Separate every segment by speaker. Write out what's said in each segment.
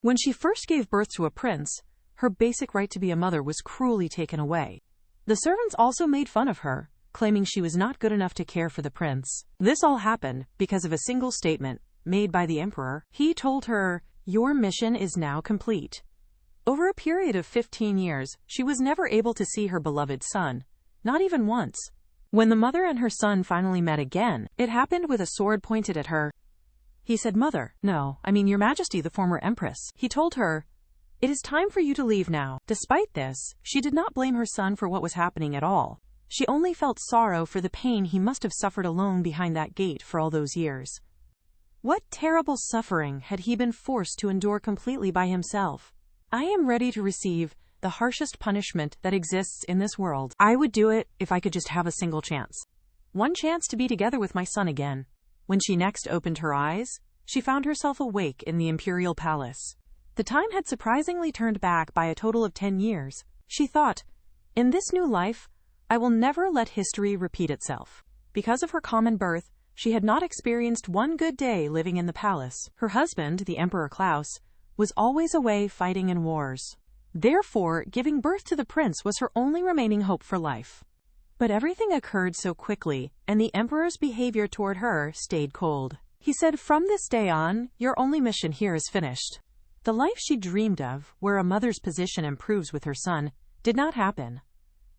Speaker 1: When she first gave birth to a prince, her basic right to be a mother was cruelly taken away. The servants also made fun of her, claiming she was not good enough to care for the prince. This all happened because of a single statement made by the emperor. He told her, "Your mission is now complete." Over a period of 15 years, she was never able to see her beloved son, not even once. When the mother and her son finally met again, it happened with a sword pointed at her. He said, "Mother, no, I mean Your Majesty, the former empress." He told her, "It is time for you to leave now." Despite this, she did not blame her son for what was happening at all. She only felt sorrow for the pain he must have suffered alone behind that gate for all those years. What terrible suffering had he been forced to endure completely by himself? "I am ready to receive the harshest punishment that exists in this world. I would do it if I could just have a single chance. One chance to be together with my son again." When she next opened her eyes, she found herself awake in the imperial palace. The time had surprisingly turned back by a total of 10 years. She thought, "In this new life, I will never let history repeat itself." Because of her common birth, she had not experienced one good day living in the palace. Her husband, the Emperor Klaus, was always away fighting in wars. Therefore, giving birth to the prince was her only remaining hope for life. But everything occurred so quickly, and the emperor's behavior toward her stayed cold. He said, "From this day on, your only mission here is finished." The life she dreamed of, where a mother's position improves with her son, did not happen.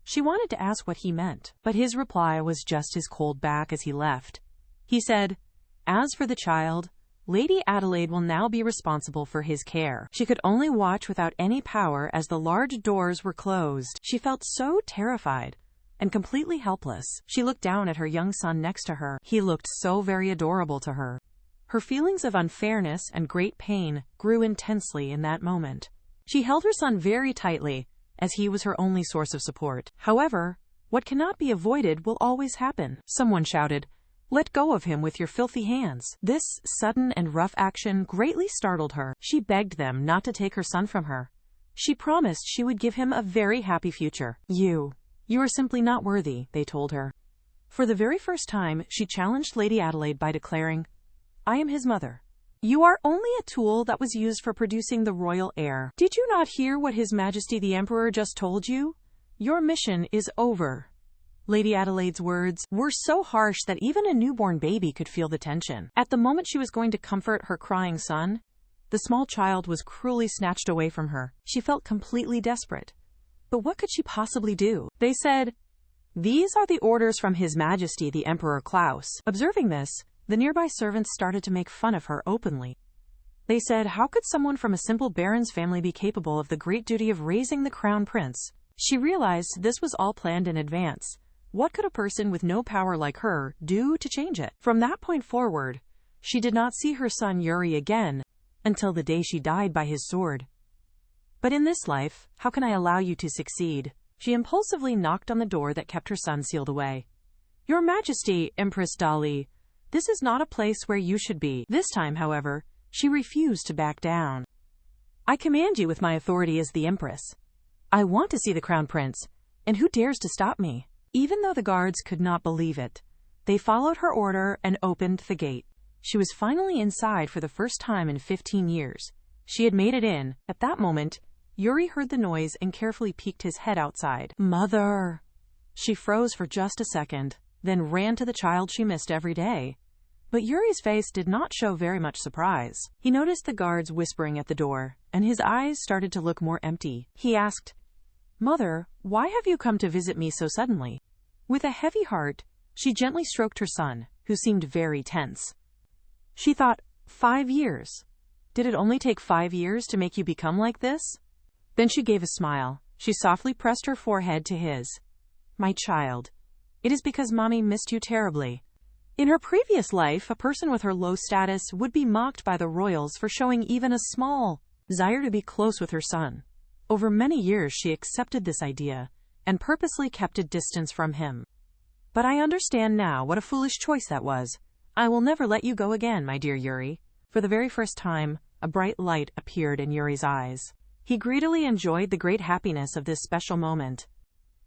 Speaker 1: She wanted to ask what he meant, but his reply was just as cold back as he left. He said, "As for the child, Lady Adelaide will now be responsible for his care." She could only watch without any power as the large doors were closed. She felt so terrified and completely helpless. She looked down at her young son next to her. He looked so very adorable to her. Her feelings of unfairness and great pain grew intensely in that moment. She held her son very tightly, as he was her only source of support. However, what cannot be avoided will always happen. Someone shouted, "Let go of him with your filthy hands." This sudden and rough action greatly startled her. She begged them not to take her son from her. She promised she would give him a very happy future. You are simply not worthy," they told her. For the very first time, she challenged Lady Adelaide by declaring, "I am his mother. You are only a tool that was used for producing the royal heir. Did you not hear what His Majesty the Emperor just told you? Your mission is over." Lady Adelaide's words were so harsh that even a newborn baby could feel the tension. At the moment she was going to comfort her crying son, the small child was cruelly snatched away from her. She felt completely desperate. But what could she possibly do? They said, "These are the orders from His Majesty the Emperor Klaus." Observing this, the nearby servants started to make fun of her openly. They said, "How could someone from a simple baron's family be capable of the great duty of raising the crown prince?" She realized this was all planned in advance. What could a person with no power like her do to change it? From that point forward, she did not see her son Yuri again until the day she died by his sword. "But in this life, how can I allow you to succeed?" She impulsively knocked on the door that kept her son sealed away. "Your Majesty, Empress Dali, this is not a place where you should be." This time, however, she refused to back down. "I command you with my authority as the Empress. I want to see the Crown Prince, and who dares to stop me?" Even though the guards could not believe it, they followed her order and opened the gate. She was finally inside for the first time in 15 years. She had made it in. At that moment, Yuri heard the noise and carefully peeked his head outside. "Mother!" She froze for just a second, then ran to the child she missed every day. But Yuri's face did not show very much surprise. He noticed the guards whispering at the door, and his eyes started to look more empty. He asked, "Mother, why have you come to visit me so suddenly?" With a heavy heart, she gently stroked her son, who seemed very tense. She thought, 5 years? Did it only take 5 years to make you become like this? Then she gave a smile. She softly pressed her forehead to his. "My child, it is because Mommy missed you terribly." In her previous life, a person with her low status would be mocked by the royals for showing even a small desire to be close with her son. Over many years, she accepted this idea and purposely kept a distance from him. "But I understand now what a foolish choice that was. I will never let you go again, my dear Yuri." For the very first time, a bright light appeared in Yuri's eyes. He greedily enjoyed the great happiness of this special moment.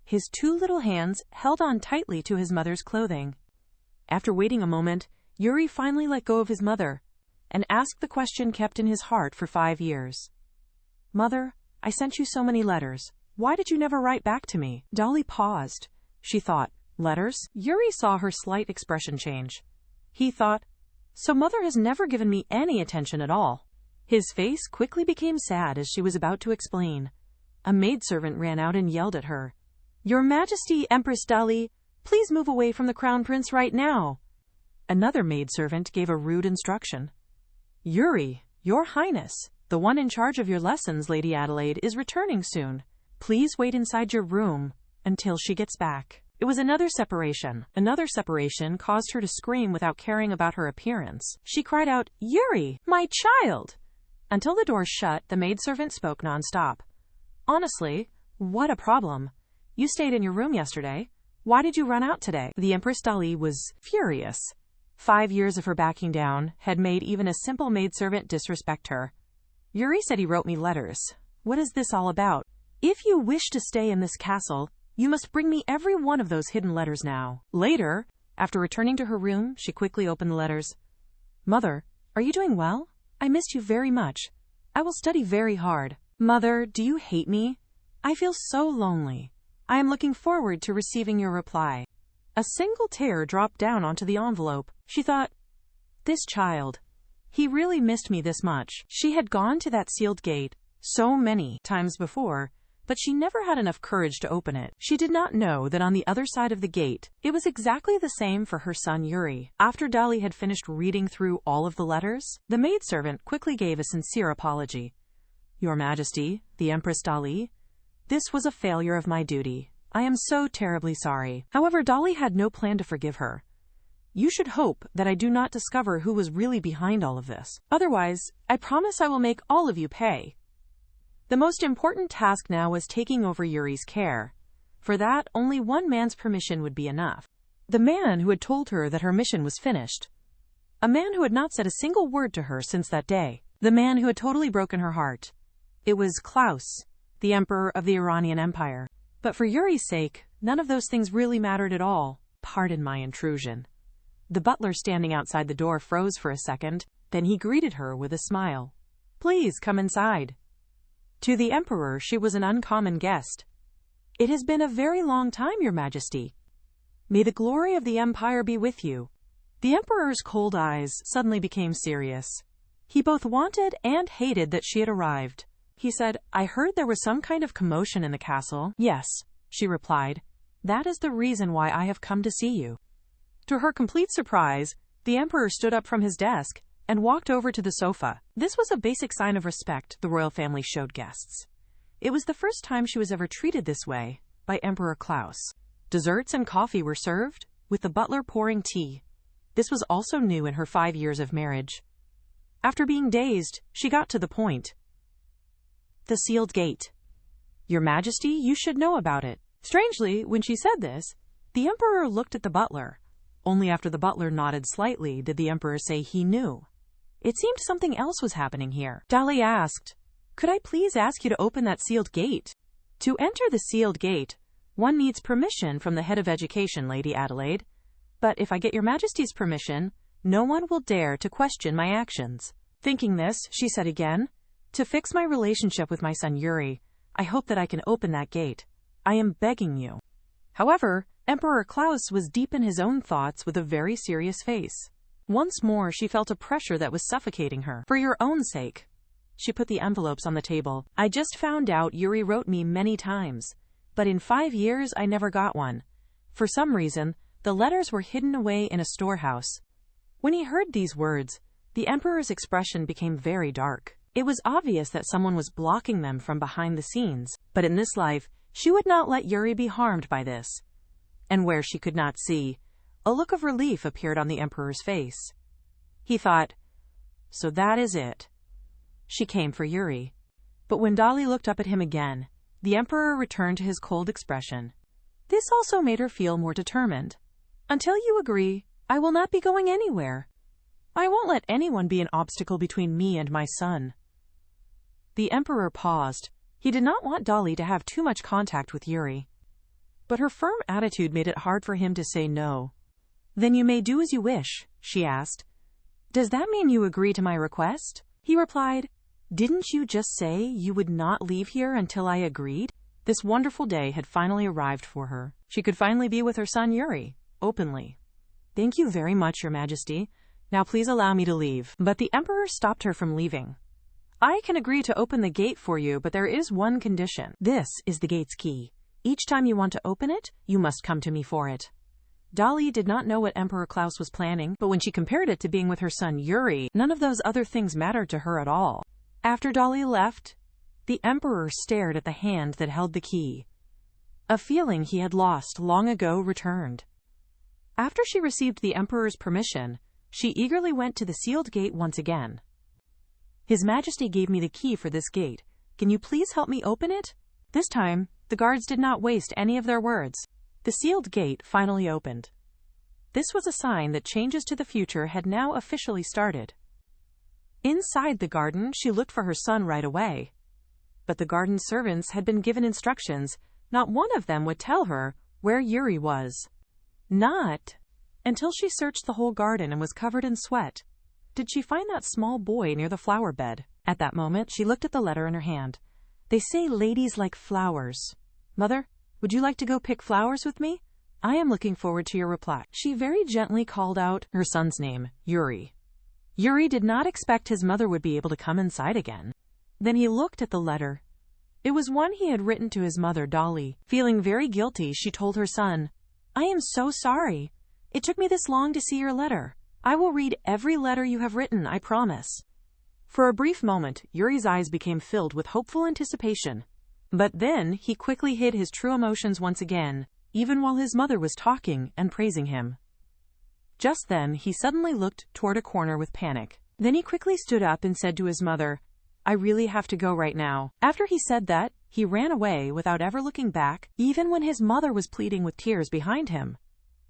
Speaker 1: His 2 little hands held on tightly to his mother's clothing. After waiting a moment, Yuri finally let go of his mother and asked the question kept in his heart for 5 years. "Mother, I sent you so many letters. Why did you never write back to me?" Dolly paused. She thought, letters? Yuri saw her slight expression change. He thought, so Mother has never given me any attention at all. His face quickly became sad as she was about to explain. A maidservant ran out and yelled at her. "Your Majesty, Empress Dolly, please move away from the Crown Prince right now." Another maidservant gave a rude instruction. "Yuri, Your Highness, the one in charge of your lessons, Lady Adelaide, is returning soon. Please wait inside your room until she gets back." It was another separation. Another separation caused her to scream without caring about her appearance. She cried out, "Yuri, my child!" Until the door shut, the maidservant spoke nonstop. "Honestly, what a problem. You stayed in your room yesterday. Why did you run out today?" The Empress Dolly was furious. 5 years of her backing down had made even a simple maidservant disrespect her. "Yuri said he wrote me letters. What is this all about? If you wish to stay in this castle, you must bring me every one of those hidden letters now." Later, after returning to her room, she quickly opened the letters. "Mother, are you doing well? I missed you very much. I will study very hard. Mother, do you hate me? I feel so lonely. I am looking forward to receiving your reply." A single tear dropped down onto the envelope. She thought, this child. He really missed me this much. She had gone to that sealed gate so many times before, but she never had enough courage to open it. She did not know that on the other side of the gate, it was exactly the same for her son Yuri. After Dolly had finished reading through all of the letters, the maidservant quickly gave a sincere apology. "Your Majesty, the Empress Dolly, this was a failure of my duty. I am so terribly sorry." However, Dolly had no plan to forgive her. "You should hope that I do not discover who was really behind all of this. Otherwise, I promise I will make all of you pay." The most important task now was taking over Yuri's care. For that, only one man's permission would be enough. The man who had told her that her mission was finished. A man who had not said a single word to her since that day. The man who had totally broken her heart. It was Klaus, the Emperor of the Iranian Empire. But for Yuri's sake, none of those things really mattered at all. "Pardon my intrusion." The butler standing outside the door froze for a second, then he greeted her with a smile. "Please come inside." To the Emperor, she was an uncommon guest. "It has been a very long time, Your Majesty. May the glory of the Empire be with you." The Emperor's cold eyes suddenly became serious. He both wanted and hated that she had arrived. He said, "I heard there was some kind of commotion in the castle." "Yes," she replied. "That is the reason why I have come to see you." To her complete surprise, the Emperor stood up from his desk and walked over to the sofa. This was a basic sign of respect the royal family showed guests. It was the first time she was ever treated this way by Emperor Klaus. Desserts and coffee were served, with the butler pouring tea. This was also new in her 5 years of marriage. After being dazed, she got to the point. "The sealed gate. Your Majesty, you should know about it." Strangely, when she said this, the Emperor looked at the butler. Only after the butler nodded slightly did the Emperor say he knew. It seemed something else was happening here. Dolly asked, "Could I please ask you to open that sealed gate?" "To enter the sealed gate, one needs permission from the head of education, Lady Adelaide. But if I get Your Majesty's permission, no one will dare to question my actions." Thinking this, she said again, "To fix my relationship with my son Yuri, I hope that I can open that gate. I am begging you." However, Emperor Klaus was deep in his own thoughts with a very serious face. Once more, she felt a pressure that was suffocating her. "For your own sake." She put the envelopes on the table. "I just found out Yuri wrote me many times, but in 5 years I never got one. For some reason, the letters were hidden away in a storehouse." When he heard these words, the Emperor's expression became very dark. It was obvious that someone was blocking them from behind the scenes, but in this life, she would not let Yuri be harmed by this. And where she could not see, a look of relief appeared on the Emperor's face. He thought, so that is it. She came for Yuri. But when Dolly looked up at him again, the Emperor returned to his cold expression. This also made her feel more determined. "Until you agree, I will not be going anywhere. I won't let anyone be an obstacle between me and my son." The Emperor paused. He did not want Dolly to have too much contact with Yuri. But her firm attitude made it hard for him to say no. "Then you may do as you wish," she asked. "Does that mean you agree to my request?" He replied, "Didn't you just say you would not leave here until I agreed?" This wonderful day had finally arrived for her. She could finally be with her son Yuri, openly. "Thank you very much, Your Majesty. Now please allow me to leave." But the Emperor stopped her from leaving. "I can agree to open the gate for you, but there is one condition. This is the gate's key. Each time you want to open it, you must come to me for it." Dolly did not know what Emperor Klaus was planning, but when she compared it to being with her son Yuri, none of those other things mattered to her at all. After Dolly left, the Emperor stared at the hand that held the key. A feeling he had lost long ago returned. After she received the Emperor's permission, she eagerly went to the sealed gate once again. "His Majesty gave me the key for this gate. Can you please help me open it?" This time, the guards did not waste any of their words. The sealed gate finally opened. This was a sign that changes to the future had now officially started. Inside the garden, she looked for her son right away. But the garden servants had been given instructions. Not one of them would tell her where Yuri was. Not until she searched the whole garden and was covered in sweat did she find that small boy near the flower bed. At that moment, she looked at the letter in her hand. "They say ladies like flowers. Mother, would you like to go pick flowers with me? I am looking forward to your reply." She very gently called out her son's name, Yuri. Yuri did not expect his mother would be able to come inside again. Then he looked at the letter. It was one he had written to his mother, Dolly. Feeling very guilty, she told her son, "I am so sorry. It took me this long to see your letter. I will read every letter you have written, I promise." For a brief moment, Yuri's eyes became filled with hopeful anticipation. But then, he quickly hid his true emotions once again, even while his mother was talking and praising him. Just then, he suddenly looked toward a corner with panic. Then he quickly stood up and said to his mother, "I really have to go right now." After he said that, he ran away without ever looking back, even when his mother was pleading with tears behind him.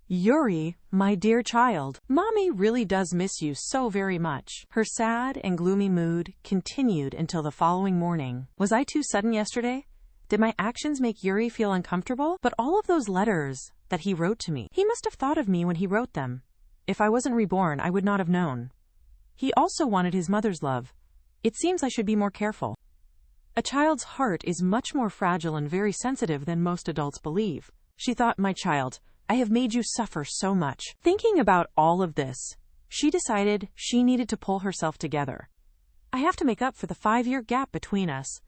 Speaker 1: "Yuri, my dear child, Mommy really does miss you so very much." Her sad and gloomy mood continued until the following morning. "Was I too sudden yesterday? Did my actions make Yuri feel uncomfortable? But all of those letters that he wrote to me, he must have thought of me when he wrote them. If I wasn't reborn, I would not have known. He also wanted his mother's love. It seems I should be more careful." A child's heart is much more fragile and very sensitive than most adults believe. She thought, "My child, I have made you suffer so much." Thinking about all of this, she decided she needed to pull herself together. "I have to make up for the 5-year gap between us."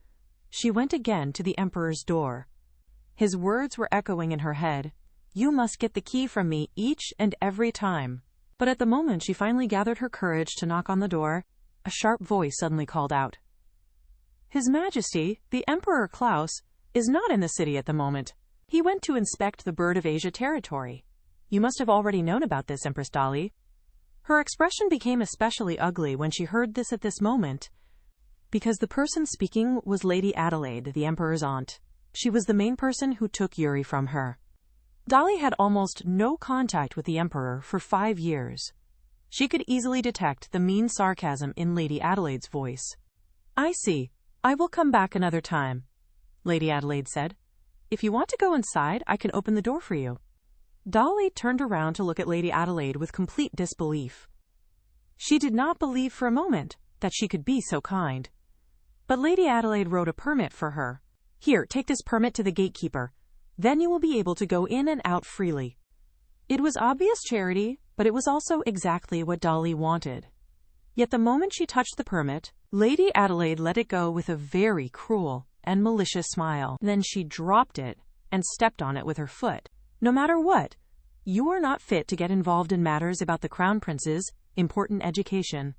Speaker 1: She went again to the Emperor's door. His words were echoing in her head. "You must get the key from me each and every time." But at the moment she finally gathered her courage to knock on the door, a sharp voice suddenly called out, "His Majesty, the Emperor Klaus, is not in the city at the moment. He went to inspect the Bird of Asia territory. You must have already known about this, Empress Dolly." Her expression became especially ugly when she heard this at this moment, because the person speaking was Lady Adelaide, the Emperor's aunt. She was the main person who took Yuri from her. Dolly had almost no contact with the Emperor for 5 years. She could easily detect the mean sarcasm in Lady Adelaide's voice. "I see. I will come back another time," Lady Adelaide said. "If you want to go inside, I can open the door for you." Dolly turned around to look at Lady Adelaide with complete disbelief. She did not believe for a moment that she could be so kind. But Lady Adelaide wrote a permit for her. "Here, take this permit to the gatekeeper. Then you will be able to go in and out freely." It was obvious charity, but it was also exactly what Dolly wanted. Yet the moment she touched the permit, Lady Adelaide let it go with a very cruel and malicious smile. Then she dropped it and stepped on it with her foot. "No matter what, you are not fit to get involved in matters about the Crown Prince's important education.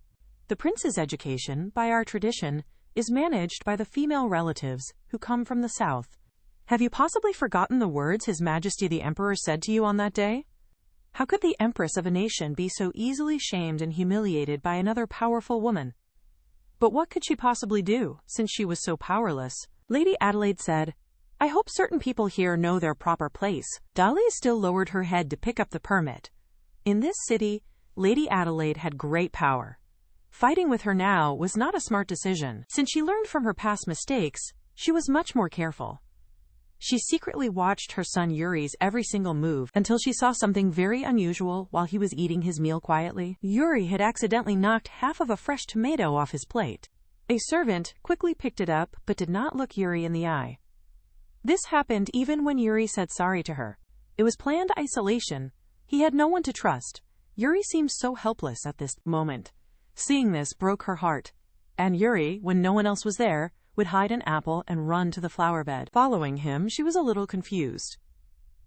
Speaker 1: The Prince's education, by our tradition, is managed by the female relatives who come from the south. Have you possibly forgotten the words His Majesty the Emperor said to you on that day? How could the Empress of a nation be so easily shamed and humiliated by another powerful woman?" But what could she possibly do, since she was so powerless? Lady Adelaide said, "I hope certain people here know their proper place." Dolly still lowered her head to pick up the permit. In this city, Lady Adelaide had great power. Fighting with her now was not a smart decision. Since she learned from her past mistakes, she was much more careful. She secretly watched her son Yuri's every single move until she saw something very unusual while he was eating his meal quietly. Yuri had accidentally knocked half of a fresh tomato off his plate. A servant quickly picked it up but did not look Yuri in the eye. This happened even when Yuri said sorry to her. It was planned isolation. He had no one to trust. Yuri seemed so helpless at this moment. Seeing this broke her heart. And Yuri, when no one else was there, would hide an apple and run to the flower bed. Following him, she was a little confused.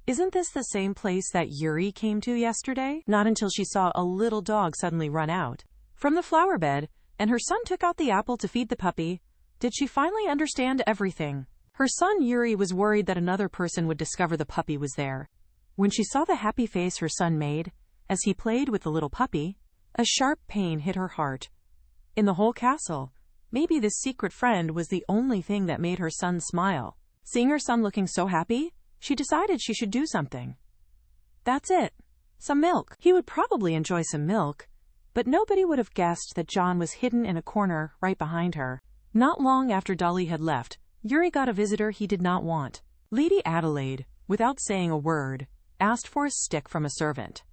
Speaker 1: Isn't this the same place that Yuri came to yesterday? Not until she saw a little dog suddenly run out from the flower bed, and her son took out the apple to feed the puppy. Did she finally understand everything? Her son Yuri was worried that another person would discover the puppy was there. When she saw the happy face her son made as he played with the little puppy, a sharp pain hit her heart. In the whole castle, maybe this secret friend was the only thing that made her son smile. Seeing her son looking so happy, she decided she should do something. That's it. Some milk. He would probably enjoy some milk, but nobody would have guessed that John was hidden in a corner right behind her. Not long after Dolly had left, Yuri got a visitor he did not want. Lady Adelaide, without saying a word, asked for a stick from a servant.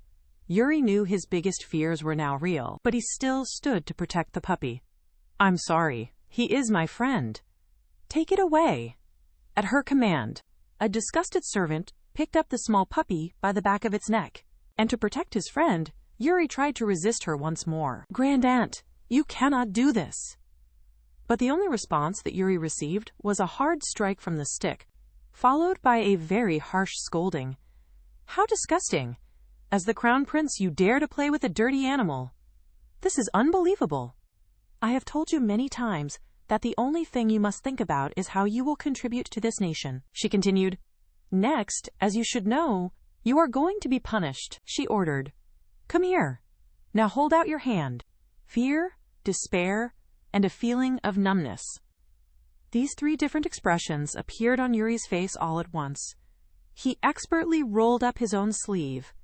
Speaker 1: Yuri knew his biggest fears were now real, but he still stood to protect the puppy. I'm sorry. He is my friend. Take it away. At her command, a disgusted servant picked up the small puppy by the back of its neck, and to protect his friend, Yuri tried to resist her once more. Grand Aunt, you cannot do this. But the only response that Yuri received was a hard strike from the stick, followed by a very harsh scolding. How disgusting! As the crown prince, you dare to play with a dirty animal. This is unbelievable. I have told you many times that the only thing you must think about is how you will contribute to this nation, she continued. Next, as you should know, you are going to be punished, she ordered. Come here. Now hold out your hand. Fear, despair, and a feeling of numbness. These three different expressions appeared on Yuri's face all at once. He expertly rolled up his own sleeve,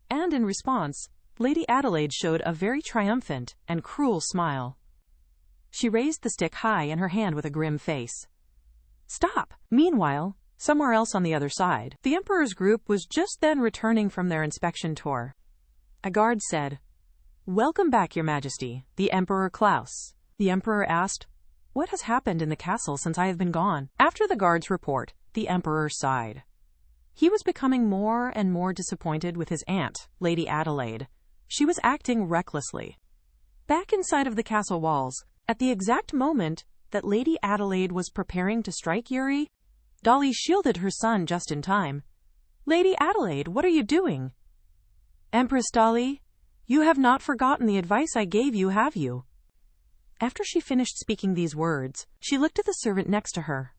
Speaker 1: and in response, Lady Adelaide showed a very triumphant and cruel smile. She raised the stick high in her hand with a grim face. Stop! Meanwhile, somewhere else on the other side, the Emperor's group was just then returning from their inspection tour. A guard said, Welcome back, Your Majesty, the Emperor Klaus. The Emperor asked, What has happened in the castle since I have been gone? After the guard's report, the Emperor sighed. He was becoming more and more disappointed with his aunt, Lady Adelaide. She was acting recklessly. Back inside of the castle walls, at the exact moment that Lady Adelaide was preparing to strike Yuri, Dolly shielded her son just in time. Lady Adelaide, what are you doing? Empress Dolly, you have not forgotten the advice I gave you, have you? After she finished speaking these words, she looked at the servant next to her.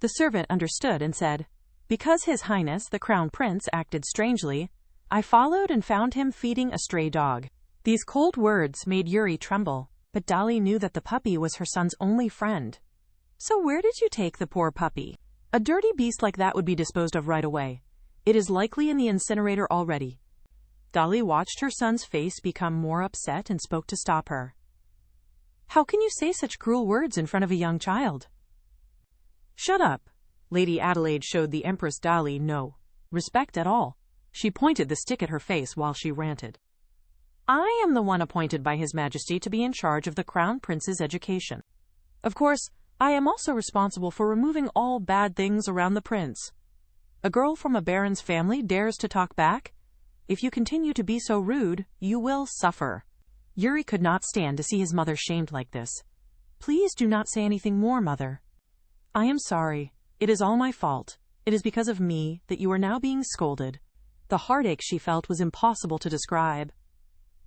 Speaker 1: The servant understood and said, Because His Highness, the Crown Prince, acted strangely, I followed and found him feeding a stray dog. These cold words made Yuri tremble, but Dolly knew that the puppy was her son's only friend. So where did you take the poor puppy? A dirty beast like that would be disposed of right away. It is likely in the incinerator already. Dolly watched her son's face become more upset and spoke to stop her. How can you say such cruel words in front of a young child? Shut up. Lady Adelaide showed the Empress Dolly no respect at all. She pointed the stick at her face while she ranted. I am the one appointed by His Majesty to be in charge of the Crown Prince's education. Of course, I am also responsible for removing all bad things around the prince. A girl from a baron's family dares to talk back? If you continue to be so rude, you will suffer. Yuri could not stand to see his mother shamed like this. Please do not say anything more, mother. I am sorry. It is all my fault. It is because of me that you are now being scolded. The heartache she felt was impossible to describe.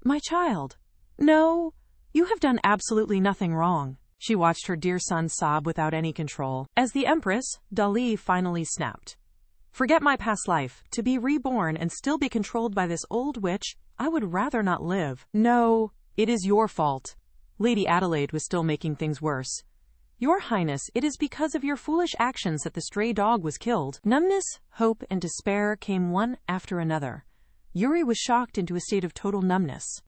Speaker 1: My child. No, you have done absolutely nothing wrong. She watched her dear son sob without any control. As the Empress, Dolly finally snapped. Forget my past life. To be reborn and still be controlled by this old witch, I would rather not live. No, it is your fault. Lady Adelaide was still making things worse. Your Highness, it is because of your foolish actions that the stray dog was killed. Numbness, hope, and despair came one after another. Yuri was shocked into a state of total numbness.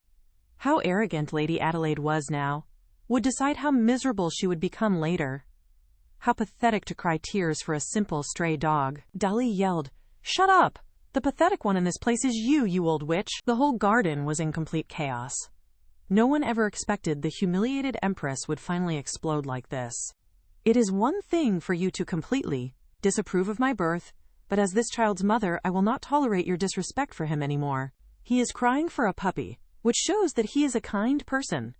Speaker 1: How arrogant Lady Adelaide was now. Would decide how miserable she would become later. How pathetic to cry tears for a simple stray dog. Dali yelled, "Shut up! The pathetic one in this place is you, you old witch!" The whole garden was in complete chaos. No one ever expected the humiliated empress would finally explode like this. "It is one thing for you to completely disapprove of my birth, but as this child's mother, I will not tolerate your disrespect for him anymore. He is crying for a puppy, which shows that he is a kind person.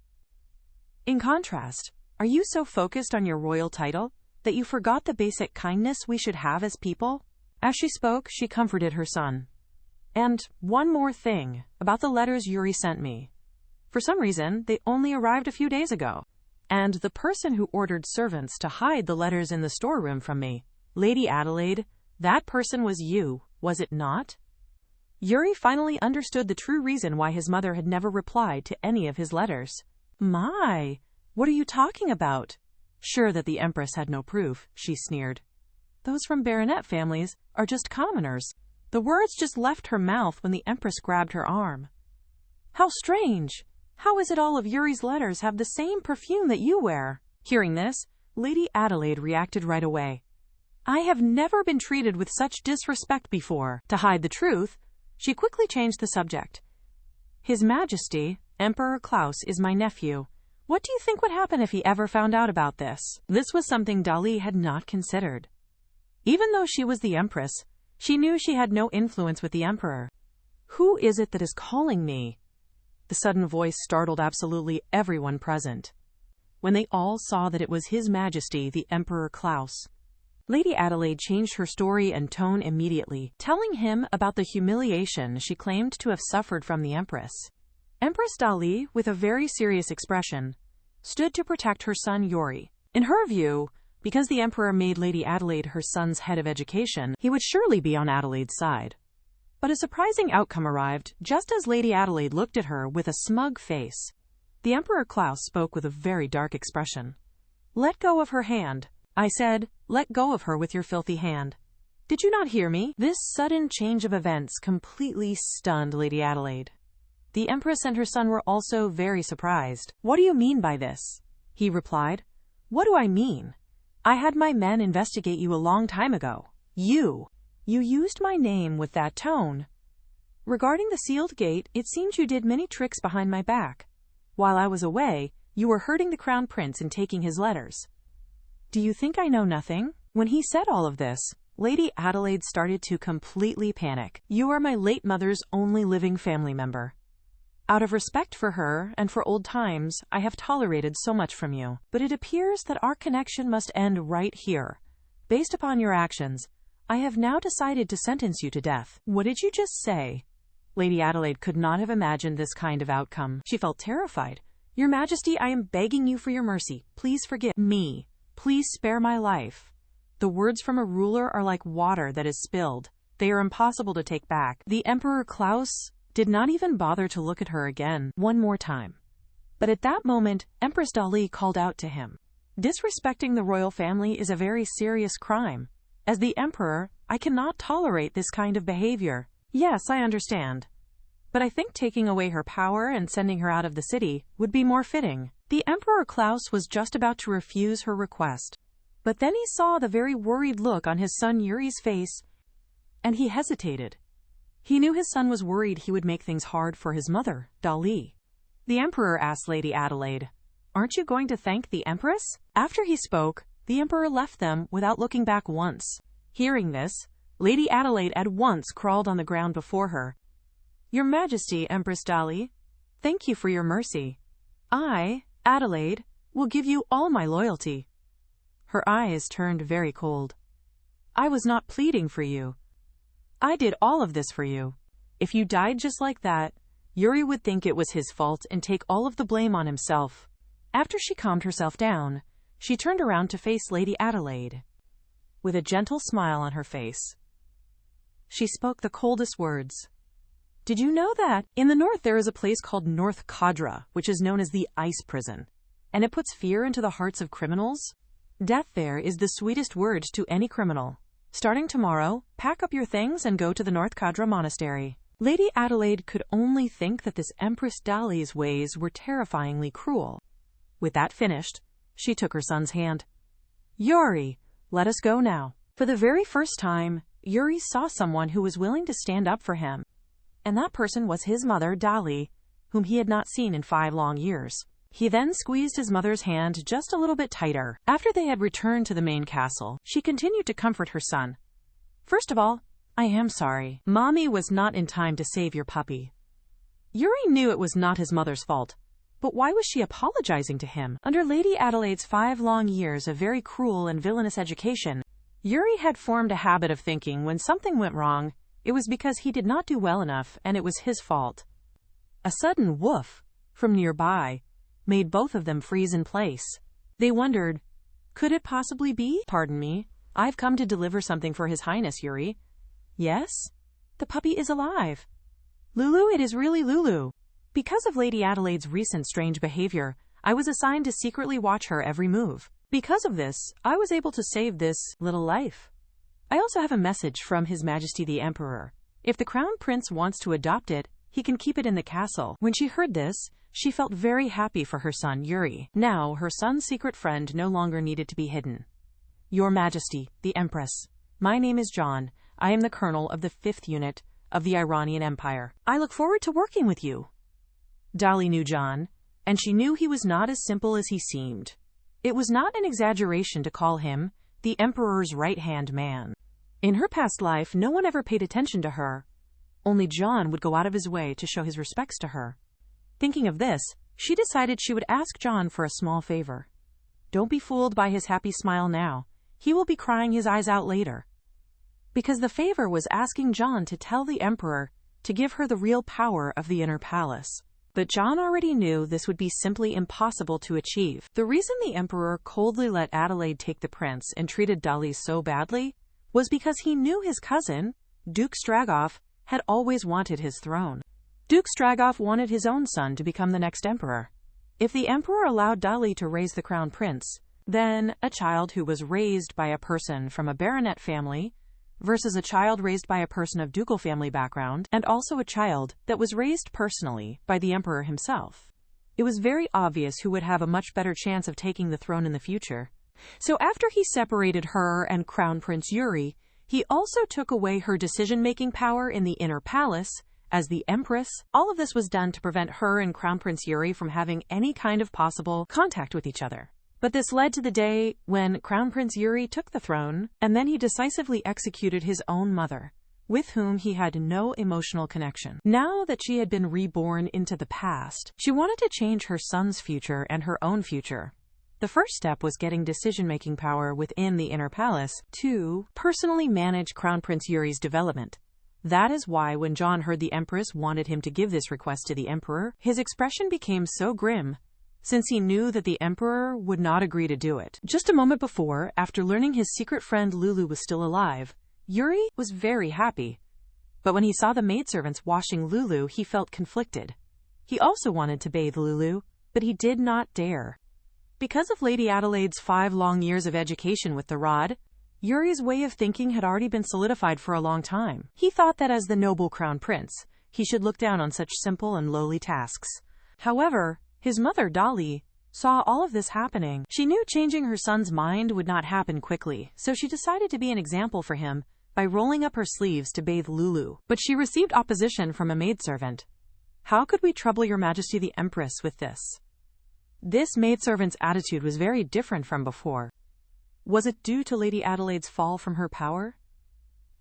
Speaker 1: In contrast, are you so focused on your royal title that you forgot the basic kindness we should have as people?" As she spoke, she comforted her son. "And one more thing about the letters Yuri sent me. For some reason, they only arrived a few days ago. And the person who ordered servants to hide the letters in the storeroom from me, Lady Adelaide, that person was you, was it not?" Yuri finally understood the true reason why his mother had never replied to any of his letters. "My, what are you talking about?" Sure that the empress had no proof, she sneered. "Those from baronet families are just commoners." The words just left her mouth when the empress grabbed her arm. "How strange! How is it all of Yuri's letters have the same perfume that you wear?" Hearing this, Lady Adelaide reacted right away. "I have never been treated with such disrespect before." To hide the truth, she quickly changed the subject. "His Majesty, Emperor Klaus, is my nephew. What do you think would happen if he ever found out about this?" This was something Dali had not considered. Even though she was the empress, she knew she had no influence with the emperor. "Who is it that is calling me?" The sudden voice startled absolutely everyone present. When they all saw that it was His Majesty, the Emperor Klaus, Lady Adelaide changed her story and tone immediately, telling him about the humiliation she claimed to have suffered from the empress. Empress Dali, with a very serious expression, stood to protect her son Yuri. In her view, because the emperor made Lady Adelaide her son's head of education, he would surely be on Adelaide's side. But a surprising outcome arrived just as Lady Adelaide looked at her with a smug face. The Emperor Klaus spoke with a very dark expression. "Let go of her hand. I said, let go of her with your filthy hand. Did you not hear me?" This sudden change of events completely stunned Lady Adelaide. The Empress and her son were also very surprised. "What do you mean by this?" he replied. "What do I mean? I had my men investigate you a long time ago. You used my name with that tone. Regarding the sealed gate, it seems you did many tricks behind my back. While I was away, you were hurting the Crown Prince and taking his letters. Do you think I know nothing?" When he said all of this, Lady Adelaide started to completely panic. "You are my late mother's only living family member. Out of respect for her and for old times, I have tolerated so much from you. But it appears that our connection must end right here. Based upon your actions, I have now decided to sentence you to death." "What did you just say?" Lady Adelaide could not have imagined this kind of outcome. She felt terrified. "Your Majesty, I am begging you for your mercy. Please forgive me. Please spare my life." The words from a ruler are like water that is spilled. They are impossible to take back. The Emperor Klaus did not even bother to look at her again one more time. But at that moment, Empress Dali called out to him. "Disrespecting the royal family is a very serious crime. As the emperor, I cannot tolerate this kind of behavior." "Yes, I understand. But I think taking away her power and sending her out of the city would be more fitting." The Emperor Klaus was just about to refuse her request. But then he saw the very worried look on his son Yuri's face, and he hesitated. He knew his son was worried he would make things hard for his mother, Dali. The Emperor asked Lady Adelaide, "Aren't you going to thank the Empress?" After he spoke, the Emperor left them without looking back once. Hearing this, Lady Adelaide at once crawled on the ground before her. "Your Majesty, Empress Dali, thank you for your mercy. I, Adelaide, will give you all my loyalty." Her eyes turned very cold. "I was not pleading for you. I did all of this for you. If you died just like that, Yuri would think it was his fault and take all of the blame on himself." After she calmed herself down, she turned around to face Lady Adelaide. With a gentle smile on her face, she spoke the coldest words. "Did you know that in the north there is a place called North Cadra, which is known as the Ice Prison, and it puts fear into the hearts of criminals? Death there is the sweetest word to any criminal. Starting tomorrow, pack up your things and go to the North Cadra Monastery." Lady Adelaide could only think that this Empress Dali's ways were terrifyingly cruel. With that finished, she took her son's hand. Yuri, let us go now. For the very first time, Yuri saw someone who was willing to stand up for him. And that person was his mother, Adelaide, whom he had not seen in 5 long years. He then squeezed his mother's hand just a little bit tighter. After they had returned to the main castle, she continued to comfort her son. First of all, I am sorry. Mommy was not in time to save your puppy. Yuri knew it was not his mother's fault. But why was she apologizing to him? Under Lady Adelaide's 5 long years of very cruel and villainous education, Yuri had formed a habit of thinking when something went wrong, it was because he did not do well enough and it was his fault. A sudden woof from nearby made both of them freeze in place. They wondered, could it possibly be? Pardon me, I've come to deliver something for His Highness, Yuri. Yes? The puppy is alive. Lulu, it is really Lulu. Because of Lady Adelaide's recent strange behavior, I was assigned to secretly watch her every move. Because of this, I was able to save this little life. I also have a message from His Majesty the Emperor. If the Crown Prince wants to adopt it, he can keep it in the castle. When she heard this, she felt very happy for her son, Yuri. Now, her son's secret friend no longer needed to be hidden. Your Majesty, the Empress, my name is John. I am the Colonel of the 5th Unit of the Iranian Empire. I look forward to working with you. Dolly knew John, and she knew he was not as simple as he seemed. It was not an exaggeration to call him the Emperor's right-hand man. In her past life, no one ever paid attention to her. Only John would go out of his way to show his respects to her. Thinking of this, she decided she would ask John for a small favor. Don't be fooled by his happy smile now. He will be crying his eyes out later. Because the favor was asking John to tell the Emperor to give her the real power of the inner palace. But John already knew this would be simply impossible to achieve. The reason the Emperor coldly let Adelaide take the prince and treated Dolly so badly was because he knew his cousin, Duke Stragoff, had always wanted his throne. Duke Stragoff wanted his own son to become the next emperor. If the Emperor allowed Dolly to raise the crown prince, then a child who was raised by a person from a baronet family versus a child raised by a person of ducal family background, and also a child that was raised personally by the emperor himself. It was very obvious who would have a much better chance of taking the throne in the future. So after he separated her and Crown Prince Yuri, he also took away her decision-making power in the inner palace as the Empress. All of this was done to prevent her and Crown Prince Yuri from having any kind of possible contact with each other. But this led to the day when Crown Prince Yuri took the throne, and then he decisively executed his own mother, with whom he had no emotional connection. Now that she had been reborn into the past, she wanted to change her son's future and her own future. The first step was getting decision-making power within the inner palace to personally manage Crown Prince Yuri's development. That is why when John heard the Empress wanted him to give this request to the Emperor, his expression became so grim, since he knew that the Emperor would not agree to do it. Just a moment before, after learning his secret friend Lulu was still alive, Yuri was very happy. But when he saw the maidservants washing Lulu, he felt conflicted. He also wanted to bathe Lulu, but he did not dare. Because of Lady Adelaide's 5 long years of education with the rod, Yuri's way of thinking had already been solidified for a long time. He thought that as the noble crown prince, he should look down on such simple and lowly tasks. However, his mother, Dolly, saw all of this happening. She knew changing her son's mind would not happen quickly, so she decided to be an example for him by rolling up her sleeves to bathe Lulu. But she received opposition from a maidservant. How could we trouble Your Majesty the Empress with this? This maidservant's attitude was very different from before. Was it due to Lady Adelaide's fall from her power?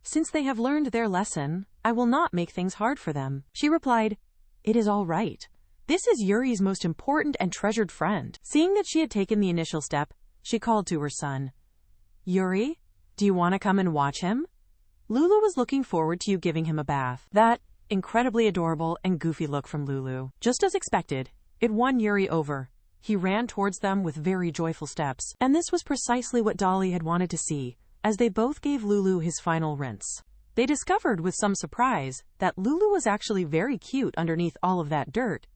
Speaker 1: Since they have learned their lesson, I will not make things hard for them. She replied, It is all right. This is Yuri's most important and treasured friend. Seeing that she had taken the initial step, she called to her son. Yuri, do you want to come and watch him? Lulu was looking forward to you giving him a bath. That incredibly adorable and goofy look from Lulu. Just as expected, it won Yuri over. He ran towards them with very joyful steps, and this was precisely what Dolly had wanted to see, as they both gave Lulu his final rinse. They discovered with some surprise that Lulu was actually very cute underneath all of that dirt.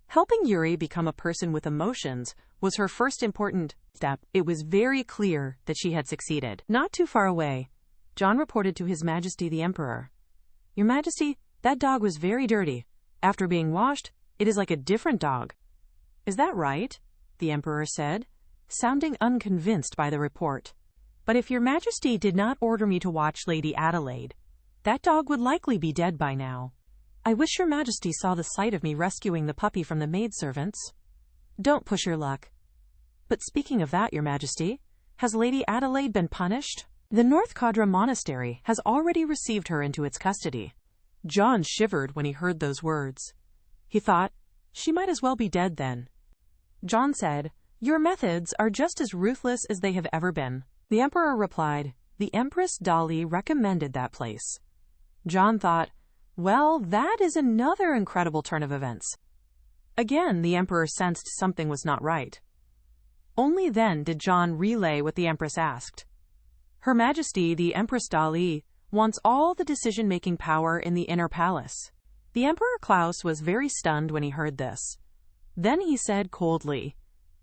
Speaker 1: Helping Yuri become a person with emotions was her first important step. It was very clear that she had succeeded. Not too far away, John reported to His Majesty the Emperor. Your Majesty, that dog was very dirty. After being washed, it is like a different dog. Is that right? The Emperor said. sounding unconvinced by the report. "But if your Majesty did not order me to watch Lady Adelaide, that dog would likely be dead by now. I wish your Majesty saw the sight of me rescuing the puppy from the maidservants. Don't push your luck. But speaking of that, your Majesty, has Lady Adelaide been punished? The North Cadra Monastery has already received her into its custody." John shivered when he heard those words. He thought, she might as well be dead then. John said, "Your methods are just as ruthless as they have ever been." The Emperor replied, "The Empress Dolly recommended that place." John thought, well, that is another incredible turn of events. Again, the Emperor sensed something was not right. Only then did John relay what the Empress asked. "Her Majesty, the Empress Dolly, wants all the decision-making power in the inner palace." The Emperor Klaus was very stunned when he heard this. Then he said coldly,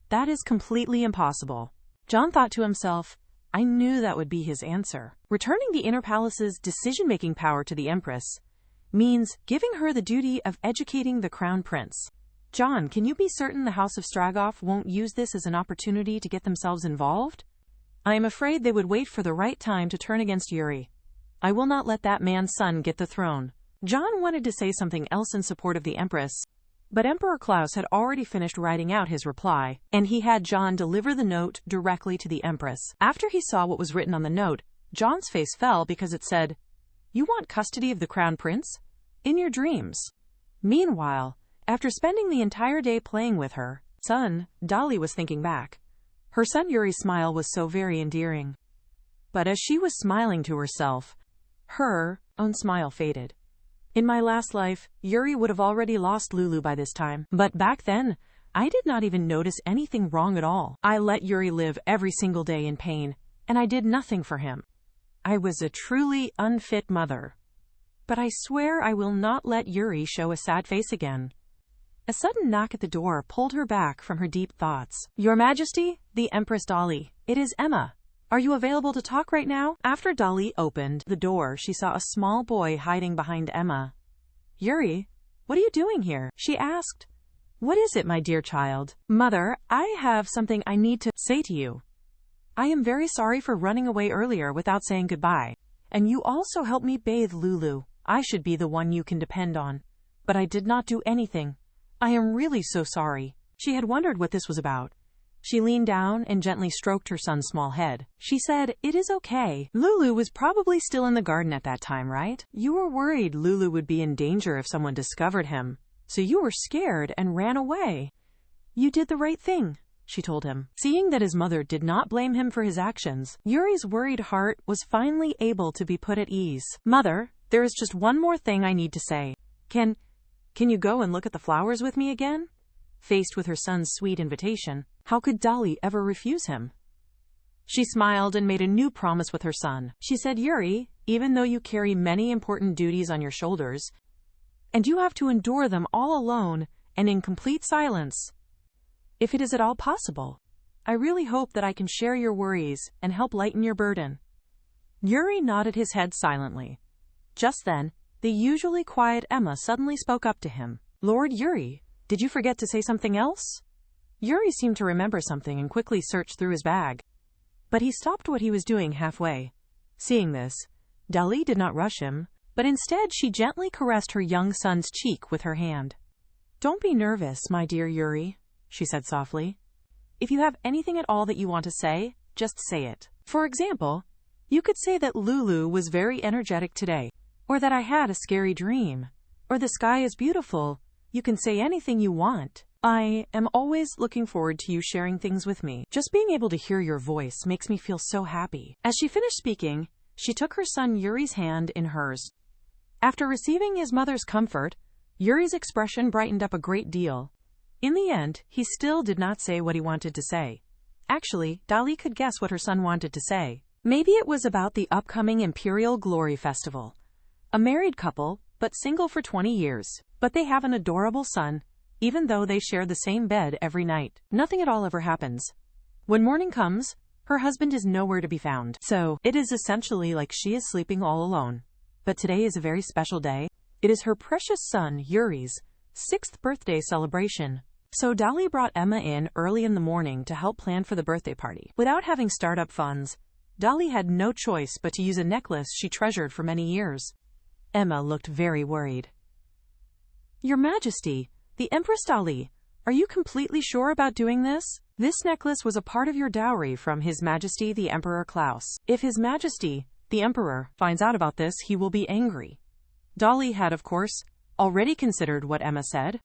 Speaker 1: "That is completely impossible." John thought to himself, I knew that would be his answer. Returning the inner palace's decision-making power to the Empress means giving her the duty of educating the Crown Prince. John, can you be certain the House of Stragoff won't use this as an opportunity to get themselves involved? I am afraid they would wait for the right time to turn against Yuri. I will not let that man's son get the throne. John wanted to say something else in support of the Empress, but Emperor Klaus had already finished writing out his reply, and he had John deliver the note directly to the Empress. After he saw what was written on the note, John's face fell because it said, "You want custody of the Crown Prince? In your dreams." Meanwhile, after spending the entire day playing with her son, Dolly was thinking back. Her son Yuri's smile was so very endearing. But as she was smiling to herself, her own smile faded. In my last life, Yuri would have already lost Lulu by this time. But back then, I did not even notice anything wrong at all. I let Yuri live every single day in pain, and I did nothing for him. I was a truly unfit mother. But I swear I will not let Yuri show a sad face again. A sudden knock at the door pulled her back from her deep thoughts. "Your Majesty, the Empress Dolly, it is Emma. Are you available to talk right now?" After Dolly opened the door, she saw a small boy hiding behind Emma. "Yuri, what are you doing here?" she asked. "What is it, my dear child?" "Mother, I have something I need to say to you. I am very sorry for running away earlier without saying goodbye. And you also helped me bathe Lulu. I should be the one you can depend on. But I did not do anything. I am really so sorry." She had wondered what this was about. She leaned down and gently stroked her son's small head. She said, "It is okay. Lulu was probably still in the garden at that time, right? You were worried Lulu would be in danger if someone discovered him, so you were scared and ran away. You did the right thing," she told him. Seeing that his mother did not blame him for his actions, Yuri's worried heart was finally able to be put at ease. "Mother, there is just one more thing I need to say. Can you go and look at the flowers with me again?" Faced with her son's sweet invitation, how could Dolly ever refuse him? She smiled and made a new promise with her son. She said, "Yuri, even though you carry many important duties on your shoulders, and you have to endure them all alone and in complete silence, if it is at all possible, I really hope that I can share your worries and help lighten your burden." Yuri nodded his head silently. Just then, the usually quiet Emma suddenly spoke up to him. "Lord Yuri, did you forget to say something else?" Yuri seemed to remember something and quickly searched through his bag. But he stopped what he was doing halfway. Seeing this, Dolly did not rush him, but instead she gently caressed her young son's cheek with her hand. "Don't be nervous, my dear Yuri," she said softly. "If you have anything at all that you want to say, just say it. For example, you could say that Lulu was very energetic today, or that I had a scary dream, or the sky is beautiful. You can say anything you want. I am always looking forward to you sharing things with me. Just being able to hear your voice makes me feel so happy." As she finished speaking, she took her son Yuri's hand in hers. After receiving his mother's comfort, Yuri's expression brightened up a great deal. In the end, he still did not say what he wanted to say. Actually, Dolly could guess what her son wanted to say. Maybe it was about the upcoming Imperial Glory Festival. A married couple, but single for 20 years. But they have an adorable son, even though they share the same bed every night. Nothing at all ever happens. When morning comes, her husband is nowhere to be found. So, it is essentially like she is sleeping all alone. But today is a very special day. It is her precious son, Yuri's, 6th birthday celebration. So Dali brought Emma in early in the morning to help plan for the birthday party. Without having startup funds, Dali had no choice but to use a necklace she treasured for many years. Emma looked very worried. Your Majesty, the Empress Dali, are you completely sure about doing this? This necklace was a part of your dowry from His Majesty the Emperor Klaus. If His Majesty, the Emperor, finds out about this, he will be angry. Dali had, of course, already considered what Emma said.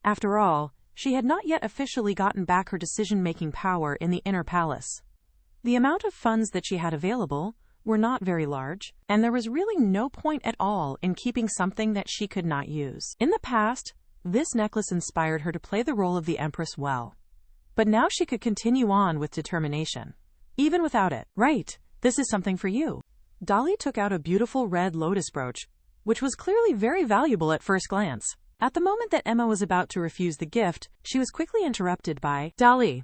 Speaker 1: After all, she had not yet officially gotten back her decision-making power in the inner palace. The amount of funds that she had available were not very large, and there was really no point at all in keeping something that she could not use. In the past, this necklace inspired her to play the role of the Empress well. But now she could continue on with determination. Even without it. Right, this is something for you. Dali took out a beautiful red lotus brooch, which was clearly very valuable at first glance. At the moment that Emma was about to refuse the gift, she was quickly interrupted by, Dali,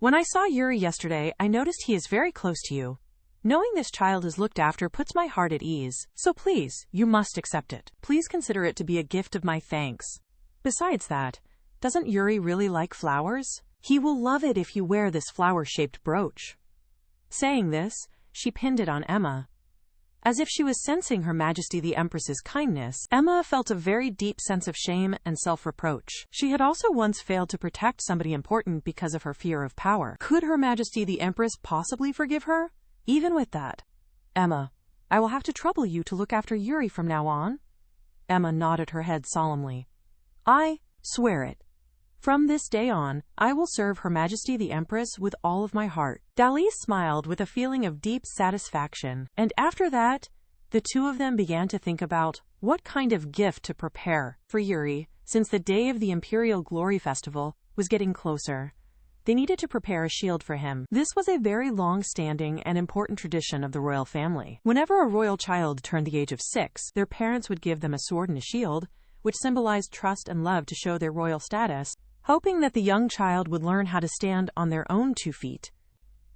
Speaker 1: when I saw Yuri yesterday, I noticed he is very close to you. Knowing this child is looked after puts my heart at ease. So please, you must accept it. Please consider it to be a gift of my thanks. Besides that, doesn't Yuri really like flowers? He will love it if you wear this flower-shaped brooch. Saying this, she pinned it on Emma. As if she was sensing Her Majesty the Empress's kindness, Emma felt a very deep sense of shame and self-reproach. She had also once failed to protect somebody important because of her fear of power. Could Her Majesty the Empress possibly forgive her? Even with that. Emma, I will have to trouble you to look after Yuri from now on. Emma nodded her head solemnly. I swear it. From this day on, I will serve Her Majesty the Empress with all of my heart. Dali smiled with a feeling of deep satisfaction, and after that, the two of them began to think about what kind of gift to prepare for Yuri, since the day of the Imperial Glory Festival was getting closer. They needed to prepare a shield for him. This was a very long-standing and important tradition of the royal family. Whenever a royal child turned the age of 6, their parents would give them a sword and a shield, which symbolized trust and love to show their royal status, hoping that the young child would learn how to stand on their own 2 feet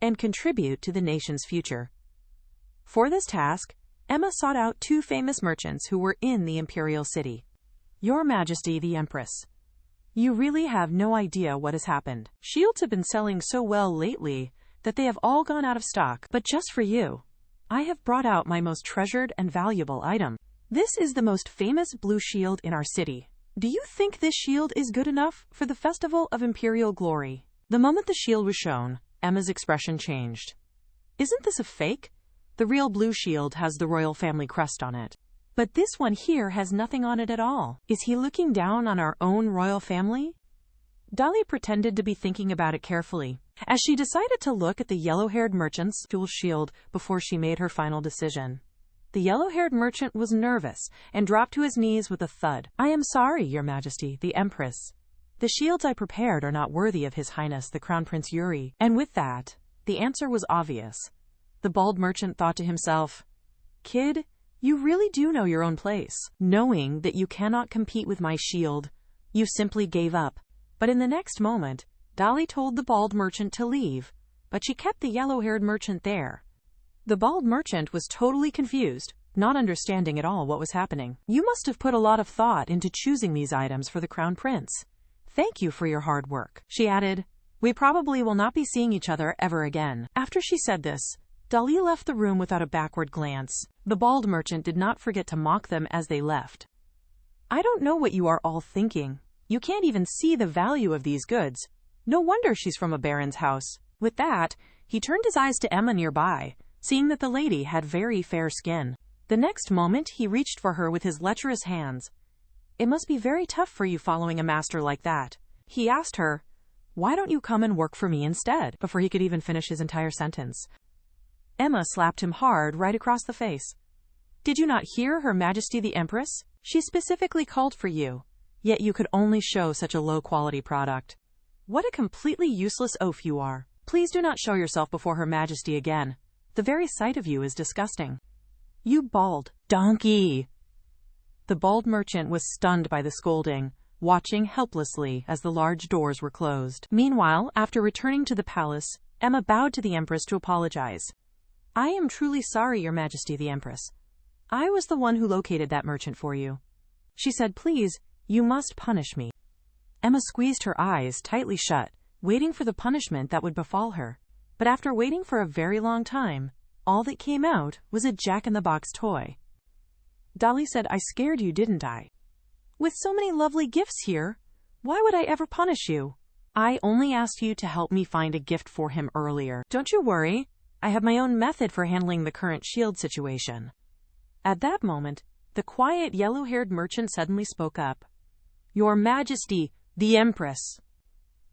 Speaker 1: and contribute to the nation's future. For this task, Emma sought out 2 famous merchants who were in the imperial city. Your Majesty the Empress, you really have no idea what has happened. Shields have been selling so well lately that they have all gone out of stock. But just for you, I have brought out my most treasured and valuable item. This is the most famous blue shield in our city. Do you think this shield is good enough for the Festival of Imperial Glory? The moment the shield was shown, Emma's expression changed. Isn't this a fake? The real blue shield has the royal family crest on it. But this one here has nothing on it at all. Is he looking down on our own royal family? Dali pretended to be thinking about it carefully, as she decided to look at the yellow-haired merchant's dual shield before she made her final decision. The yellow-haired merchant was nervous and dropped to his knees with a thud. I am sorry, Your Majesty, the Empress. The shields I prepared are not worthy of His Highness the Crown Prince Yuri. And with that, the answer was obvious. The bald merchant thought to himself, Kid, you really do know your own place. Knowing that you cannot compete with my shield, you simply gave up. But in the next moment, Dali told the bald merchant to leave, but she kept the yellow-haired merchant there. The bald merchant was totally confused, not understanding at all what was happening. You must have put a lot of thought into choosing these items for the Crown Prince. Thank you for your hard work. She added, we probably will not be seeing each other ever again. After she said this, Dali left the room without a backward glance. The bald merchant did not forget to mock them as they left. I don't know what you are all thinking. You can't even see the value of these goods. No wonder she's from a baron's house. With that, he turned his eyes to Emma nearby, seeing that the lady had very fair skin. The next moment, he reached for her with his lecherous hands. It must be very tough for you following a master like that. He asked her, why don't you come and work for me instead? Before he could even finish his entire sentence, Emma slapped him hard right across the face. Did you not hear Her Majesty the Empress? She specifically called for you, yet you could only show such a low-quality product. What a completely useless oaf you are. Please do not show yourself before Her Majesty again. The very sight of you is disgusting. You bald donkey! The bald merchant was stunned by the scolding, watching helplessly as the large doors were closed. Meanwhile, after returning to the palace, Emma bowed to the Empress to apologize. I am truly sorry, Your Majesty the Empress. I was the one who located that merchant for you. She said, please, you must punish me. Emma squeezed her eyes tightly shut, waiting for the punishment that would befall her. But after waiting for a very long time, all that came out was a Jack-in-the-Box toy. Dolly said, "I scared you, didn't I? With so many lovely gifts here, why would I ever punish you? I only asked you to help me find a gift for him earlier. Don't you worry, I have my own method for handling the current shield situation." At that moment, the quiet yellow-haired merchant suddenly spoke up. "Your Majesty, the Empress.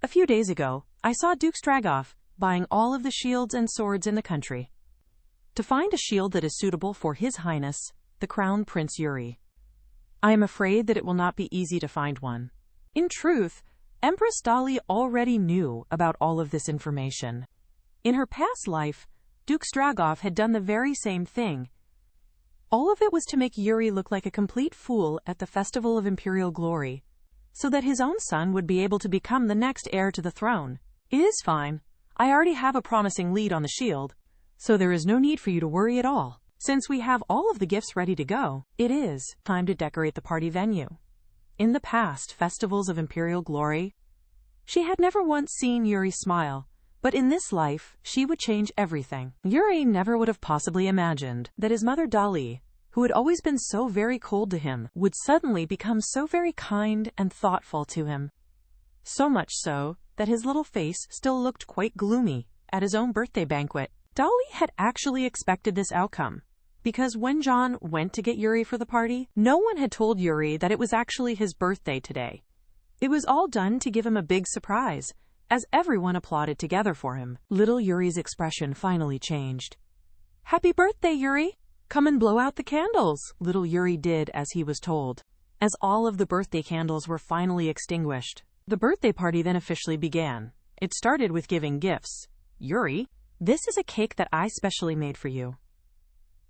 Speaker 1: A few days ago, I saw Duke Stragoff buying all of the shields and swords in the country. To find a shield that is suitable for His Highness, the Crown Prince Yuri. I am afraid that it will not be easy to find one." In truth, Empress Dolly already knew about all of this information. In her past life, Duke Stragoff had done the very same thing. All of it was to make Yuri look like a complete fool at the Festival of Imperial Glory, so that his own son would be able to become the next heir to the throne. "It is fine. I already have a promising lead on the shield, so there is no need for you to worry at all. Since we have all of the gifts ready to go, it is time to decorate the party venue." In the past festivals of Imperial Glory, she had never once seen Yuri smile, but in this life, she would change everything. Yuri never would have possibly imagined that his mother Dolly, who had always been so very cold to him, would suddenly become so very kind and thoughtful to him. So much so that his little face still looked quite gloomy at his own birthday banquet. Dolly had actually expected this outcome, because when John went to get Yuri for the party, no one had told Yuri that it was actually his birthday today. It was all done to give him a big surprise, as everyone applauded together for him. Little Yuri's expression finally changed. "Happy birthday, Yuri! Come and blow out the candles." Little Yuri did as he was told. As all of the birthday candles were finally extinguished, the birthday party then officially began. It started with giving gifts. "Yuri, this is a cake that I specially made for you.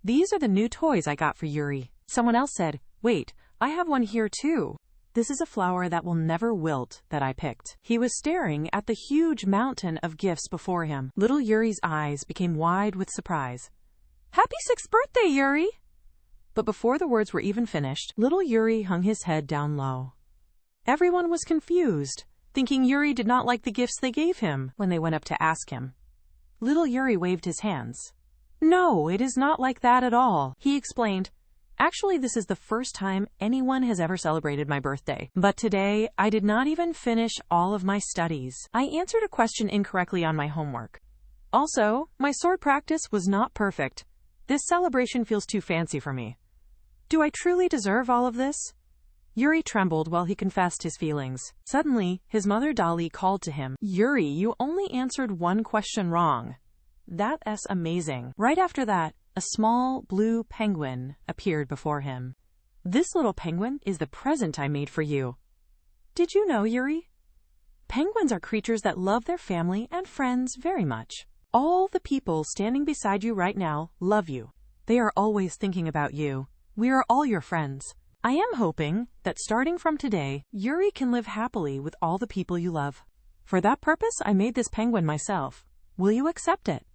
Speaker 1: These are the new toys I got for Yuri." Someone else said, "Wait, I have one here too. This is a flower that will never wilt that I picked." He was staring at the huge mountain of gifts before him. Little Yuri's eyes became wide with surprise. "Happy 6th birthday, Yuri!" But before the words were even finished, little Yuri hung his head down low. Everyone was confused, thinking Yuri did not like the gifts they gave him when they went up to ask him. Little Yuri waved his hands. "No, it is not like that at all," he explained. "Actually, this is the first time anyone has ever celebrated my birthday. But today, I did not even finish all of my studies. I answered a question incorrectly on my homework. Also, my sword practice was not perfect. This celebration feels too fancy for me. Do I truly deserve all of this?" Yuri trembled while he confessed his feelings. Suddenly, his mother Dolly called to him. "Yuri, you only answered one question wrong. That's amazing." Right after that, a small blue penguin appeared before him. "This little penguin is the present I made for you. Did you know, Yuri? Penguins are creatures that love their family and friends very much. All the people standing beside you right now love you. They are always thinking about you. We are all your friends. I am hoping that starting from today, Yuri can live happily with all the people you love. For that purpose, I made this penguin myself. Will you accept it?"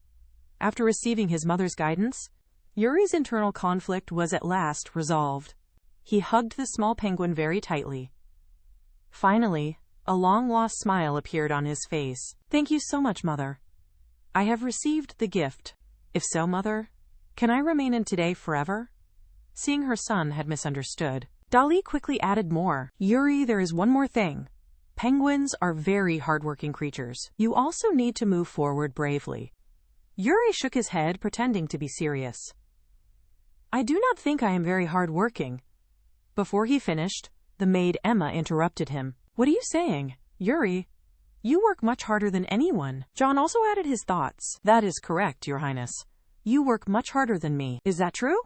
Speaker 1: After receiving his mother's guidance, Yuri's internal conflict was at last resolved. He hugged the small penguin very tightly. Finally, a long-lost smile appeared on his face. "Thank you so much, Mother. I have received the gift. If so, Mother, can I remain in today forever?" Seeing her son had misunderstood, Dolly quickly added more. "Yuri, there is one more thing. Penguins are very hardworking creatures. You also need to move forward bravely." Yuri shook his head, pretending to be serious. "I do not think I am very hard-working." Before he finished, the maid Emma interrupted him. "What are you saying? Yuri, you work much harder than anyone." John also added his thoughts. "That is correct, Your Highness. You work much harder than me. Is that true?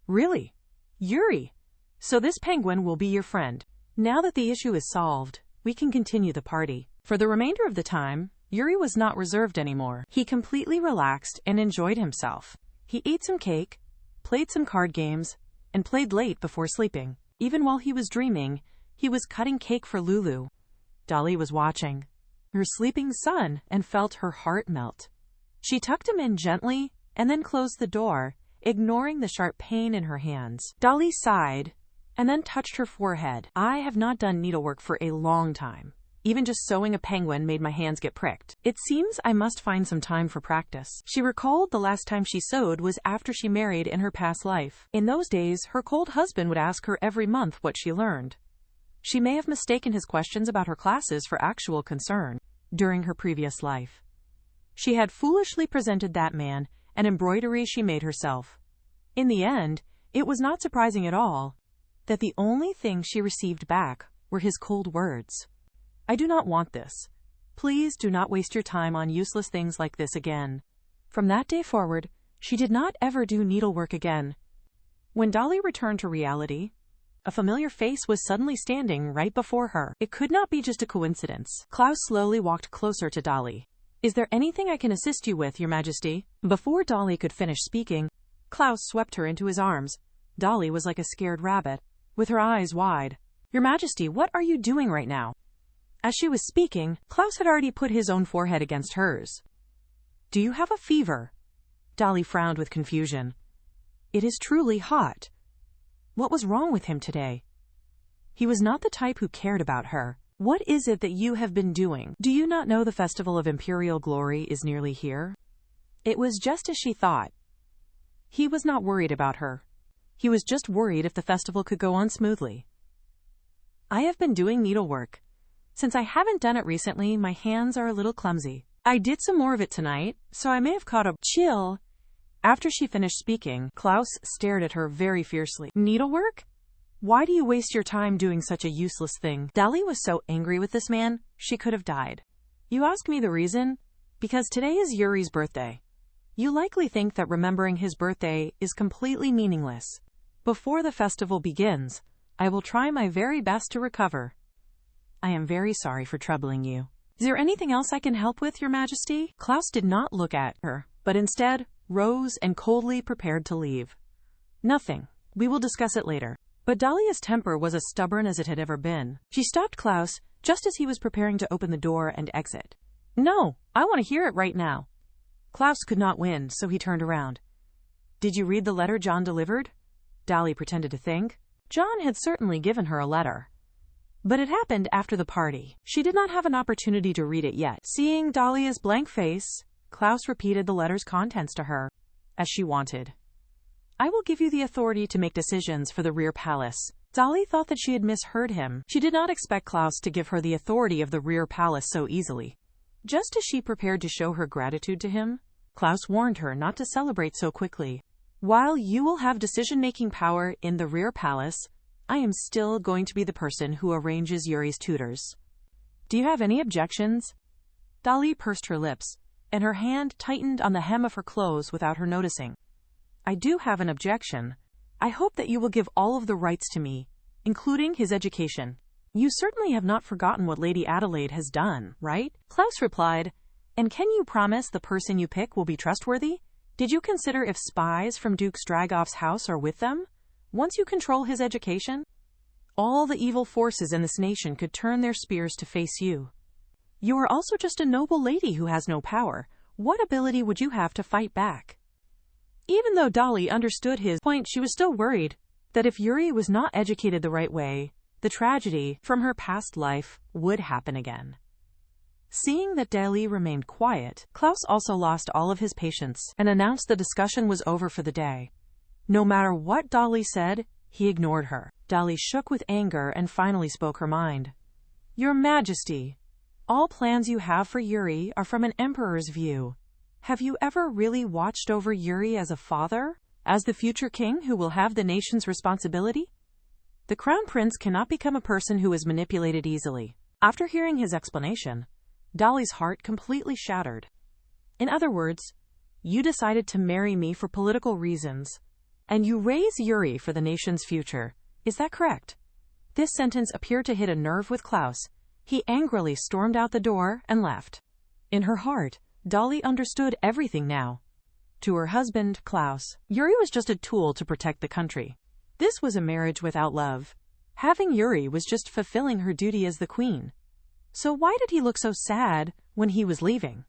Speaker 1: Really? Yuri, so this penguin will be your friend. Now that the issue is solved, we can continue the party." For the remainder of the time, Yuri was not reserved anymore. He completely relaxed and enjoyed himself. He ate some cake, played some card games, and played late before sleeping. Even while he was dreaming, he was cutting cake for Lulu. Dolly was watching her sleeping son and felt her heart melt. She tucked him in gently and then closed the door, ignoring the sharp pain in her hands. Dolly sighed and then touched her forehead. "I have not done needlework for a long time. Even just sewing a penguin made my hands get pricked. It seems I must find some time for practice. She recalled the last time she sewed was after she married in her past life. In those days, her cold husband would ask her every month what she learned. She may have mistaken his questions about her classes for actual concern. During her previous life, she had foolishly presented that man an embroidery she made herself. In the end, it was not surprising at all that the only thing she received back were his cold words. I do not want this. Please do not waste your time on useless things like this again. From that day forward, she did not ever do needlework again. When Dolly returned to reality, a familiar face was suddenly standing right before her. It could not be just a coincidence. Klaus slowly walked closer to Dolly. Is there anything I can assist you with, Your Majesty? Before Dolly could finish speaking, Klaus swept her into his arms. Dolly was like a scared rabbit, with her eyes wide. Your Majesty, what are you doing right now? As she was speaking, Klaus had already put his own forehead against hers. Do you have a fever? Dolly frowned with confusion. It is truly hot. What was wrong with him today? He was not the type who cared about her. What is it that you have been doing? Do you not know the festival of imperial glory is nearly here? It was just as she thought. He was not worried about her. He was just worried if the festival could go on smoothly. I have been doing needlework. Since I haven't done it recently, my hands are a little clumsy. I did some more of it tonight, so I may have caught a chill. After she finished speaking, Klaus stared at her very fiercely. Needlework? Why do you waste your time doing such a useless thing? Dolly was so angry with this man, she could have died. You ask me the reason? Because today is Yuri's birthday. You likely think that remembering his birthday is completely meaningless. Before the festival begins, I will try my very best to recover. I am very sorry for troubling you. Is there anything else I can help with, Your Majesty? Klaus did not look at her, but instead rose and coldly prepared to leave. Nothing. We will discuss it later. But Dahlia's temper was as stubborn as it had ever been. She stopped Klaus just as he was preparing to open the door and exit. No, I want to hear it right now. Klaus could not win, so he turned around. Did you read the letter John delivered? Dolly pretended to think. John had certainly given her a letter. But it happened after the party. She did not have an opportunity to read it yet. Seeing Dahlia's blank face, Klaus repeated the letter's contents to her, as she wanted. I will give you the authority to make decisions for the rear palace. Dolly thought that she had misheard him. She did not expect Klaus to give her the authority of the rear palace so easily. Just as she prepared to show her gratitude to him, Klaus warned her not to celebrate so quickly. While you will have decision-making power in the rear palace, I am still going to be the person who arranges Yuri's tutors. Do you have any objections? Dolly pursed her lips, and her hand tightened on the hem of her clothes without her noticing. I do have an objection. I hope that you will give all of the rights to me, including his education. You certainly have not forgotten what Lady Adelaide has done, right? Klaus replied, and can you promise the person you pick will be trustworthy? Did you consider if spies from Duke Stragoff's house are with them? Once you control his education, all the evil forces in this nation could turn their spears to face you. You are also just a noble lady who has no power. What ability would you have to fight back? Even though Dolly understood his point, she was still worried that if Yuri was not educated the right way, the tragedy from her past life would happen again. Seeing that Dolly remained quiet, Klaus also lost all of his patience and announced the discussion was over for the day. No matter what Dolly said, he ignored her. Dolly shook with anger and finally spoke her mind. Your Majesty, all plans you have for Yuri are from an emperor's view. Have you ever really watched over Yuri as a father? As the future king who will have the nation's responsibility? The crown prince cannot become a person who is manipulated easily. After hearing his explanation, Dolly's heart completely shattered. In other words, you decided to marry me for political reasons, and you raise Yuri for the nation's future. Is that correct? This sentence appeared to hit a nerve with Klaus. He angrily stormed out the door and left. In her heart, Dolly understood everything now. To her husband, Klaus, Yuri was just a tool to protect the country. This was a marriage without love. Having Yuri was just fulfilling her duty as the queen. So why did he look so sad when he was leaving?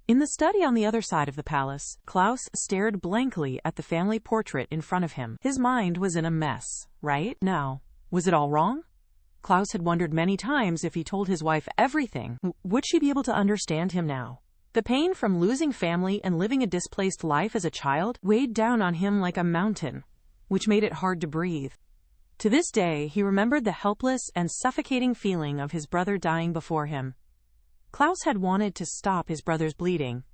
Speaker 1: In the study on the other side of the palace, Klaus stared blankly at the family portrait in front of him. His mind was in a mess, right? Now, was it all wrong? Klaus had wondered many times if he told his wife everything, would she be able to understand him now? The pain from losing family and living a displaced life as a child weighed down on him like a mountain, which made it hard to breathe. To this day, he remembered the helpless and suffocating feeling of his brother dying before him. Klaus had wanted to stop his brother's bleeding,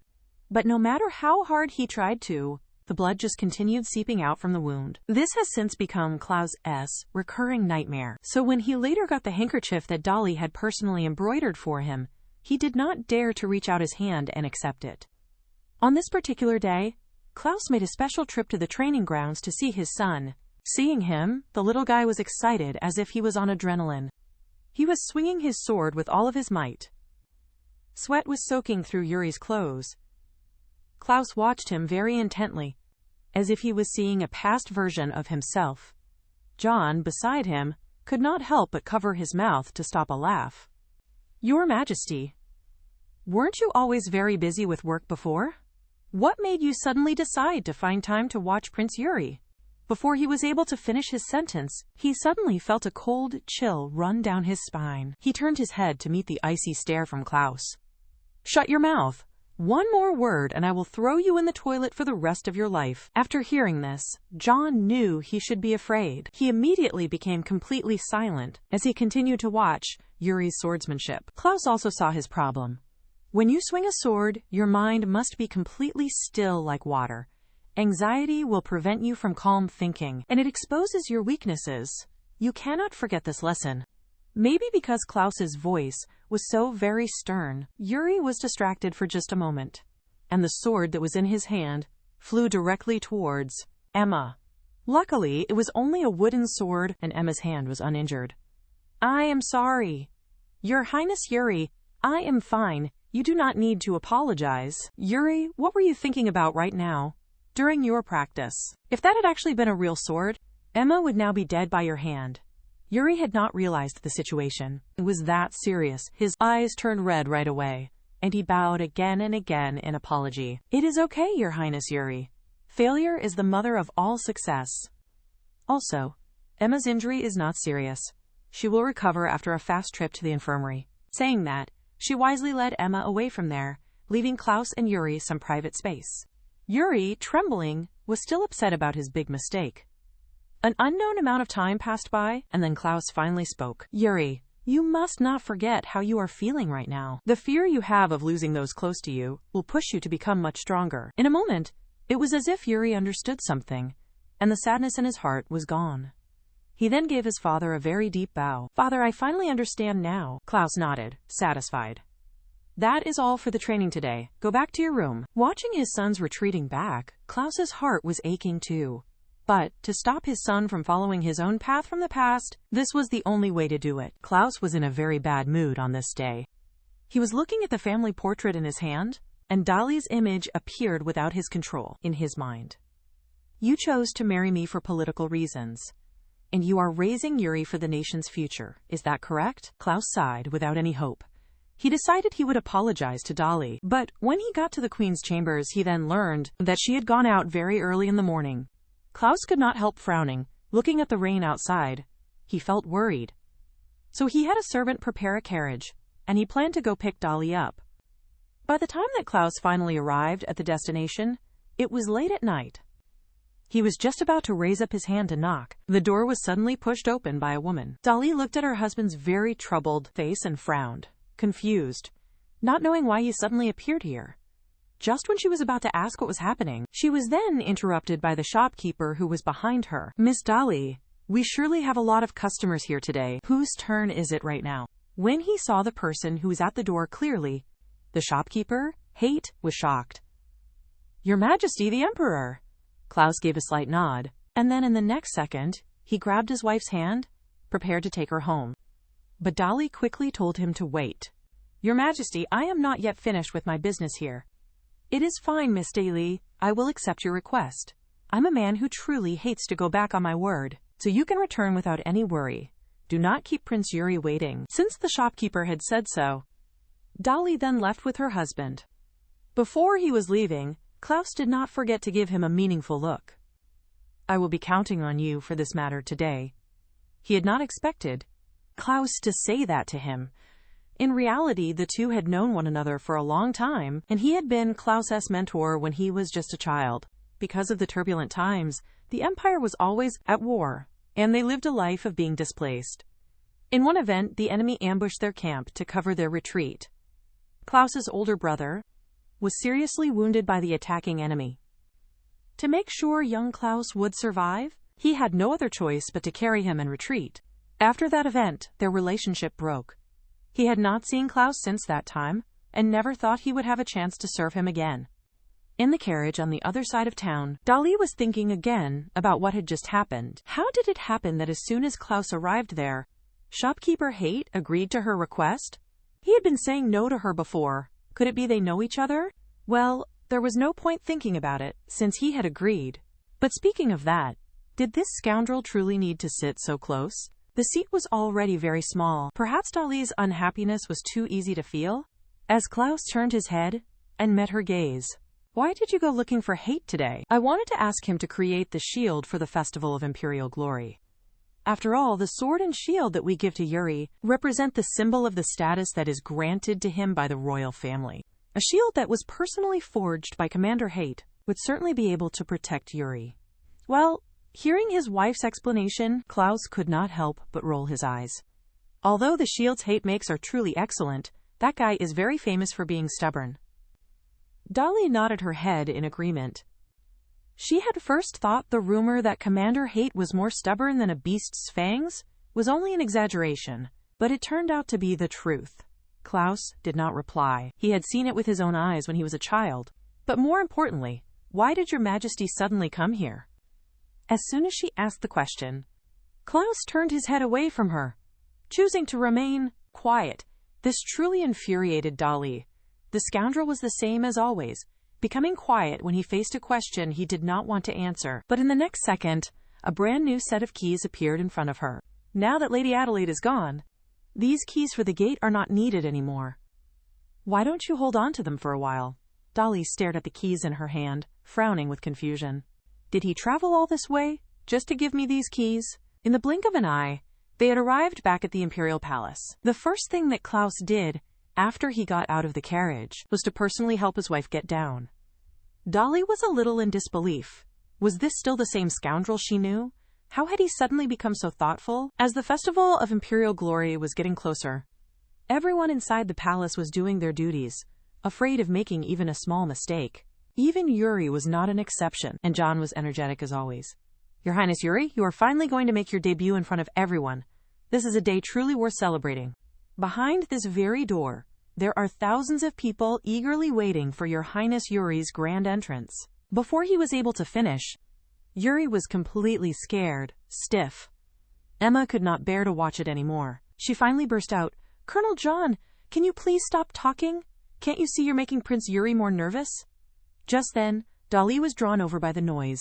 Speaker 1: but no matter how hard he tried to, the blood just continued seeping out from the wound. This has since become Klaus's recurring nightmare. So when he later got the handkerchief that Dolly had personally embroidered for him, he did not dare to reach out his hand and accept it. On this particular day, Klaus made a special trip to the training grounds to see his son. Seeing him, the little guy was excited as if he was on adrenaline. He was swinging his sword with all of his might. Sweat was soaking through Yuri's clothes. Klaus watched him very intently, as if he was seeing a past version of himself. John, beside him, could not help but cover his mouth to stop a laugh. "Your Majesty, weren't you always very busy with work before? What made you suddenly decide to find time to watch Prince Yuri?" Before he was able to finish his sentence, he suddenly felt a cold chill run down his spine. He turned his head to meet the icy stare from Klaus. "Shut your mouth! One more word and I will throw you in the toilet for the rest of your life." After hearing this, John knew he should be afraid. He immediately became completely silent as he continued to watch Yuri's swordsmanship. Klaus also saw his problem. When you swing a sword, your mind must be completely still like water. Anxiety will prevent you from calm thinking, and it exposes your weaknesses. You cannot forget this lesson. Maybe because Klaus's voice was so very stern, Yuri was distracted for just a moment, and the sword that was in his hand flew directly towards Emma. Luckily, it was only a wooden sword, and Emma's hand was uninjured. "I am sorry. Your Highness Yuri, I am fine. You do not need to apologize." "Yuri, what were you thinking about right now, during your practice? If that had actually been a real sword, Emma would now be dead by your hand." Yuri had not realized the situation. It was that serious. His eyes turned red right away, and he bowed again and again in apology. "It is okay, Your Highness Yuri. Failure is the mother of all success. Also, Emma's injury is not serious. She will recover after a fast trip to the infirmary." Saying that, she wisely led Emma away from there, leaving Klaus and Yuri some private space. Yuri, trembling, was still upset about his big mistake. An unknown amount of time passed by, and then Klaus finally spoke. "Yuri, you must not forget how you are feeling right now. The fear you have of losing those close to you will push you to become much stronger." In a moment, it was as if Yuri understood something, and the sadness in his heart was gone. He then gave his father a very deep bow. "Father, I finally understand now." Klaus nodded, satisfied. "That is all for the training today. Go back to your room." Watching his sons retreating back, Klaus's heart was aching too. But, to stop his son from following his own path from the past, this was the only way to do it. Klaus was in a very bad mood on this day. He was looking at the family portrait in his hand, and Dolly's image appeared without his control in his mind. "You chose to marry me for political reasons, and you are raising Yuri for the nation's future. Is that correct?" Klaus sighed without any hope. He decided he would apologize to Dolly, but when he got to the Queen's chambers, he then learned that she had gone out very early in the morning. Klaus could not help frowning, looking at the rain outside. He felt worried. So he had a servant prepare a carriage, and he planned to go pick Dolly up. By the time that Klaus finally arrived at the destination, it was late at night. He was just about to raise up his hand to knock. The door was suddenly pushed open by a woman. Dolly looked at her husband's very troubled face and frowned, confused, not knowing why he suddenly appeared here. Just when she was about to ask what was happening, she was then interrupted by the shopkeeper who was behind her. "Miss Dolly, we surely have a lot of customers here today. Whose turn is it right now?" When he saw the person who was at the door clearly, the shopkeeper, Hate, was shocked. "Your Majesty, the Emperor." Klaus gave a slight nod, and then in the next second, he grabbed his wife's hand, prepared to take her home. But Dolly quickly told him to wait. "Your Majesty, I am not yet finished with my business here." "It is fine, Miss Daly. I will accept your request. I'm a man who truly hates to go back on my word, so you can return without any worry. Do not keep Prince Yuri waiting." Since the shopkeeper had said so, Dolly then left with her husband. Before he was leaving, Klaus did not forget to give him a meaningful look. "I will be counting on you for this matter today." He had not expected Klaus to say that to him. In reality, the two had known one another for a long time, and he had been Klaus's mentor when he was just a child. Because of the turbulent times, the Empire was always at war, and they lived a life of being displaced. In one event, the enemy ambushed their camp to cover their retreat. Klaus's older brother was seriously wounded by the attacking enemy. To make sure young Klaus would survive, he had no other choice but to carry him and retreat. After that event, their relationship broke. He had not seen Klaus since that time, and never thought he would have a chance to serve him again. In the carriage on the other side of town, Dolly was thinking again about what had just happened. How did it happen that as soon as Klaus arrived there, shopkeeper Haight agreed to her request? He had been saying no to her before. Could it be they know each other? Well, there was no point thinking about it, since he had agreed. But speaking of that, did this scoundrel truly need to sit so close? The seat was already very small. Perhaps Dolly's unhappiness was too easy to feel? As Klaus turned his head and met her gaze. Why did you go looking for Haight today? I wanted to ask him to create the shield for the Festival of Imperial Glory. After all, the sword and shield that we give to Yuri represent the symbol of the status that is granted to him by the royal family. A shield that was personally forged by Commander Haight would certainly be able to protect Yuri. Well, hearing his wife's explanation, Klaus could not help but roll his eyes. Although the shields Haight makes are truly excellent, that guy is very famous for being stubborn. Dolly nodded her head in agreement. She had first thought the rumor that Commander Haight was more stubborn than a beast's fangs was only an exaggeration, but it turned out to be the truth. Klaus did not reply. He had seen it with his own eyes when he was a child. But more importantly, why did your Majesty suddenly come here? As soon as she asked the question, Klaus turned his head away from her, choosing to remain quiet. This truly infuriated Dolly. The scoundrel was the same as always, becoming quiet when he faced a question he did not want to answer. But in the next second, a brand new set of keys appeared in front of her. Now that Lady Adelaide is gone, these keys for the gate are not needed anymore. Why don't you hold on to them for a while? Dolly stared at the keys in her hand, frowning with confusion. Did he travel all this way, just to give me these keys? In the blink of an eye, they had arrived back at the Imperial Palace. The first thing that Klaus did after he got out of the carriage was to personally help his wife get down. Dolly was a little in disbelief. Was this still the same scoundrel she knew? How had he suddenly become so thoughtful? As the Festival of Imperial Glory was getting closer, everyone inside the palace was doing their duties, afraid of making even a small mistake. Even Yuri was not an exception, and John was energetic as always. Your Highness Yuri, you are finally going to make your debut in front of everyone. This is a day truly worth celebrating. Behind this very door, there are thousands of people eagerly waiting for Your Highness Yuri's grand entrance. Before he was able to finish, Yuri was completely scared, stiff. Emma could not bear to watch it anymore. She finally burst out, Colonel John, can you please stop talking? Can't you see you're making Prince Yuri more nervous? Just then, Dolly was drawn over by the noise.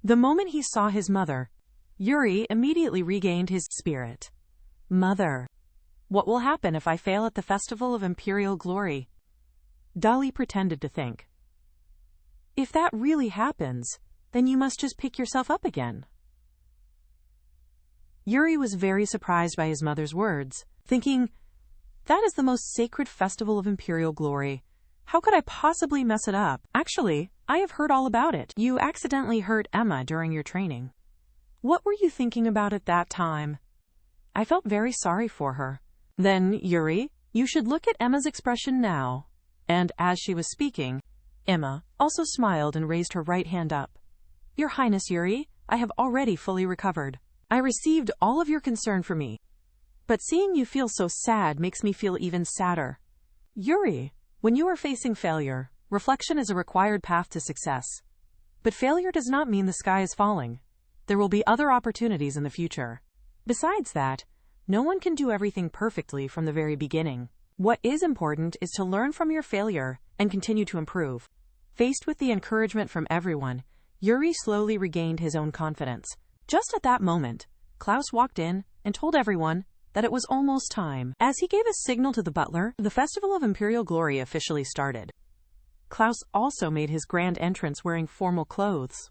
Speaker 1: The moment he saw his mother, Yuri immediately regained his spirit. Mother, what will happen if I fail at the Festival of Imperial Glory? Dolly pretended to think. If that really happens, then you must just pick yourself up again. Yuri was very surprised by his mother's words, thinking, that is the most sacred Festival of Imperial Glory. How could I possibly mess it up? Actually, I have heard all about it. You accidentally hurt Emma during your training. What were you thinking about at that time? I felt very sorry for her. Then, Yuri, you should look at Emma's expression now. And as she was speaking, Emma also smiled and raised her right hand up. Your Highness Yuri, I have already fully recovered. I received all of your concern for me. But seeing you feel so sad makes me feel even sadder. Yuri, when you are facing failure, reflection is a required path to success. But failure does not mean the sky is falling. There will be other opportunities in the future. Besides that, no one can do everything perfectly from the very beginning. What is important is to learn from your failure and continue to improve. Faced with the encouragement from everyone, Yuri slowly regained his own confidence. Just at that moment, Klaus walked in and told everyone that it was almost time. As he gave a signal to the butler, the Festival of Imperial Glory officially started. Klaus also made his grand entrance wearing formal clothes.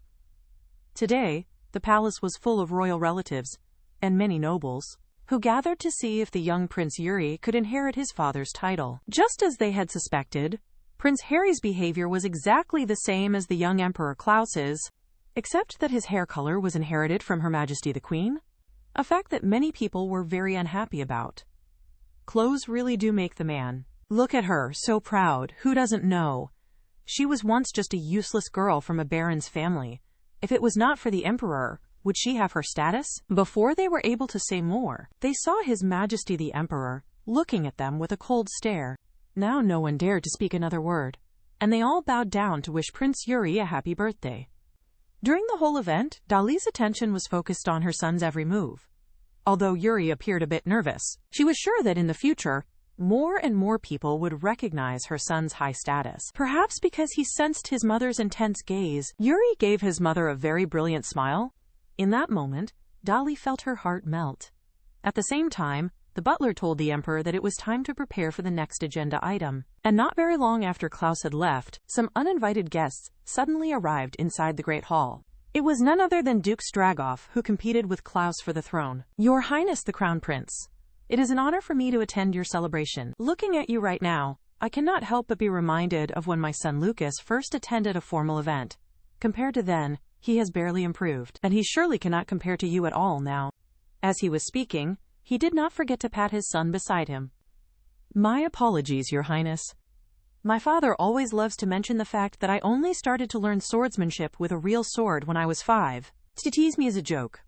Speaker 1: Today, the palace was full of royal relatives and many nobles, who gathered to see if the young Prince Yuri could inherit his father's title. Just as they had suspected, Prince Harry's behavior was exactly the same as the young Emperor Klaus's, except that his hair color was inherited from Her Majesty the Queen, a fact that many people were very unhappy about. Clothes really do make the man. Look at her, so proud, who doesn't know? She was once just a useless girl from a baron's family. If it was not for the Emperor, would she have her status? Before they were able to say more, they saw His Majesty the Emperor looking at them with a cold stare. Now no one dared to speak another word, and they all bowed down to wish Prince Yuri a happy birthday. During the whole event, Dali's attention was focused on her son's every move. Although Yuri appeared a bit nervous, she was sure that in the future, more and more people would recognize her son's high status. Perhaps because he sensed his mother's intense gaze, Yuri gave his mother a very brilliant smile. In that moment, Dali felt her heart melt. At the same time, the butler told the Emperor that it was time to prepare for the next agenda item. And not very long after Klaus had left, some uninvited guests suddenly arrived inside the Great Hall. It was none other than Duke Stragoff, who competed with Klaus for the throne. Your Highness the Crown Prince, it is an honor for me to attend your celebration. Looking at you right now, I cannot help but be reminded of when my son Lucas first attended a formal event. Compared to then, he has barely improved, and he surely cannot compare to you at all now. As he was speaking, he did not forget to pat his son beside him. My apologies, Your Highness. My father always loves to mention the fact that I only started to learn swordsmanship with a real sword when I was 5. To tease me as a joke.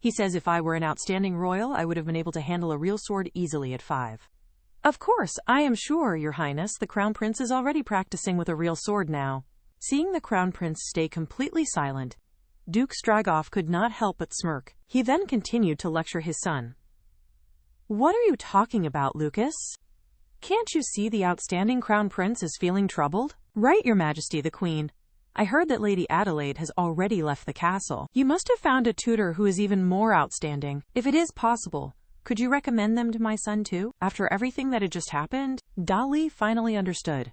Speaker 1: He says if I were an outstanding royal, I would have been able to handle a real sword easily at 5. Of course, I am sure, Your Highness, the Crown Prince is already practicing with a real sword now. Seeing the Crown Prince stay completely silent, Duke Stragoff could not help but smirk. He then continued to lecture his son. What are you talking about, Lucas? Can't you see the outstanding Crown Prince is feeling troubled? Right, Your Majesty the Queen. I heard that Lady Adelaide has already left the castle. You must have found a tutor who is even more outstanding. If it is possible, could you recommend them to my son too? After everything that had just happened, Dali finally understood.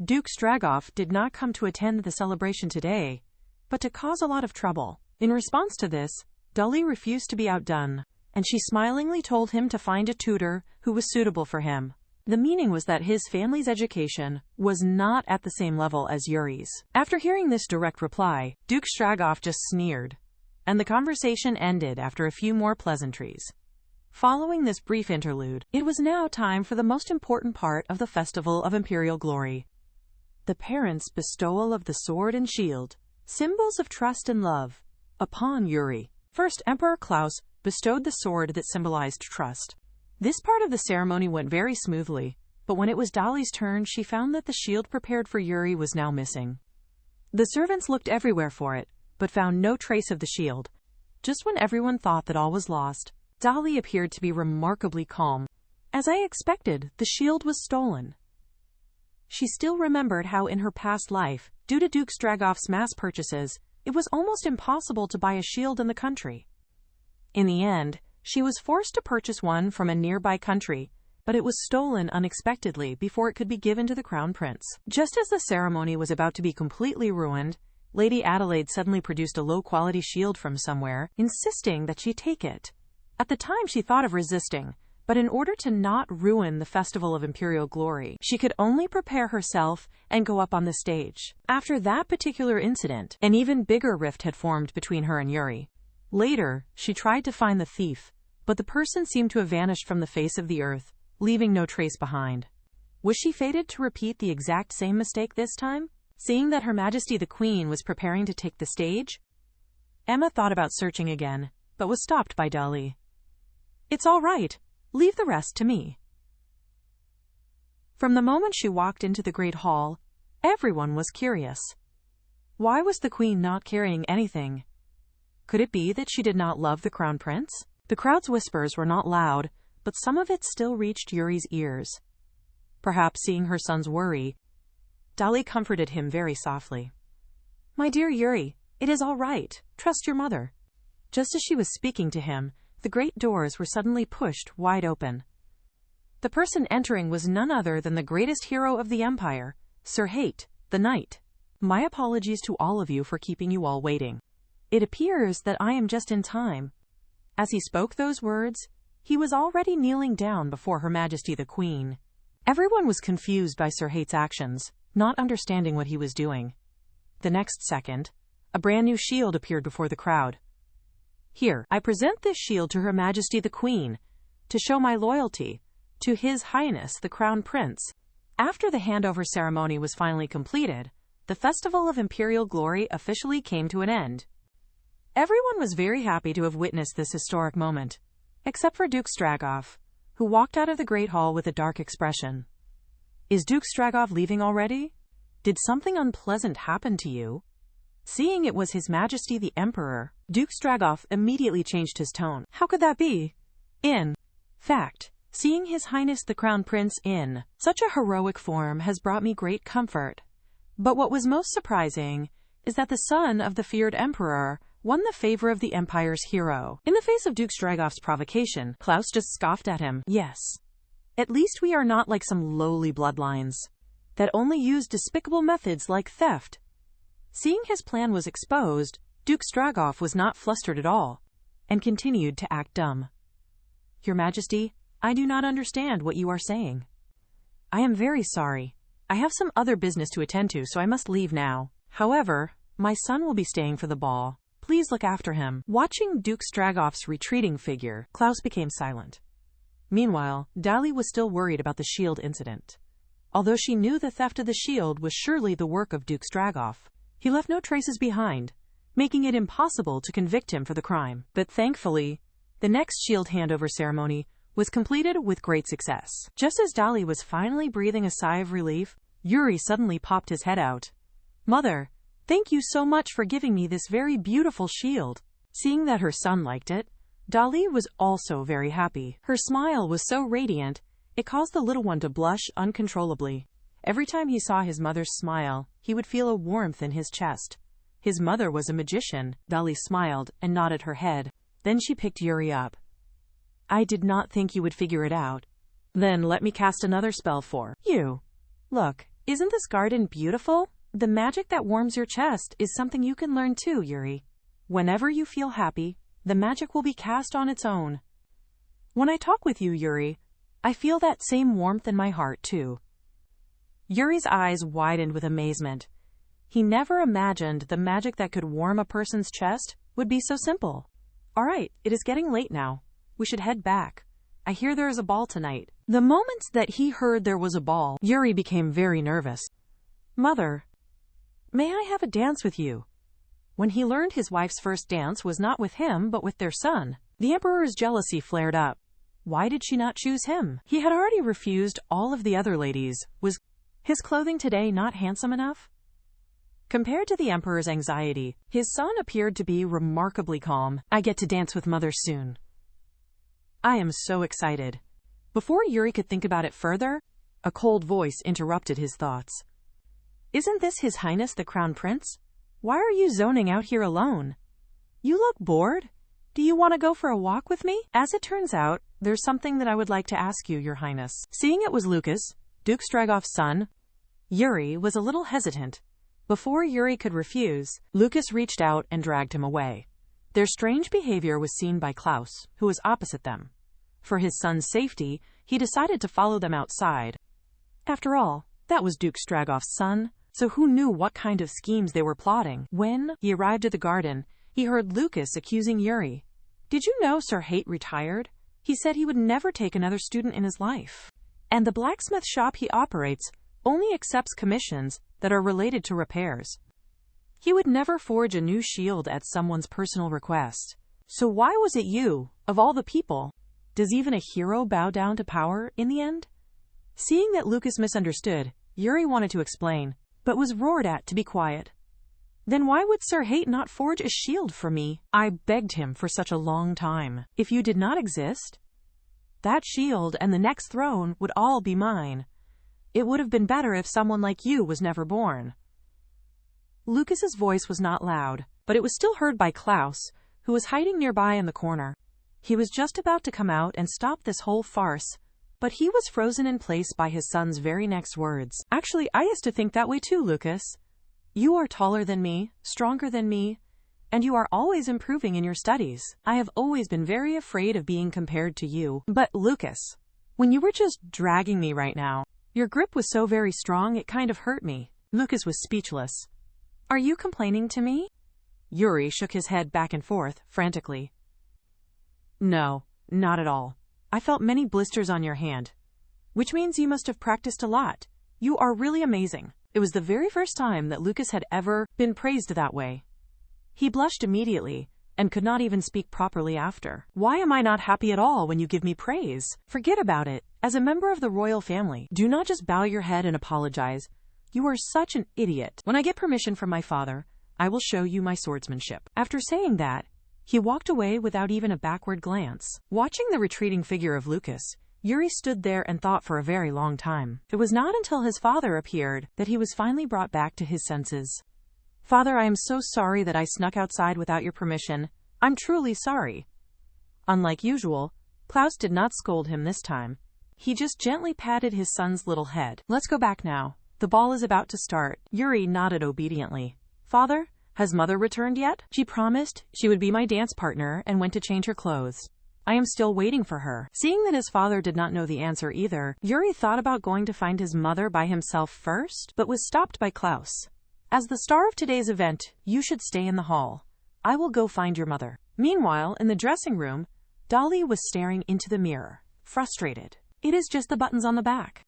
Speaker 1: Duke Stragoff did not come to attend the celebration today, but to cause a lot of trouble. In response to this, Dali refused to be outdone, and she smilingly told him to find a tutor who was suitable for him. The meaning was that his family's education was not at the same level as Yuri's. After hearing this direct reply, Duke Stragoff just sneered, and the conversation ended after a few more pleasantries. Following this brief interlude, it was now time for the most important part of the Festival of Imperial Glory. The parents' bestowal of the sword and shield, symbols of trust and love, upon Yuri. First, Emperor Klaus bestowed the sword that symbolized trust. This part of the ceremony went very smoothly, but when it was Dali's turn, she found that the shield prepared for Yuri was now missing. The servants looked everywhere for it, but found no trace of the shield. Just when everyone thought that all was lost, Dali appeared to be remarkably calm. As I expected, the shield was stolen. She still remembered how in her past life, due to Duke Stragoff's mass purchases, it was almost impossible to buy a shield in the country. In the end, she was forced to purchase one from a nearby country, but it was stolen unexpectedly before it could be given to the Crown Prince. Just as the ceremony was about to be completely ruined, Lady Adelaide suddenly produced a low-quality shield from somewhere, insisting that she take it. At the time she thought of resisting, but in order to not ruin the Festival of Imperial Glory, she could only prepare herself and go up on the stage. After that particular incident, an even bigger rift had formed between her and Yuri. Later, she tried to find the thief, but the person seemed to have vanished from the face of the earth, leaving no trace behind. Was she fated to repeat the exact same mistake this time? Seeing that Her Majesty the Queen was preparing to take the stage, Emma thought about searching again, but was stopped by Dali. It's all right. Leave the rest to me. From the moment she walked into the Great Hall, everyone was curious. Why was the Queen not carrying anything? Could it be that she did not love the Crown Prince? The crowd's whispers were not loud, but some of it still reached Yuri's ears. Perhaps seeing her son's worry, Dali comforted him very softly. My dear Yuri, it is all right. Trust your mother. Just as she was speaking to him, the great doors were suddenly pushed wide open. The person entering was none other than the greatest hero of the Empire, Sir Hate, the Knight. My apologies to all of you for keeping you all waiting. It appears that I am just in time. As he spoke those words, he was already kneeling down before Her Majesty the Queen. Everyone was confused by Sir Hate's actions, not understanding what he was doing. The next second, a brand new shield appeared before the crowd. Here, I present this shield to Her Majesty the Queen, to show my loyalty to His Highness the Crown Prince. After the handover ceremony was finally completed, the Festival of Imperial Glory officially came to an end. Everyone was very happy to have witnessed this historic moment, except for Duke Stragoff, who walked out of the Great Hall with a dark expression. Is Duke Stragoff leaving already? Did something unpleasant happen to you? Seeing it was His Majesty the Emperor, Duke Stragoff immediately changed his tone. How could that be? In fact, seeing His Highness the Crown Prince in such a heroic form has brought me great comfort. But what was most surprising is that the son of the feared Emperor won the favor of the Empire's hero. In the face of Duke Stragoff's provocation, Klaus just scoffed at him. Yes. At least we are not like some lowly bloodlines that only use despicable methods like theft. Seeing his plan was exposed, Duke Stragoff was not flustered at all, and continued to act dumb. Your Majesty, I do not understand what you are saying. I am very sorry. I have some other business to attend to, so I must leave now. However, my son will be staying for the ball. Please look after him. Watching Duke Stragoff's retreating figure, Klaus became silent. Meanwhile, Dali was still worried about the shield incident. Although she knew the theft of the shield was surely the work of Duke Stragoff, he left no traces behind, making it impossible to convict him for the crime. But thankfully, the next shield handover ceremony was completed with great success. Just as Dali was finally breathing a sigh of relief, Yuri suddenly popped his head out. Mother, thank you so much for giving me this very beautiful shield. Seeing that her son liked it, Dali was also very happy. Her smile was so radiant, it caused the little one to blush uncontrollably. Every time he saw his mother's smile, he would feel a warmth in his chest. His mother was a magician. Dali smiled and nodded her head. Then she picked Yuri up. I did not think you would figure it out. Then let me cast another spell for you. Look, isn't this garden beautiful? The magic that warms your chest is something you can learn too, Yuri. Whenever you feel happy, the magic will be cast on its own. When I talk with you, Yuri, I feel that same warmth in my heart too. Yuri's eyes widened with amazement. He never imagined the magic that could warm a person's chest would be so simple. All right, it is getting late now. We should head back. I hear there is a ball tonight. The moment that he heard there was a ball, Yuri became very nervous. Mother, may I have a dance with you? When he learned his wife's first dance was not with him but with their son, the Emperor's jealousy flared up. Why did she not choose him? He had already refused all of the other ladies. Was his clothing today not handsome enough? Compared to the Emperor's anxiety, his son appeared to be remarkably calm. I get to dance with Mother soon. I am so excited. Before Yuri could think about it further, a cold voice interrupted his thoughts. Isn't this His Highness the Crown Prince? Why are you zoning out here alone? You look bored. Do you want to go for a walk with me? As it turns out, there's something that I would like to ask you, Your Highness. Seeing it was Lucas, Duke Stragoff's son, Yuri was a little hesitant. Before Yuri could refuse, Lucas reached out and dragged him away. Their strange behavior was seen by Klaus, who was opposite them. For his son's safety, he decided to follow them outside. After all, that was Duke Stragoff's son, so who knew what kind of schemes they were plotting? When he arrived at the garden, he heard Lucas accusing Yuri. Did you know Sir Hate retired? He said he would never take another student in his life. And the blacksmith shop he operates only accepts commissions that are related to repairs. He would never forge a new shield at someone's personal request. So why was it you, of all the people? Does even a hero bow down to power in the end? Seeing that Lucas misunderstood, Yuri wanted to explain, but was roared at to be quiet. Then why would Sir Hate not forge a shield for me? I begged him for such a long time. If you did not exist, that shield and the next throne would all be mine. It would have been better if someone like you was never born. Lucas's voice was not loud, but it was still heard by Klaus, who was hiding nearby in the corner. He was just about to come out and stop this whole farce, but he was frozen in place by his son's very next words. Actually, I used to think that way too, Lucas. You are taller than me, stronger than me, and you are always improving in your studies. I have always been very afraid of being compared to you. But, Lucas, when you were just dragging me right now, your grip was so very strong it kind of hurt me. Lucas was speechless. Are you complaining to me? Yuri shook his head back and forth, frantically. No, not at all. I felt many blisters on your hand, which means you must have practiced a lot. You are really amazing. It was the very first time that Lucas had ever been praised that way. He blushed immediately, and could not even speak properly after. Why am I not happy at all when you give me praise? Forget about it. As a member of the royal family, do not just bow your head and apologize. You are such an idiot. When I get permission from my father, I will show you my swordsmanship. After saying that, he walked away without even a backward glance. Watching the retreating figure of Lucas, Yuri stood there and thought for a very long time. It was not until his father appeared that he was finally brought back to his senses. Father, I am so sorry that I snuck outside without your permission. I'm truly sorry. Unlike usual, Klaus did not scold him this time. He just gently patted his son's little head. Let's go back now. The ball is about to start. Yuri nodded obediently. Father, has Mother returned yet? She promised she would be my dance partner and went to change her clothes. I am still waiting for her. Seeing that his father did not know the answer either, Yuri thought about going to find his mother by himself first, but was stopped by Klaus. As the star of today's event, you should stay in the hall. I will go find your mother. Meanwhile, in the dressing room, Dolly was staring into the mirror, frustrated. It is just the buttons on the back.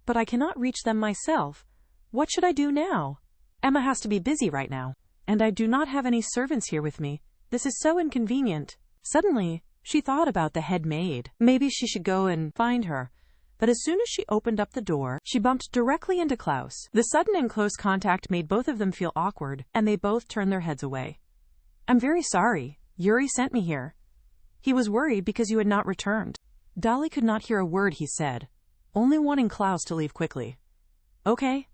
Speaker 1: But I cannot reach them myself. What should I do now? Emma has to be busy right now, and I do not have any servants here with me. This is so inconvenient. Suddenly, she thought about the head maid. Maybe she should go and find her. But as soon as she opened up the door, she bumped directly into Klaus. The sudden and close contact made both of them feel awkward, and they both turned their heads away. I'm very sorry. Yuri sent me here. He was worried because you had not returned. Dolly could not hear a word he said, only wanting Klaus to leave quickly. Okay.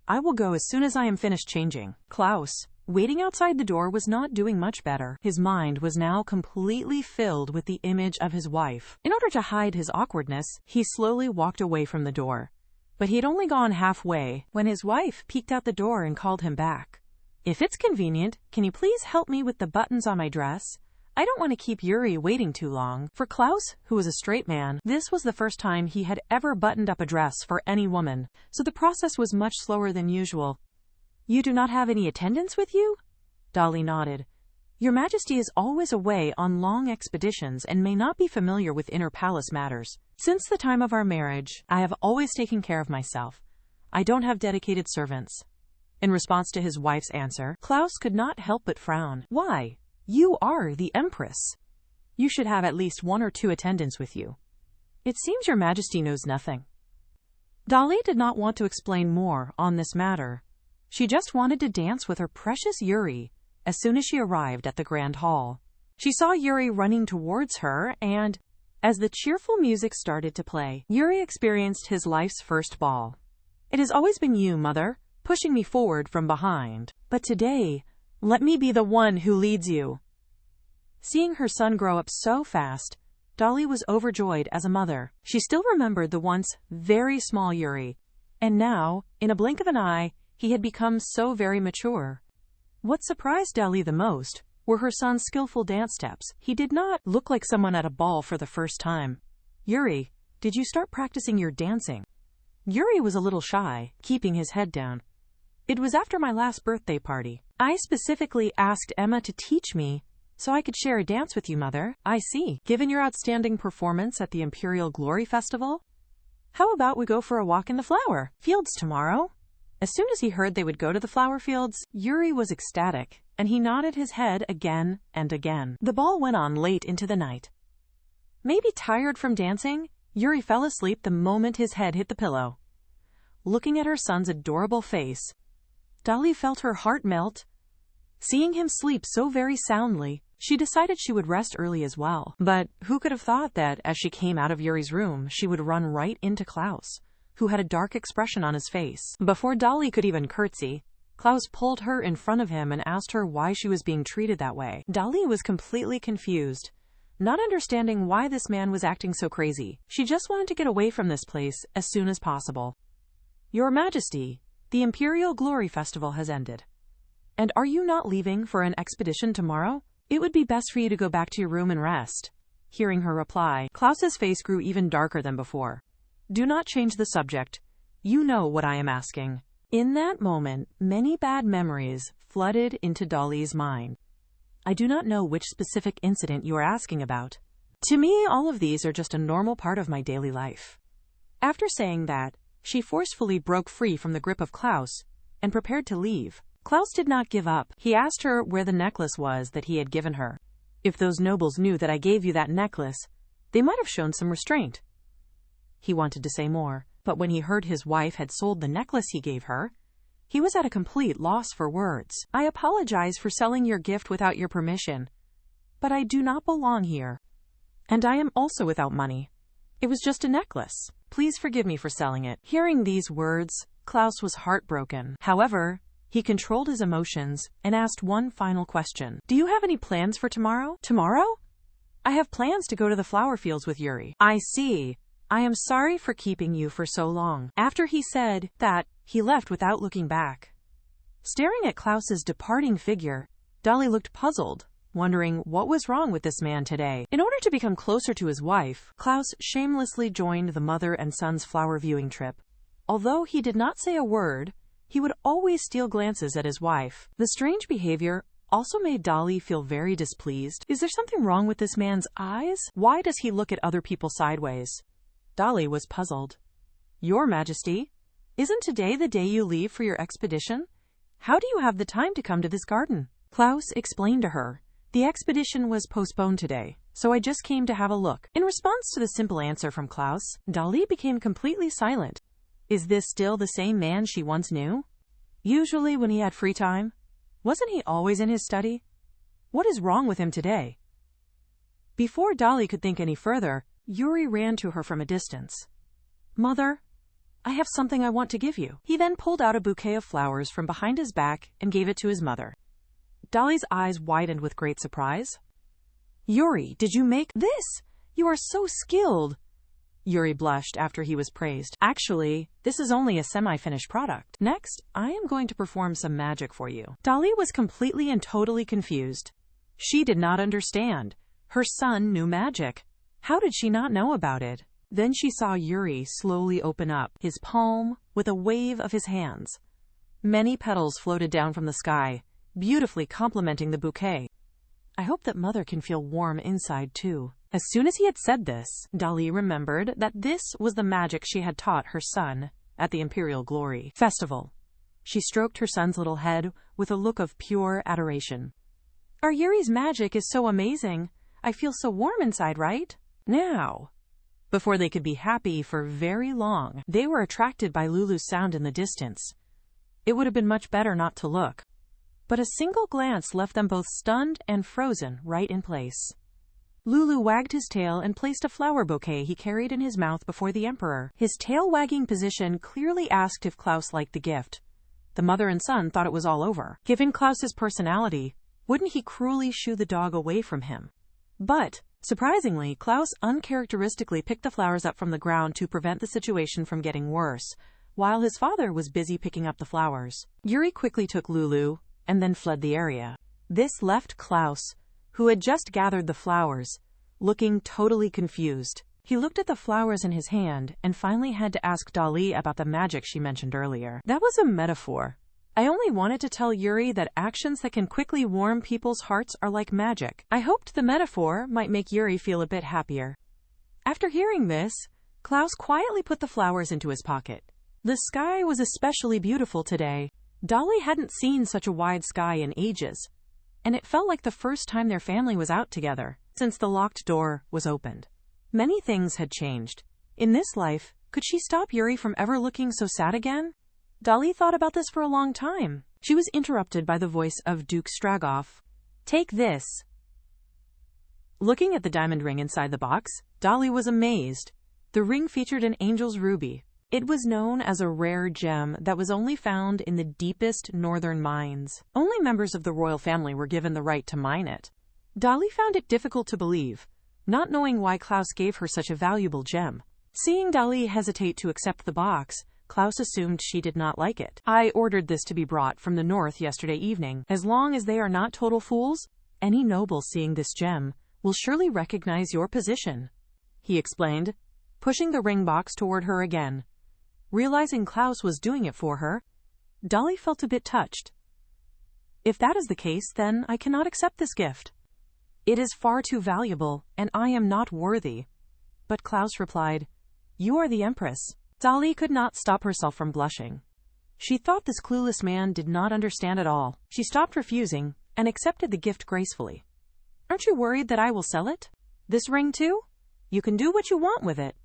Speaker 1: I will go as soon as I am finished changing. Klaus, waiting outside the door, was not doing much better. His mind was now completely filled with the image of his wife. In order to hide his awkwardness, he slowly walked away from the door. But he had only gone halfway when his wife peeked out the door and called him back. If it's convenient, can you please help me with the buttons on my dress? I don't want to keep Yuri waiting too long. For Klaus, who was a straight man, this was the first time he had ever buttoned up a dress for any woman, so the process was much slower than usual. You do not have any attendants with you? Dolly nodded. Your Majesty is always away on long expeditions and may not be familiar with inner palace matters. Since the time of our marriage, I have always taken care of myself. I don't have dedicated servants. In response to his wife's answer, Klaus could not help but frown. Why? You are the Empress. You should have at least 1 or 2 attendants with you. It seems your Majesty knows nothing. Dolly did not want to explain more on this matter. She just wanted to dance with her precious Yuri as soon as she arrived at the Grand Hall. She saw Yuri running towards her, and as the cheerful music started to play, Yuri experienced his life's first ball. It has always been you, Mother, pushing me forward from behind. But today, let me be the one who leads you. Seeing her son grow up so fast, Dolly was overjoyed as a mother. She still remembered the once very small Yuri, and now, in a blink of an eye, he had become so very mature. What surprised Dolly the most were her son's skillful dance steps. He did not look like someone at a ball for the first time. Yuri, did you start practicing your dancing? Yuri was a little shy, keeping his head down. It was after my last birthday party. I specifically asked Emma to teach me so I could share a dance with you, Mother. I see. Given your outstanding performance at the Imperial Glory Festival, how about we go for a walk in the flower fields tomorrow? As soon as he heard they would go to the flower fields, Yuri was ecstatic, and he nodded his head again and again. The ball went on late into the night. Maybe tired from dancing, Yuri fell asleep the moment his head hit the pillow. Looking at her son's adorable face, Dolly felt her heart melt. Seeing him sleep so very soundly, she decided she would rest early as well. But who could have thought that, as she came out of Yuri's room, she would run right into Klaus, who had a dark expression on his face. Before Dolly could even curtsy, Klaus pulled her in front of him and asked her why she was being treated that way. Dolly was completely confused, not understanding why this man was acting so crazy. She just wanted to get away from this place as soon as possible. Your Majesty, the Imperial Glory Festival has ended. And are you not leaving for an expedition tomorrow? It would be best for you to go back to your room and rest. Hearing her reply, Klaus's face grew even darker than before. Do not change the subject. You know what I am asking. In that moment, many bad memories flooded into Dolly's mind. I do not know which specific incident you are asking about. To me, all of these are just a normal part of my daily life. After saying that, she forcefully broke free from the grip of Klaus and prepared to leave. Klaus did not give up. He asked her where the necklace was that he had given her. If those nobles knew that I gave you that necklace, they might have shown some restraint. He wanted to say more, but when he heard his wife had sold the necklace he gave her, he was at a complete loss for words. I apologize for selling your gift without your permission, but I do not belong here. And I am also without money. It was just a necklace. Please forgive me for selling it. Hearing these words, Klaus was heartbroken. However, he controlled his emotions and asked one final question. Do you have any plans for tomorrow? Tomorrow? I have plans to go to the flower fields with Yuri. I see. I am sorry for keeping you for so long. After he said that, he left without looking back. Staring at Klaus's departing figure, Dolly looked puzzled, wondering what was wrong with this man today. In order to become closer to his wife, Klaus shamelessly joined the mother and son's flower viewing trip. Although he did not say a word, he would always steal glances at his wife. The strange behavior also made Dolly feel very displeased. Is there something wrong with this man's eyes? Why does he look at other people sideways? Dolly was puzzled. Your Majesty, isn't today the day you leave for your expedition? How do you have the time to come to this garden? Klaus explained to her. The expedition was postponed today, so I just came to have a look. In response to the simple answer from Klaus, Dolly became completely silent. Is this still the same man she once knew? Usually when he had free time, wasn't he always in his study? What is wrong with him today? Before Dolly could think any further, Yuri ran to her from a distance. Mother, I have something I want to give you. He then pulled out a bouquet of flowers from behind his back and gave it to his mother. Dolly's eyes widened with great surprise. Yuri, did you make this? You are so skilled. Yuri blushed after he was praised. Actually, this is only a semi-finished product. Next, I am going to perform some magic for you. Dolly was completely and totally confused. She did not understand. Her son knew magic. How did she not know about it? Then she saw Yuri slowly open up his palm with a wave of his hands. Many petals floated down from the sky, beautifully complementing the bouquet. I hope that Mother can feel warm inside too. As soon as he had said this, Dolly remembered that this was the magic she had taught her son at the Imperial Glory Festival. She stroked her son's little head with a look of pure adoration. Our Yuri's magic is so amazing. I feel so warm inside, right? Now, before they could be happy for very long, they were attracted by Lulu's sound in the distance. It would have been much better not to look. But a single glance left them both stunned and frozen right in place. Lulu wagged his tail and placed a flower bouquet he carried in his mouth before the Emperor. His tail-wagging position clearly asked if Klaus liked the gift. The mother and son thought it was all over. Given Klaus's personality, wouldn't he cruelly shoo the dog away from him? But, surprisingly, Klaus uncharacteristically picked the flowers up from the ground to prevent the situation from getting worse, while his father was busy picking up the flowers. Yuri quickly took Lulu and then fled the area. This left Klaus, who had just gathered the flowers, looking totally confused. He looked at the flowers in his hand and finally had to ask Dolly about the magic she mentioned earlier. That was a metaphor. I only wanted to tell Yuri that actions that can quickly warm people's hearts are like magic. I hoped the metaphor might make Yuri feel a bit happier. After hearing this, Klaus quietly put the flowers into his pocket. The sky was especially beautiful today. Dolly hadn't seen such a wide sky in ages, and it felt like the first time their family was out together since the locked door was opened. Many things had changed. In this life, could she stop Yuri from ever looking so sad again? Dolly thought about this for a long time. She was interrupted by the voice of Duke Stragoff. Take this. Looking at the diamond ring inside the box, Dolly was amazed. The ring featured an angel's ruby. It was known as a rare gem that was only found in the deepest northern mines. Only members of the royal family were given the right to mine it. Dolly found it difficult to believe, not knowing why Klaus gave her such a valuable gem. Seeing Dolly hesitate to accept the box, Klaus assumed she did not like it. I ordered this to be brought from the north yesterday evening. As long as they are not total fools, any noble seeing this gem will surely recognize your position, he explained, pushing the ring box toward her again. Realizing Klaus was doing it for her, Dolly felt a bit touched. If that is the case, then I cannot accept this gift. It is far too valuable, and I am not worthy. But Klaus replied, You are the Empress. Dolly could not stop herself from blushing. She thought this clueless man did not understand at all. She stopped refusing and accepted the gift gracefully. Aren't you worried that I will sell it? This ring too? You can do what you want with it.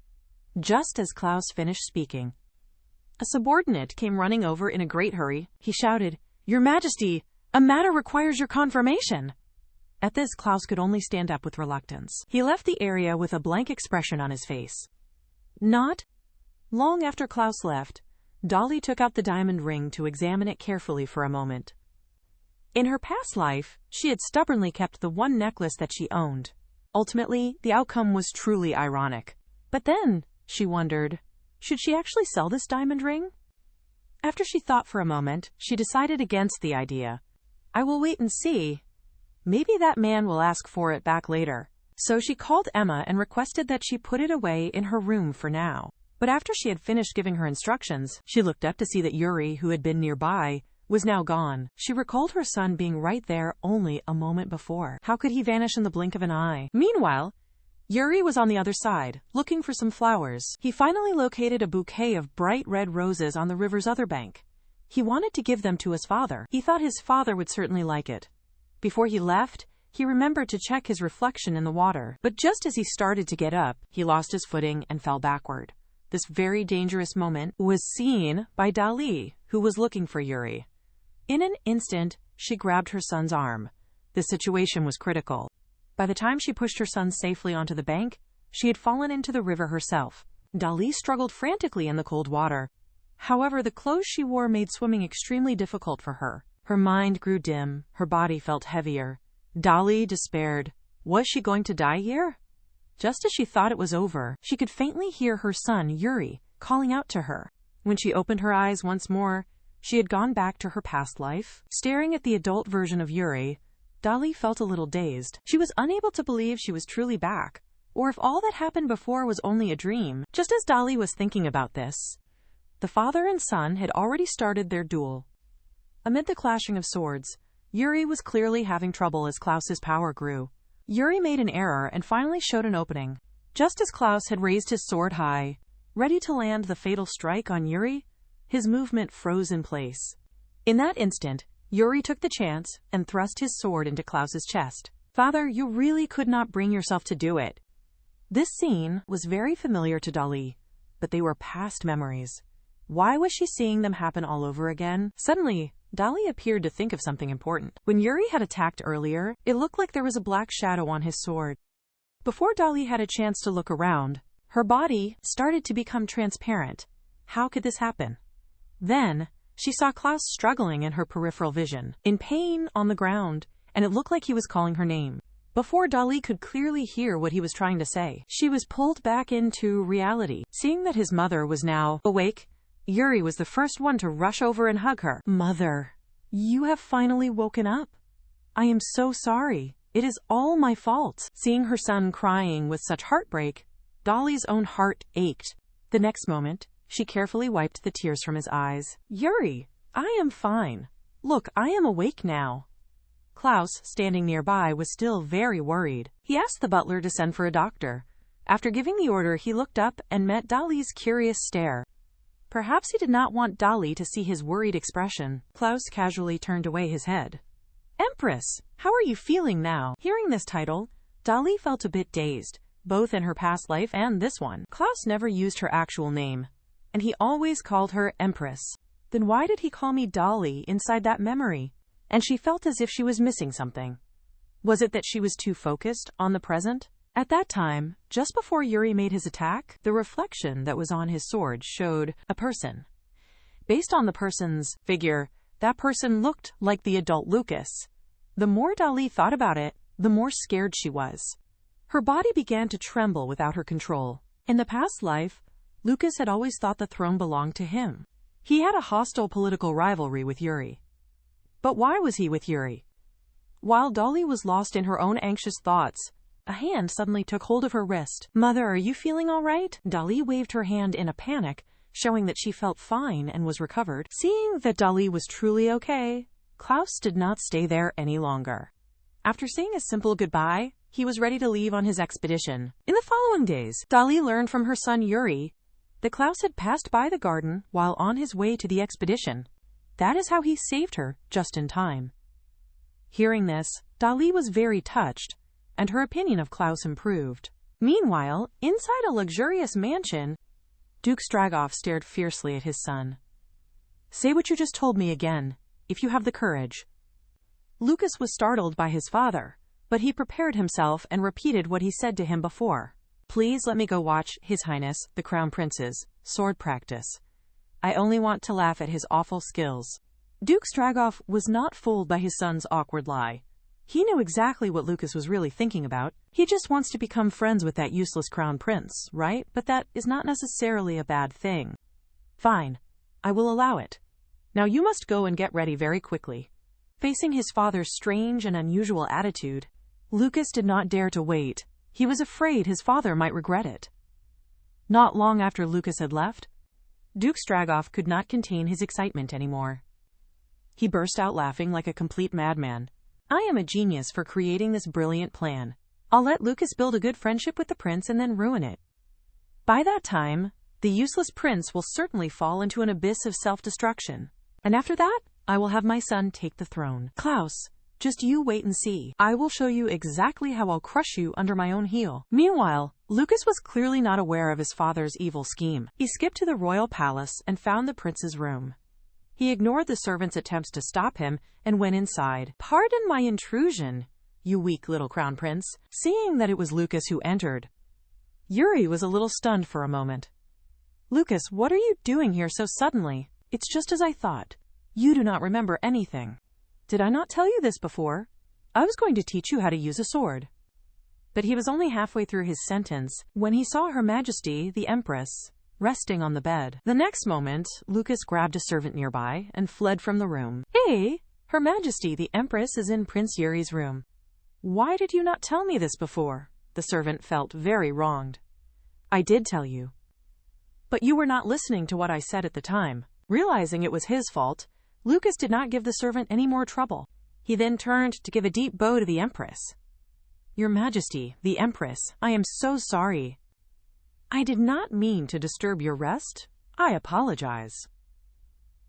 Speaker 1: Just as Klaus finished speaking, a subordinate came running over in a great hurry. He shouted, Your Majesty, a matter requires your confirmation. At this, Klaus could only stand up with reluctance. He left the area with a blank expression on his face. Not long after Klaus left, Dolly took out the diamond ring to examine it carefully for a moment. In her past life, she had stubbornly kept the one necklace that she owned. Ultimately, the outcome was truly ironic. But then, she wondered, should she actually sell this diamond ring? After she thought for a moment, she decided against the idea. I will wait and see. Maybe that man will ask for it back later. So she called Emma and requested that she put it away in her room for now. But after she had finished giving her instructions, she looked up to see that Yuri, who had been nearby, was now gone. She recalled her son being right there only a moment before. How could he vanish in the blink of an eye? Meanwhile, Yuri was on the other side, looking for some flowers. He finally located a bouquet of bright red roses on the river's other bank. He wanted to give them to his father. He thought his father would certainly like it. Before he left, he remembered to check his reflection in the water. But just as he started to get up, he lost his footing and fell backward. This very dangerous moment was seen by Dolly, who was looking for Yuri. In an instant, she grabbed her son's arm. The situation was critical. By the time she pushed her son safely onto the bank, she had fallen into the river herself. Dolly struggled frantically in the cold water. However, the clothes she wore made swimming extremely difficult for her. Her mind grew dim, her body felt heavier. Dolly despaired. Was she going to die here? Just as she thought it was over, she could faintly hear her son, Yuri, calling out to her. When she opened her eyes once more, she had gone back to her past life. Staring at the adult version of Yuri, Dolly felt a little dazed. She was unable to believe she was truly back, or if all that happened before was only a dream. Just as Dolly was thinking about this, the father and son had already started their duel. Amid the clashing of swords, Yuri was clearly having trouble as Klaus's power grew. Yuri made an error and finally showed an opening. Just as Klaus had raised his sword high, ready to land the fatal strike on Yuri, his movement froze in place. In that instant, Yuri took the chance and thrust his sword into Klaus's chest. Father, you really could not bring yourself to do it. This scene was very familiar to Dolly, but they were past memories. Why was she seeing them happen all over again? Suddenly, Dolly appeared to think of something important. When Yuri had attacked earlier, it looked like there was a black shadow on his sword. Before Dolly had a chance to look around, her body started to become transparent. How could this happen? Then, she saw Klaus struggling in her peripheral vision, in pain on the ground, and it looked like he was calling her name. Before Dolly could clearly hear what he was trying to say, she was pulled back into reality. Seeing that his mother was now awake, Yuri was the first one to rush over and hug her. Mother, you have finally woken up. I am so sorry. It is all my fault. Seeing her son crying with such heartbreak, Dolly's own heart ached. The next moment, she carefully wiped the tears from his eyes. Yuri, I am fine. Look, I am awake now. Klaus, standing nearby, was still very worried. He asked the butler to send for a doctor. After giving the order, he looked up and met Dolly's curious stare. Perhaps he did not want Dolly to see his worried expression. Klaus casually turned away his head. Empress, how are you feeling now? Hearing this title, Dolly felt a bit dazed, both in her past life and this one. Klaus never used her actual name, and he always called her Empress. Then why did he call me Dolly inside that memory? And she felt as if she was missing something. Was it that she was too focused on the present? At that time, just before Yuri made his attack, the reflection that was on his sword showed a person. Based on the person's figure, that person looked like the adult Lucas. The more Dolly thought about it, the more scared she was. Her body began to tremble without her control. In the past life, Lucas had always thought the throne belonged to him. He had a hostile political rivalry with Yuri. But why was he with Yuri? While Dolly was lost in her own anxious thoughts, a hand suddenly took hold of her wrist. "Mother, are you feeling all right?" Dolly waved her hand in a panic, showing that she felt fine and was recovered. Seeing that Dolly was truly okay, Klaus did not stay there any longer. After saying a simple goodbye, he was ready to leave on his expedition. In the following days, Dolly learned from her son Yuri that Klaus had passed by the garden while on his way to the expedition. That is how he saved her just in time. Hearing this, Dolly was very touched, and her opinion of Klaus improved. Meanwhile, inside a luxurious mansion, Duke Stragoff stared fiercely at his son. "Say what you just told me again, if you have the courage." Lucas was startled by his father, but he prepared himself and repeated what he said to him before. "Please let me go watch His Highness, the Crown Prince's, sword practice. I only want to laugh at his awful skills." Duke Stragoff was not fooled by his son's awkward lie. He knew exactly what Lucas was really thinking about. He just wants to become friends with that useless crown prince, right? But that is not necessarily a bad thing. "Fine. I will allow it. Now you must go and get ready very quickly." Facing his father's strange and unusual attitude, Lucas did not dare to wait. He was afraid his father might regret it. Not long after Lucas had left, Duke Stragoff could not contain his excitement anymore. He burst out laughing like a complete madman. "I am a genius for creating this brilliant plan. I'll let Lucas build a good friendship with the prince and then ruin it. By that time, the useless prince will certainly fall into an abyss of self-destruction. And after that, I will have my son take the throne. Klaus, just you wait and see. I will show you exactly how I'll crush you under my own heel." Meanwhile, Lucas was clearly not aware of his father's evil scheme. He skipped to the royal palace and found the prince's room. He ignored the servant's attempts to stop him and went inside. "Pardon my intrusion, you weak little crown prince." Seeing that it was Lucas who entered, Yuri was a little stunned for a moment. "Lucas, what are you doing here so suddenly?" "It's just as I thought. You do not remember anything. Did I not tell you this before? I was going to teach you how to use a sword." But he was only halfway through his sentence when he saw Her Majesty, the Empress, resting on the bed. The next moment, Lucas grabbed a servant nearby and fled from the room. "Hey, Her Majesty, the Empress is in Prince Yuri's room. Why did you not tell me this before?" The servant felt very wronged. "I did tell you. But you were not listening to what I said at the time." Realizing it was his fault, Lucas did not give the servant any more trouble. He then turned to give a deep bow to the Empress. "Your Majesty, the Empress, I am so sorry. I did not mean to disturb your rest. I apologize."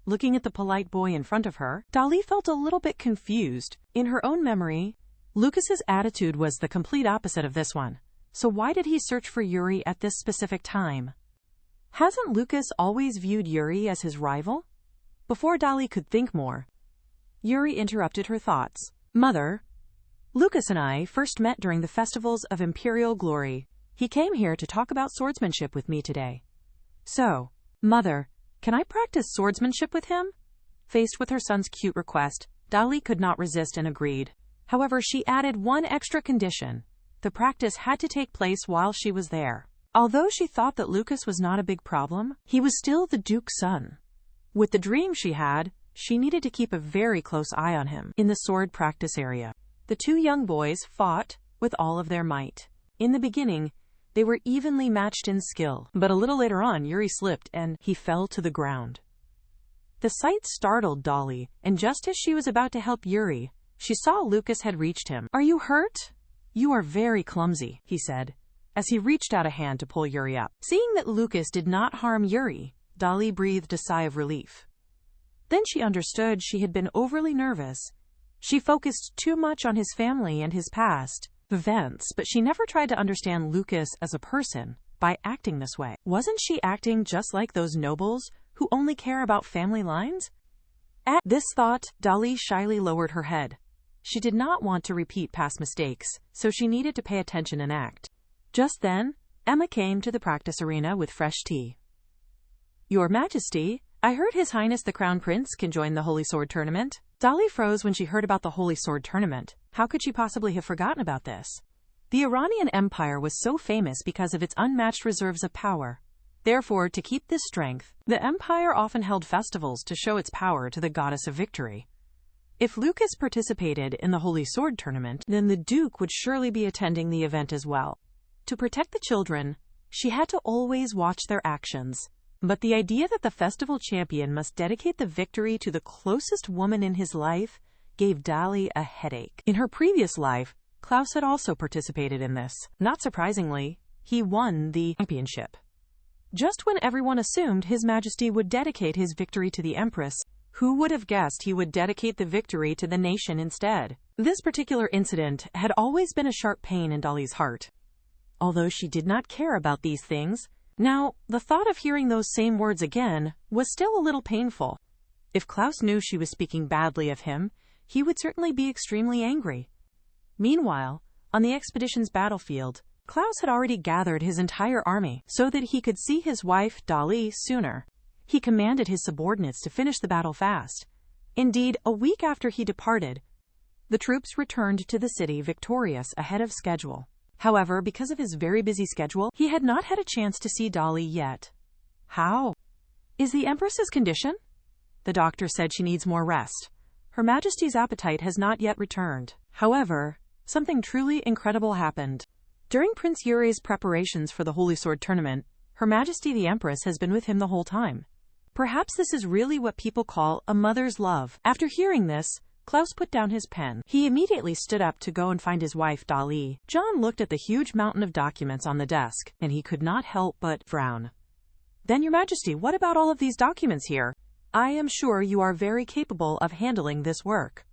Speaker 1: Looking at the polite boy in front of her, Dolly felt a little bit confused. In her own memory, Lucas's attitude was the complete opposite of this one. So why did he search for Yuri at this specific time? Hasn't Lucas always viewed Yuri as his rival? Before Dolly could think more, Yuri interrupted her thoughts. "Mother, Lucas and I first met during the festivals of Imperial Glory. He came here to talk about swordsmanship with me today. So, Mother, can I practice swordsmanship with him?" Faced with her son's cute request, Dolly could not resist and agreed. However, she added one extra condition. The practice had to take place while she was there. Although she thought that Lucas was not a big problem, he was still the Duke's son. With the dream she had, she needed to keep a very close eye on him. In the sword practice area, the two young boys fought with all of their might. In the beginning, they were evenly matched in skill, but a little later on, Yuri slipped and he fell to the ground. The sight startled Dolly, and just as she was about to help Yuri, she saw Lucas had reached him. "Are you hurt?" "You are very clumsy," he said, as he reached out a hand to pull Yuri up. Seeing that Lucas did not harm Yuri, Dolly breathed a sigh of relief. Then she understood she had been overly nervous. She focused too much on his family and his past events, but she never tried to understand Lucas as a person by acting this way. Wasn't she acting just like those nobles who only care about family lines? At this thought, Dolly shyly lowered her head. She did not want to repeat past mistakes, so she needed to pay attention and act. Just then, Emma came to the practice arena with fresh tea. "Your Majesty, I heard His Highness the Crown Prince can join the Holy Sword Tournament." Dolly froze when she heard about the Holy Sword Tournament. How could she possibly have forgotten about this? The Iranian Empire was so famous because of its unmatched reserves of power. Therefore, to keep this strength, the empire often held festivals to show its power to the goddess of victory. If Lucas participated in the Holy Sword tournament, then the Duke would surely be attending the event as well. To protect the children, she had to always watch their actions. But the idea that the festival champion must dedicate the victory to the closest woman in his life gave Dali a headache. In her previous life, Klaus had also participated in this. Not surprisingly, he won the championship. Just when everyone assumed His Majesty would dedicate his victory to the Empress, who would have guessed he would dedicate the victory to the nation instead? This particular incident had always been a sharp pain in Dali's heart. Although she did not care about these things, now, the thought of hearing those same words again was still a little painful. If Klaus knew she was speaking badly of him, he would certainly be extremely angry. Meanwhile, on the expedition's battlefield, Klaus had already gathered his entire army so that he could see his wife, Dali, sooner. He commanded his subordinates to finish the battle fast. Indeed, a week after he departed, the troops returned to the city victorious ahead of schedule. However, because of his very busy schedule, he had not had a chance to see Dali yet. How? Is the Empress's condition? The doctor said she needs more rest. Her Majesty's appetite has not yet returned. However, something truly incredible happened. During Prince Yuri's preparations for the Holy Sword tournament, Her Majesty the Empress has been with him the whole time. Perhaps this is really what people call a mother's love. After hearing this, Klaus put down his pen. He immediately stood up to go and find his wife, Dali. John looked at the huge mountain of documents on the desk, and he could not help but frown. Then, Your Majesty, what about all of these documents here? I am sure you are very capable of handling this work.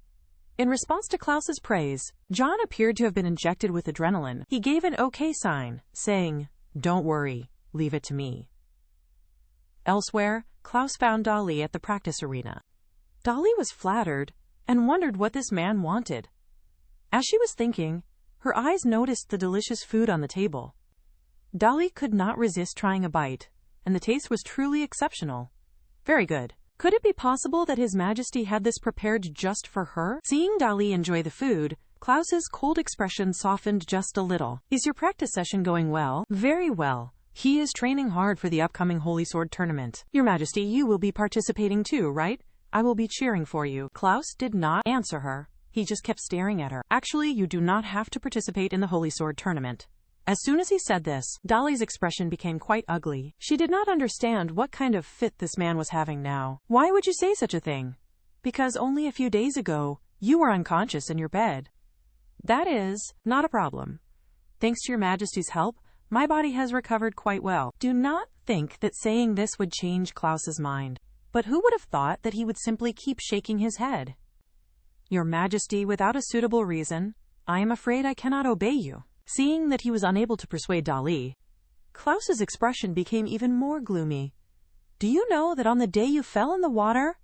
Speaker 1: In response to Klaus's praise, John appeared to have been injected with adrenaline. He gave an okay sign, saying, "Don't worry, leave it to me." Elsewhere, Klaus found Dali at the practice arena. Dali was flattered and wondered what this man wanted. As she was thinking, her eyes noticed the delicious food on the table. Dali could not resist trying a bite, and the taste was truly exceptional. Very good. Could it be possible that His Majesty had this prepared just for her? Seeing Dali enjoy the food, Klaus's cold expression softened just a little. Is your practice session going well? Very well. He is training hard for the upcoming Holy Sword tournament. Your Majesty, you will be participating too, right? I will be cheering for you. Klaus did not answer her. He just kept staring at her. Actually, you do not have to participate in the Holy Sword tournament. As soon as he said this, Dali's expression became quite ugly. She did not understand what kind of fit this man was having now. Why would you say such a thing? Because only a few days ago, you were unconscious in your bed. That is not a problem. Thanks to Your Majesty's help, my body has recovered quite well. Do not think that saying this would change Klaus's mind. But who would have thought that he would simply keep shaking his head? Your Majesty, without a suitable reason, I am afraid I cannot obey you. Seeing that he was unable to persuade Dali, Klaus's expression became even more gloomy. Do you know that on the day you fell in the water?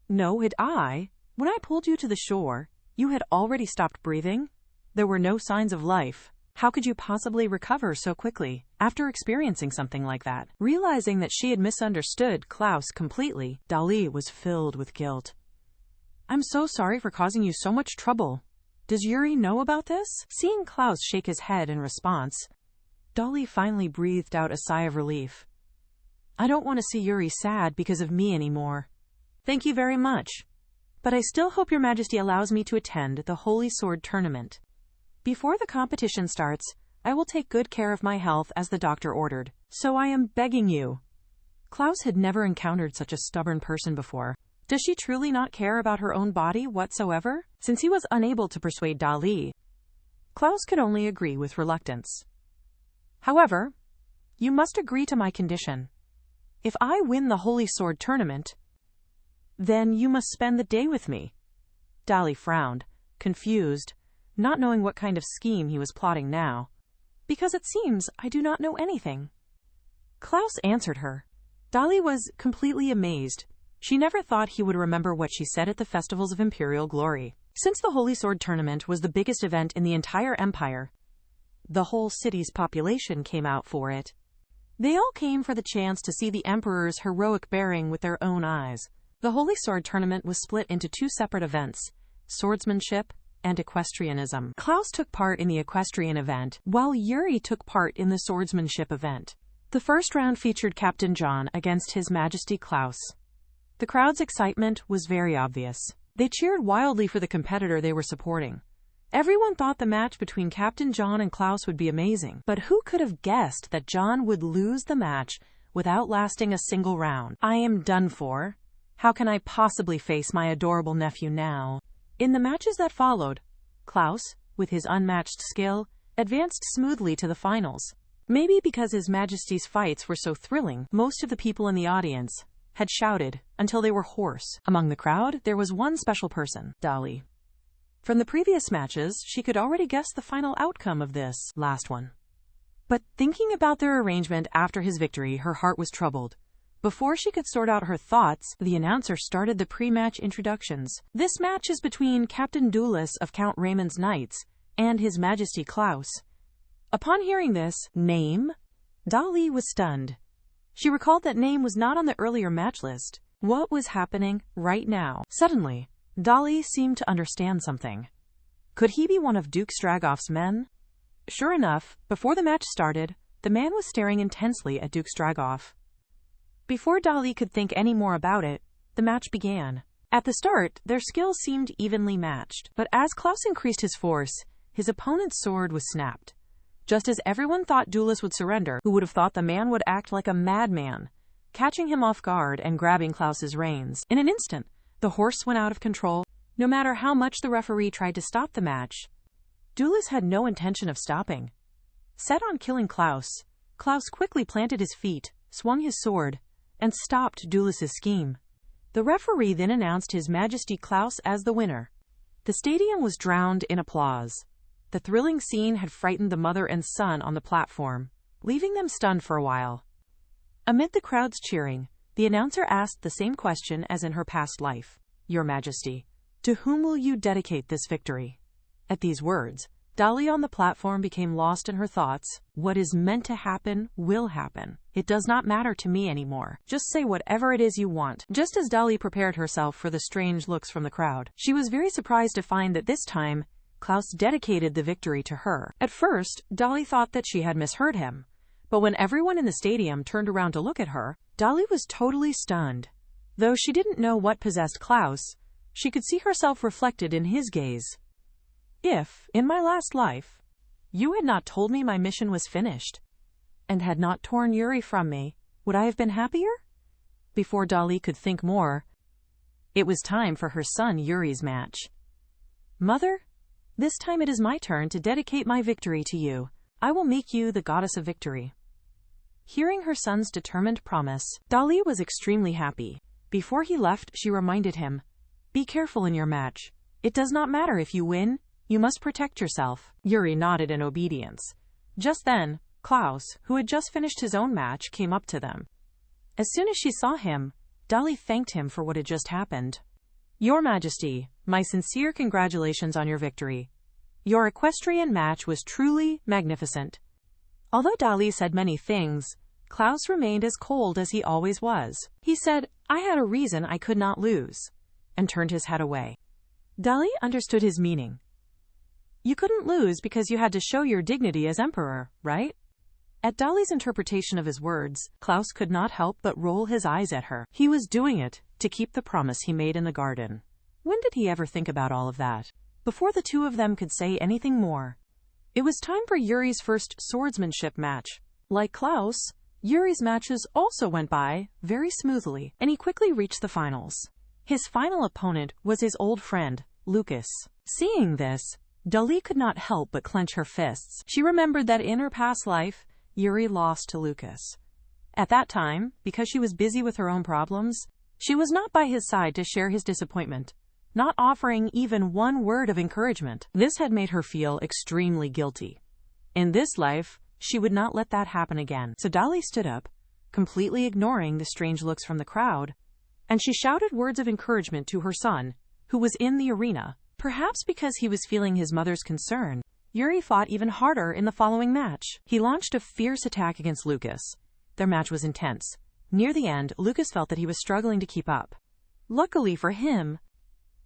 Speaker 1: No, had I. When I pulled you to the shore, you had already stopped breathing. There were no signs of life. How could you possibly recover so quickly after experiencing something like that? Realizing that she had misunderstood Klaus completely, Dali was filled with guilt. I'm so sorry for causing you so much trouble. Does Yuri know about this? Seeing Klaus shake his head in response, Dali finally breathed out a sigh of relief. I don't want to see Yuri sad because of me anymore. Thank you very much. But I still hope Your Majesty allows me to attend the Holy Sword tournament. Before the competition starts, I will take good care of my health as the doctor ordered. So I am begging you. Klaus had never encountered such a stubborn person before. Does she truly not care about her own body whatsoever? Since he was unable to persuade Dali, Klaus could only agree with reluctance. However, you must agree to my condition. If I win the Holy Sword tournament, then you must spend the day with me. Dali frowned, confused, not knowing what kind of scheme he was plotting now. Because it seems I do not know anything. Klaus answered her. Dali was completely amazed. She never thought he would remember what she said at the Festivals of Imperial Glory. Since the Holy Sword tournament was the biggest event in the entire empire, the whole city's population came out for it. They all came for the chance to see the Emperor's heroic bearing with their own eyes. The Holy Sword tournament was split into two separate events, swordsmanship and equestrianism. Klaus took part in the equestrian event, while Yuri took part in the swordsmanship event. The first round featured Captain John against His Majesty Klaus. The crowd's excitement was very obvious. They cheered wildly for the competitor they were supporting. Everyone thought the match between Captain John and Klaus would be amazing, but who could have guessed that John would lose the match without lasting a single round? I am done for. How can I possibly face my adorable nephew now? In the matches that followed, Klaus, with his unmatched skill, advanced smoothly to the finals. Maybe because His Majesty's fights were so thrilling, most of the people in the audience had shouted until they were hoarse. Among the crowd, there was one special person, Dolly. From the previous matches, she could already guess the final outcome of this last one. But thinking about their arrangement after his victory, her heart was troubled. Before she could sort out her thoughts, the announcer started the pre-match introductions. This match is between Captain Duelis of Count Raymond's Knights and His Majesty Klaus. Upon hearing this name, Dolly was stunned. She recalled that name was not on the earlier match list. What was happening right now? Suddenly, Dolly seemed to understand something. Could he be one of Duke Stragoff's men? Sure enough, before the match started, the man was staring intensely at Duke Stragoff. Before Dolly could think any more about it, the match began. At the start, their skills seemed evenly matched, but as Klaus increased his force, his opponent's sword was snapped. Just as everyone thought Duelis would surrender, who would have thought the man would act like a madman, catching him off guard and grabbing Klaus's reins. In an instant, the horse went out of control. No matter how much the referee tried to stop the match, Duelis had no intention of stopping. Set on killing Klaus, Klaus quickly planted his feet, swung his sword, and stopped Duelis's scheme. The referee then announced His Majesty Klaus as the winner. The stadium was drowned in applause. The thrilling scene had frightened the mother and son on the platform, leaving them stunned for a while. Amid the crowd's cheering, the announcer asked the same question as in her past life. Your Majesty, to whom will you dedicate this victory? At these words, Dolly on the platform became lost in her thoughts. What is meant to happen will happen. It does not matter to me anymore. Just say whatever it is you want. Just as Dolly prepared herself for the strange looks from the crowd, she was very surprised to find that this time, Klaus dedicated the victory to her. At first, Dolly thought that she had misheard him, but when everyone in the stadium turned around to look at her, Dolly was totally stunned. Though she didn't know what possessed Klaus, she could see herself reflected in his gaze. If, in my last life, you had not told me my mission was finished, and had not torn Yuri from me, would I have been happier? Before Dolly could think more, it was time for her son Yuri's match. Mother, this time it is my turn to dedicate my victory to you. I will make you the goddess of victory. Hearing her son's determined promise, Dolly was extremely happy. Before he left, she reminded him, be careful in your match. It does not matter if you win, you must protect yourself. Yuri nodded in obedience. Just then, Klaus, who had just finished his own match, came up to them. As soon as she saw him, Dolly thanked him for what had just happened. Your Majesty, my sincere congratulations on your victory. Your equestrian match was truly magnificent. Although Dolly said many things, Klaus remained as cold as he always was. He said, I had a reason I could not lose, and turned his head away. Dolly understood his meaning. You couldn't lose because you had to show your dignity as emperor, right? At Dolly's interpretation of his words, Klaus could not help but roll his eyes at her. He was doing it to keep the promise he made in the garden. When did he ever think about all of that? Before the two of them could say anything more, it was time for Yuri's first swordsmanship match. Like Klaus, Yuri's matches also went by very smoothly, and he quickly reached the finals. His final opponent was his old friend, Lucas. Seeing this, Dolly could not help but clench her fists. She remembered that in her past life, Yuri lost to Lucas. At that time, because she was busy with her own problems, she was not by his side to share his disappointment, not offering even one word of encouragement. This had made her feel extremely guilty. In this life, she would not let that happen again. So Dolly stood up, completely ignoring the strange looks from the crowd, and she shouted words of encouragement to her son, who was in the arena. Perhaps because he was feeling his mother's concern, Yuri fought even harder in the following match. He launched a fierce attack against Lucas. Their match was intense. Near the end, Lucas felt that he was struggling to keep up. Luckily for him,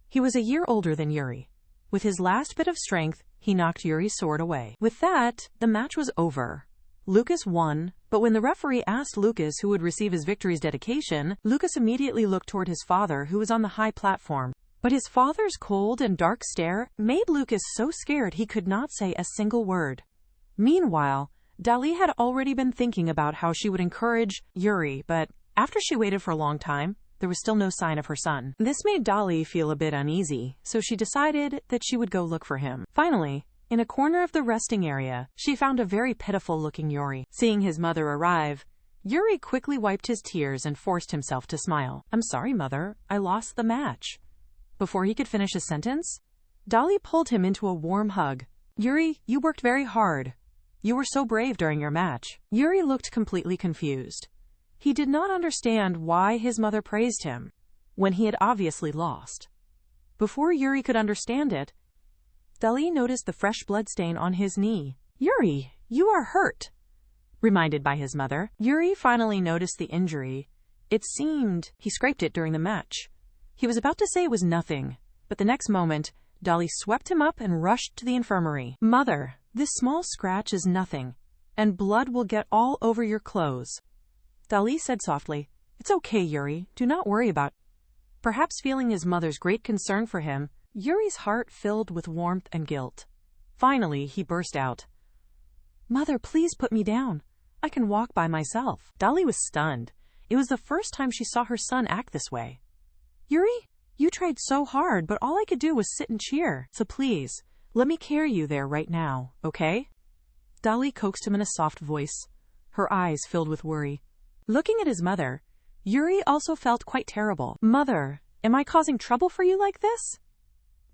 Speaker 1: he was a year older than Yuri. With his last bit of strength, he knocked Yuri's sword away. With that, the match was over. Lucas won But when the referee asked Lucas who would receive his victory's dedication, Lucas immediately looked toward his father, who was on the high platform. But his father's cold and dark stare made Lucas so scared he could not say a single word. Meanwhile, Dali had already been thinking about how she would encourage Yuri, but after she waited for a long time, there was still no sign of her son. This made Dali feel a bit uneasy, so she decided that she would go look for him. Finally, in a corner of the resting area, she found a very pitiful-looking Yuri. Seeing his mother arrive, Yuri quickly wiped his tears and forced himself to smile. "I'm sorry, Mother. I lost the match." Before he could finish his sentence, Dali pulled him into a warm hug. "Yuri, you worked very hard. You were so brave during your match." Yuri looked completely confused. He did not understand why his mother praised him when he had obviously lost. Before Yuri could understand it, Dali noticed the fresh blood stain on his knee. "Yuri, you are hurt." Reminded by his mother, Yuri finally noticed the injury. It seemed he scraped it during the match. He was about to say it was nothing, but the next moment, Dali swept him up and rushed to the infirmary. "Mother, this small scratch is nothing, and blood will get all over your clothes." Dali said softly, "It's okay, Yuri. Do not worry about it." Perhaps feeling his mother's great concern for him, Yuri's heart filled with warmth and guilt. Finally, he burst out, "Mother, please put me down. I can walk by myself." Dali was stunned. It was the first time she saw her son act this way. "Yuri, you tried so hard, but all I could do was sit and cheer. So please, let me carry you there right now, okay?" Dali coaxed him in a soft voice, her eyes filled with worry. Looking at his mother, Yuri also felt quite terrible. "Mother, am I causing trouble for you like this?"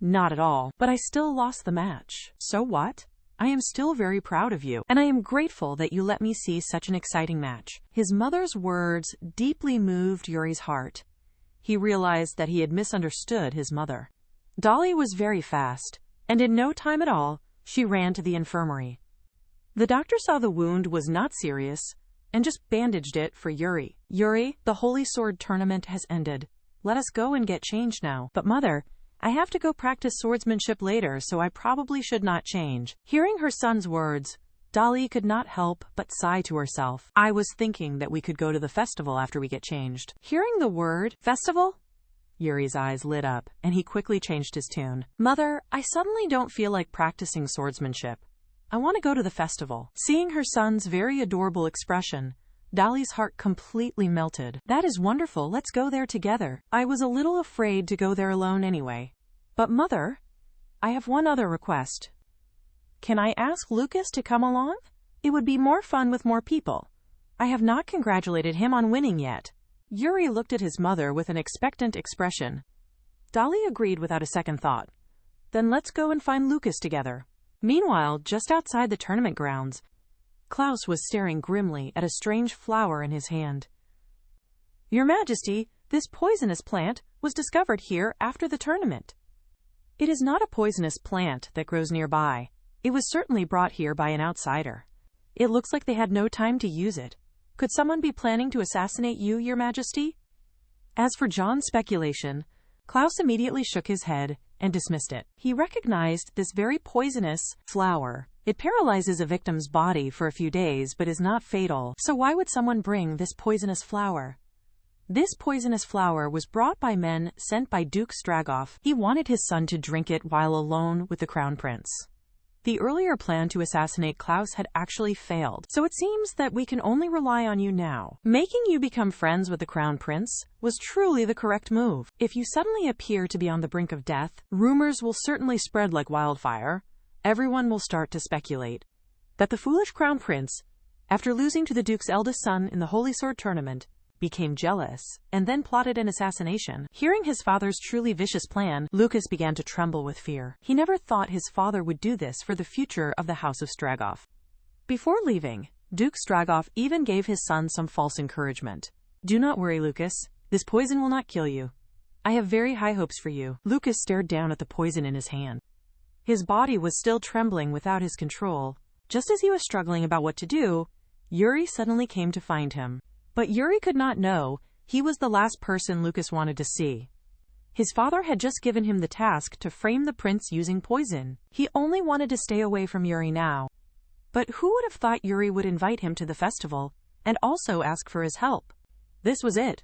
Speaker 1: "Not at all, but I still lost the match." "So what? I am still very proud of you, and I am grateful that you let me see such an exciting match." His mother's words deeply moved Yuri's heart. He realized that he had misunderstood his mother. Dali was very fast, and in no time at all, she ran to the infirmary. The doctor saw the wound was not serious and just bandaged it for Yuri. "Yuri, the Holy Sword tournament has ended. Let us go and get changed now." "But Mother, I have to go practice swordsmanship later, so I probably should not change." Hearing her son's words, Dali could not help but sigh to herself. "I was thinking that we could go to the festival after we get changed." Hearing the word festival, Yuri's eyes lit up, and he quickly changed his tune. "Mother, I suddenly don't feel like practicing swordsmanship. I want to go to the festival." Seeing her son's very adorable expression, Dali's heart completely melted. "That is wonderful. Let's go there together. I was a little afraid to go there alone anyway. But Mother, I have one other request. Can I ask Lucas to come along? It would be more fun with more people. I have not congratulated him on winning yet." Yuri looked at his mother with an expectant expression. Dali agreed without a second thought. "Then let's go and find Lucas together." Meanwhile, just outside the tournament grounds, Klaus was staring grimly at a strange flower in his hand. "Your Majesty, this poisonous plant was discovered here after the tournament." "It is not a poisonous plant that grows nearby. It was certainly brought here by an outsider. It looks like they had no time to use it. Could someone be planning to assassinate you, Your Majesty?" As for John's speculation, Klaus immediately shook his head and dismissed it. He recognized this very poisonous flower. It paralyzes a victim's body for a few days but is not fatal. So why would someone bring this poisonous flower? This poisonous flower was brought by men sent by Duke Stragoff. He wanted his son to drink it while alone with the Crown Prince. The earlier plan to assassinate Klaus had actually failed, so it seems that we can only rely on you now. Making you become friends with the Crown Prince was truly the correct move. If you suddenly appear to be on the brink of death, rumors will certainly spread like wildfire. Everyone will start to speculate that the foolish Crown Prince, after losing to the Duke's eldest son in the Holy Sword tournament, became jealous, and then plotted an assassination. Hearing his father's truly vicious plan, Lucas began to tremble with fear. He never thought his father would do this for the future of the House of Stragoff. Before leaving, Duke Stragoff even gave his son some false encouragement. "Do not worry, Lucas. This poison will not kill you. I have very high hopes for you." Lucas stared down at the poison in his hand. His body was still trembling without his control. Just as he was struggling about what to do, Yuri suddenly came to find him. But Yuri could not know he was the last person Lucas wanted to see. His father had just given him the task to frame the prince using poison. He only wanted to stay away from Yuri now. But who would have thought Yuri would invite him to the festival and also ask for his help. This was it.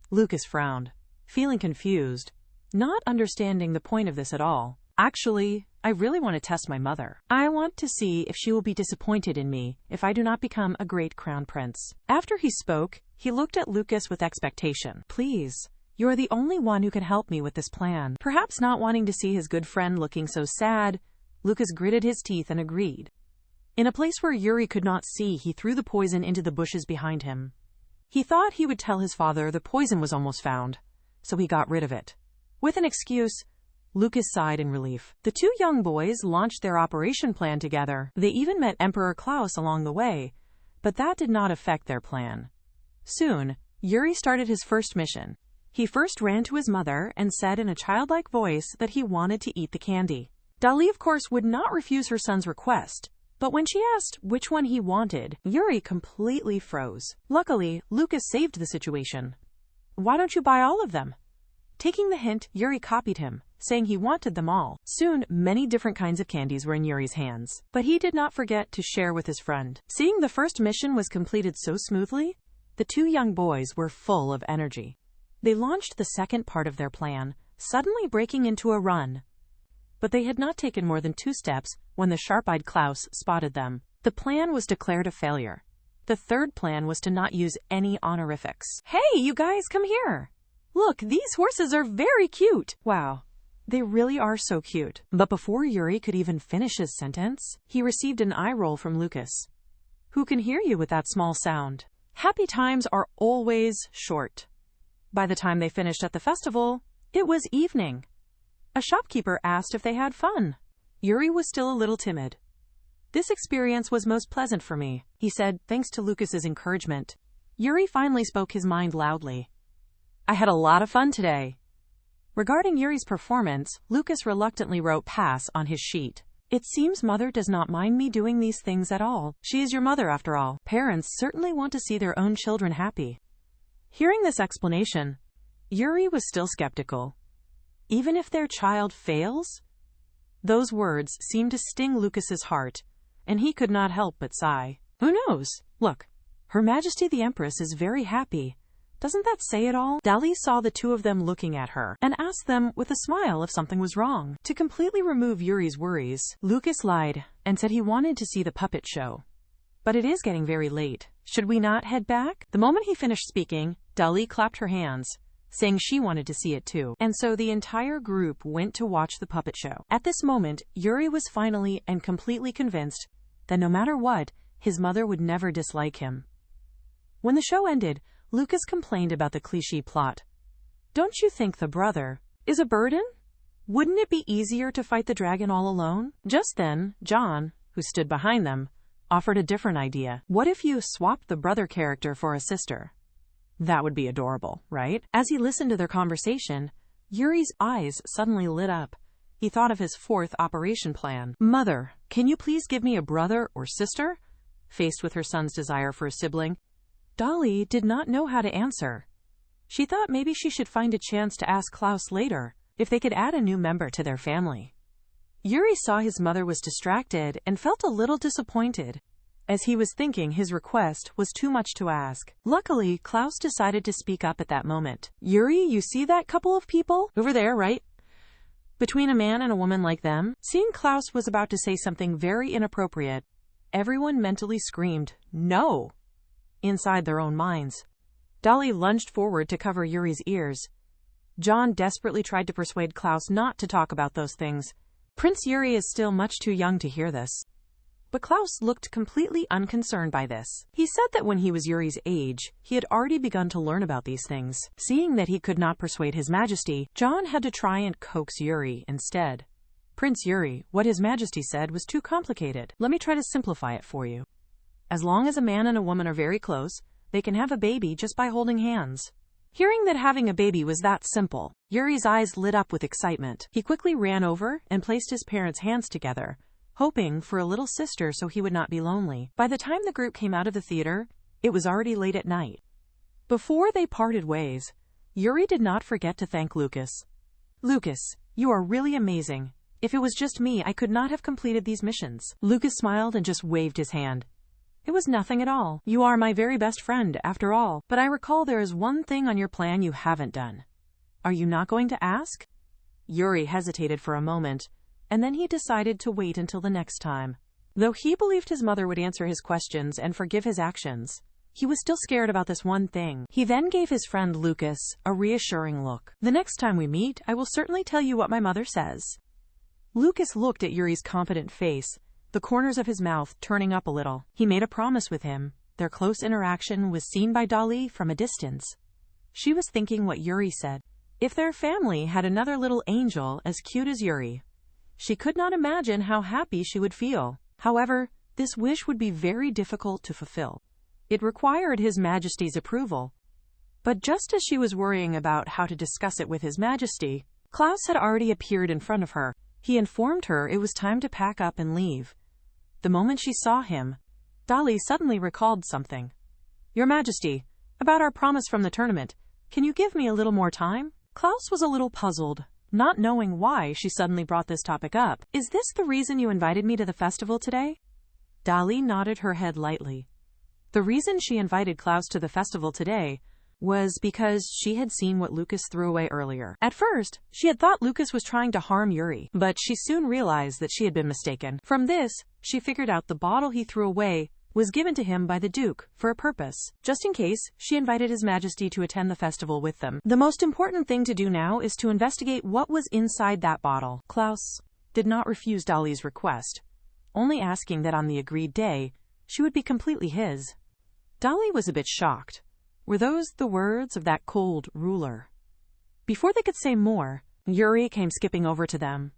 Speaker 1: Lucas frowned, feeling confused, not understanding the point of this at all. Actually, I really want to test my mother. I want to see if she will be disappointed in me if I do not become a great crown prince. After he spoke, he looked at Lucas with expectation. Please, you are the only one who can help me with this plan. Perhaps not wanting to see his good friend looking so sad, Lucas gritted his teeth and agreed. In a place where Yuri could not see, he threw the poison into the bushes behind him. He thought he would tell his father the poison was almost found, so he got rid of it. With an excuse, Lucas sighed in relief. The two young boys launched their operation plan together. They even met Emperor Klaus along the way, but that did not affect their plan. Soon, Yuri started his first mission. He first ran to his mother and said in a childlike voice that he wanted to eat the candy. Dali, of course, would not refuse her son's request, but when she asked which one he wanted, Yuri completely froze. Luckily, Lucas saved the situation. Why don't you buy all of them? Taking the hint, Yuri copied him, saying he wanted them all. Soon, many different kinds of candies were in Yuri's hands, but he did not forget to share with his friend. Seeing the first mission was completed so smoothly, the two young boys were full of energy. They launched the second part of their plan, suddenly breaking into a run. But they had not taken more than 2 steps when the sharp-eyed Klaus spotted them. The plan was declared a failure. The third plan was to not use any honorifics. Hey, you guys, come here! Look, these horses are very cute! Wow, they really are so cute. But before Yuri could even finish his sentence, he received an eye roll from Lucas. Who can hear you with that small sound? Happy times are always short. By the time they finished at the festival, it was evening. A shopkeeper asked if they had fun. Yuri was still a little timid. This experience was most pleasant for me, he said, thanks to Lucas's encouragement. Yuri finally spoke his mind loudly. I had a lot of fun today. Regarding Yuri's performance, Lucas reluctantly wrote pass on his sheet. It seems mother does not mind me doing these things at all. She is your mother after all. Parents certainly want to see their own children happy. Hearing this explanation, Yuri was still skeptical. Even if their child fails? Those words seemed to sting Lucas's heart, and he could not help but sigh. Who knows? Look, Her Majesty the Empress is very happy. Doesn't that say it all? Dali saw the two of them looking at her and asked them with a smile if something was wrong. To completely remove Yuri's worries, Lucas lied and said he wanted to see the puppet show. But it is getting very late. Should we not head back? The moment he finished speaking, Dali clapped her hands, saying she wanted to see it too. And so the entire group went to watch the puppet show. At this moment, Yuri was finally and completely convinced that no matter what, his mother would never dislike him. When the show ended, Lucas complained about the cliché plot. Don't you think the brother is a burden? Wouldn't it be easier to fight the dragon all alone? Just then, John, who stood behind them, offered a different idea. What if you swapped the brother character for a sister? That would be adorable, right? As he listened to their conversation, Yuri's eyes suddenly lit up. He thought of his fourth operation plan. Mother, can you please give me a brother or sister? Faced with her son's desire for a sibling, Dali did not know how to answer. She thought maybe she should find a chance to ask Klaus later if they could add a new member to their family. Yuri saw his mother was distracted and felt a little disappointed, as he was thinking his request was too much to ask. Luckily, Klaus decided to speak up at that moment. Yuri, you see that couple of people? Over there, right? Between a man and a woman like them? Seeing Klaus was about to say something very inappropriate, everyone mentally screamed, "No!" inside their own minds. Dali lunged forward to cover Yuri's ears. John desperately tried to persuade Klaus not to talk about those things. Prince Yuri is still much too young to hear this. But Klaus looked completely unconcerned by this. He said that when he was Yuri's age, he had already begun to learn about these things. Seeing that he could not persuade His Majesty, John had to try and coax Yuri instead. Prince Yuri, what His Majesty said was too complicated. Let me try to simplify it for you. As long as a man and a woman are very close, they can have a baby just by holding hands. Hearing that having a baby was that simple, Yuri's eyes lit up with excitement. He quickly ran over and placed his parents' hands together, hoping for a little sister so he would not be lonely. By the time the group came out of the theater, it was already late at night. Before they parted ways, Yuri did not forget to thank Lucas. Lucas, you are really amazing. If it was just me, I could not have completed these missions. Lucas smiled and just waved his hand. It was nothing at all. You are my very best friend, after all. But I recall there is one thing on your plan you haven't done. Are you not going to ask? Yuri hesitated for a moment, and then he decided to wait until the next time. Though he believed his mother would answer his questions and forgive his actions, he was still scared about this one thing. He then gave his friend Lucas a reassuring look. The next time we meet, I will certainly tell you what my mother says. Lucas looked at Yuri's confident face, the corners of his mouth turning up a little. He made a promise with him. Their close interaction was seen by Dolly from a distance. She was thinking what Yuri said. If their family had another little angel as cute as Yuri, she could not imagine how happy she would feel. However, this wish would be very difficult to fulfill. It required His Majesty's approval. But just as she was worrying about how to discuss it with His Majesty, Klaus had already appeared in front of her. He informed her it was time to pack up and leave. The moment she saw him, Dolly suddenly recalled something. Your Majesty, about our promise from the tournament, can you give me a little more time? Klaus was a little puzzled, not knowing why she suddenly brought this topic up. Is this the reason you invited me to the festival today? Dolly nodded her head lightly. The reason she invited Klaus to the festival today was because she had seen what Lucas threw away earlier. At first, she had thought Lucas was trying to harm Yuri, but she soon realized that she had been mistaken. From this, she figured out the bottle he threw away was given to him by the Duke for a purpose. Just in case, she invited His Majesty to attend the festival with them. The most important thing to do now is to investigate what was inside that bottle. Klaus did not refuse Dolly's request, only asking that on the agreed day, she would be completely his. Dolly was a bit shocked. Were those the words of that cold ruler? Before they could say more, Yuri came skipping over to them.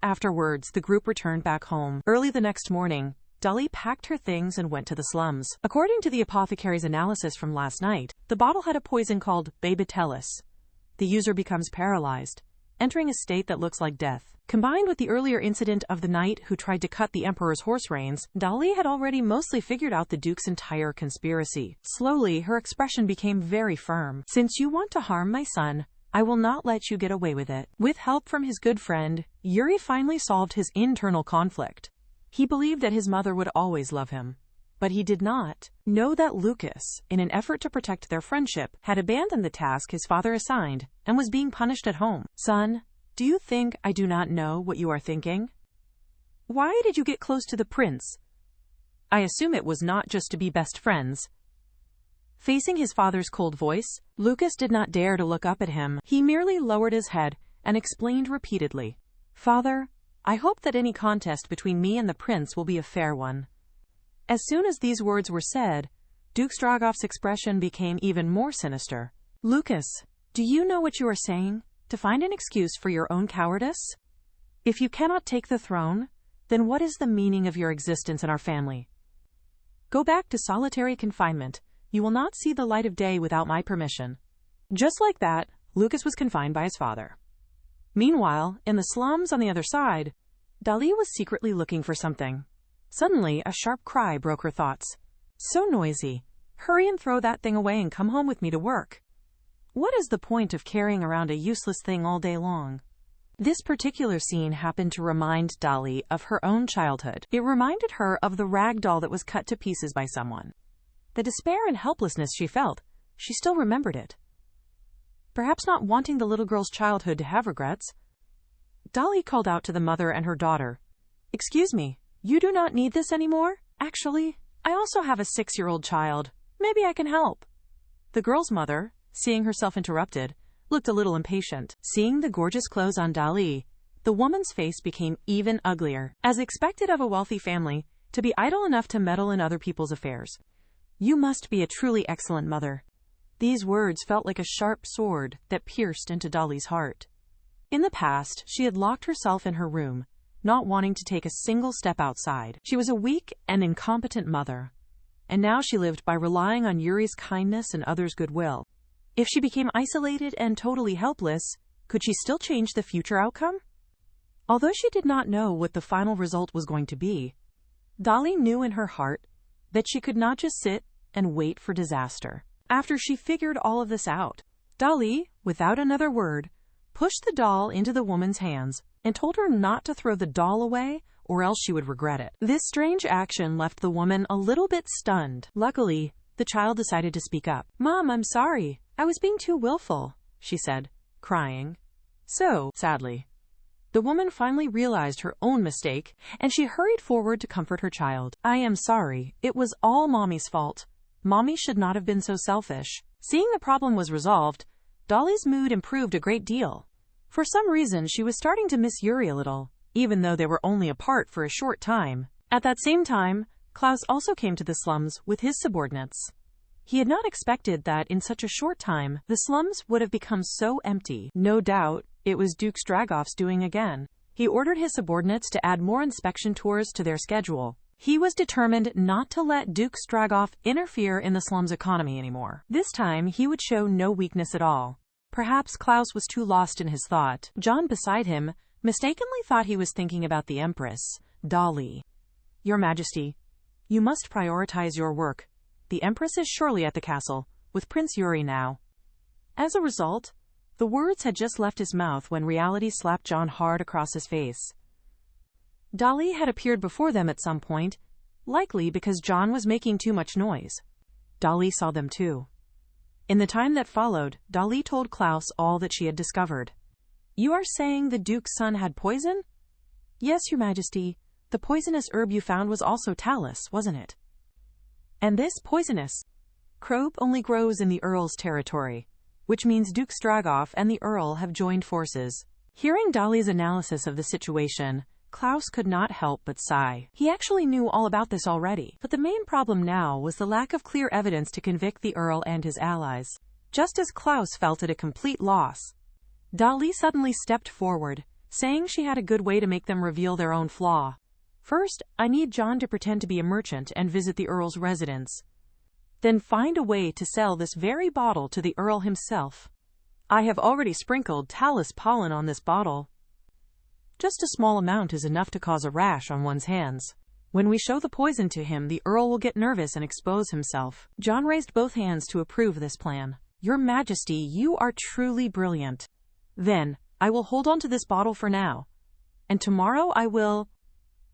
Speaker 1: Afterwards, the group returned back home. Early the next morning, Dolly packed her things and went to the slums. According to the apothecary's analysis from last night, the bottle had a poison called Betrayal. The user becomes paralyzed, entering a state that looks like death. Combined with the earlier incident of the knight who tried to cut the Emperor's horse reins, Dolly had already mostly figured out the Duke's entire conspiracy. Slowly, her expression became very firm. Since you want to harm my son, I will not let you get away with it. With help from his good friend, Yuri finally solved his internal conflict. He believed that his mother would always love him, but he did not know that Lucas, in an effort to protect their friendship, had abandoned the task his father assigned and was being punished at home. Son, do you think I do not know what you are thinking? Why did you get close to the prince? I assume it was not just to be best friends. Facing his father's cold voice, Lucas did not dare to look up at him. He merely lowered his head and explained repeatedly, Father, I hope that any contest between me and the prince will be a fair one. As soon as these words were said, Duke Stragoff's expression became even more sinister. Lucas, do you know what you are saying? To find an excuse for your own cowardice? If you cannot take the throne, then what is the meaning of your existence in our family? Go back to solitary confinement. You will not see the light of day without my permission. Just like that, Lucas was confined by his father. Meanwhile, in the slums on the other side, Dolly was secretly looking for something. Suddenly, a sharp cry broke her thoughts. So noisy. Hurry and throw that thing away and come home with me to work. What is the point of carrying around a useless thing all day long? This particular scene happened to remind Dolly of her own childhood. It reminded her of the rag doll that was cut to pieces by someone. The despair and helplessness she felt, she still remembered it. Perhaps not wanting the little girl's childhood to have regrets, Dolly called out to the mother and her daughter, Excuse me, you do not need this anymore? Actually, I also have a 6-year-old child. Maybe I can help. The girl's mother, seeing herself interrupted, looked a little impatient. Seeing the gorgeous clothes on Dolly, the woman's face became even uglier. As expected of a wealthy family, to be idle enough to meddle in other people's affairs. You must be a truly excellent mother. These words felt like a sharp sword that pierced into Dolly's heart. In the past, she had locked herself in her room, not wanting to take a single step outside. She was a weak and incompetent mother, and now she lived by relying on Yuri's kindness and others' goodwill. If she became isolated and totally helpless, could she still change the future outcome? Although she did not know what the final result was going to be, Dolly knew in her heart that she could not just sit and wait for disaster. After she figured all of this out, Dolly, without another word, pushed the doll into the woman's hands and told her not to throw the doll away or else she would regret it. This strange action left the woman a little bit stunned. Luckily, the child decided to speak up. "Mom, I'm sorry. I was being too willful," she said, crying. So, sadly, the woman finally realized her own mistake, and she hurried forward to comfort her child. "I am sorry. It was all Mommy's fault. Mommy should not have been so selfish." Seeing the problem was resolved, Dolly's mood improved a great deal. For some reason, she was starting to miss Yuri a little, even though they were only apart for a short time. At that same time, Klaus also came to the slums with his subordinates. He had not expected that in such a short time, the slums would have become so empty. No doubt, it was Duke Stragoff's doing again. He ordered his subordinates to add more inspection tours to their schedule. He was determined not to let Duke Stragoff interfere in the slums economy anymore. This time, he would show no weakness at all. Perhaps Klaus was too lost in his thought. John beside him mistakenly thought he was thinking about the Empress, Dolly. "Your Majesty, you must prioritize your work. The Empress is surely at the castle, with Prince Yuri now." As a result, the words had just left his mouth when reality slapped John hard across his face. Dolly had appeared before them at some point, likely because John was making too much noise. Dolly saw them too. In the time that followed, Dolly told Klaus all that she had discovered. "You are saying the Duke's son had poison?" "Yes, Your Majesty. The poisonous herb you found was also talus, wasn't it? And this poisonous herb only grows in the Earl's territory, which means Duke Stragoff and the Earl have joined forces." Hearing Dolly's analysis of the situation, Klaus could not help but sigh. He actually knew all about this already, but the main problem now was the lack of clear evidence to convict the Earl and his allies. Just as Klaus felt it a complete loss, Dolly suddenly stepped forward, saying she had a good way to make them reveal their own flaw. "First, I need John to pretend to be a merchant and visit the Earl's residence. Then find a way to sell this very bottle to the Earl himself. I have already sprinkled talus pollen on this bottle. Just a small amount is enough to cause a rash on one's hands. When we show the poison to him, the Earl will get nervous and expose himself." John raised both hands to approve this plan. "Your Majesty, you are truly brilliant. Then, I will hold on to this bottle for now. And tomorrow I will..."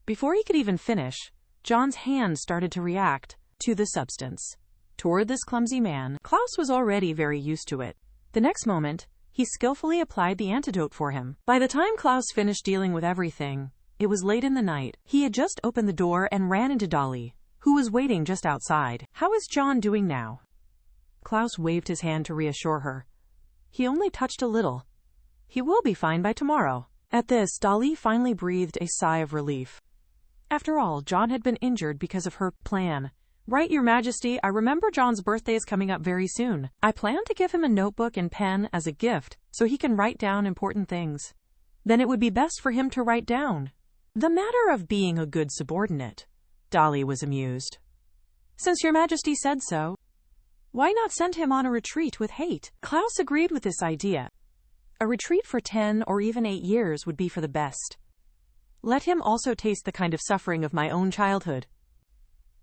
Speaker 1: Before he could even finish, John's hand started to react to the substance. Toward this clumsy man, Klaus was already very used to it. The next moment, he skillfully applied the antidote for him. By the time Klaus finished dealing with everything, it was late in the night. He had just opened the door and ran into Dolly, who was waiting just outside. "How is John doing now?" Klaus waved his hand to reassure her. "He only touched a little. He will be fine by tomorrow." At this, Dolly finally breathed a sigh of relief. After all, John had been injured because of her plan. "Right, Your Majesty, I remember John's birthday is coming up very soon. I plan to give him a notebook and pen as a gift so he can write down important things. Then it would be best for him to write down." The matter of being a good subordinate. Dolly was amused. "Since Your Majesty said so, why not send him on a retreat with hate?" Klaus agreed with this idea. A retreat for 10 or even 8 years would be for the best. Let him also taste the kind of suffering of my own childhood.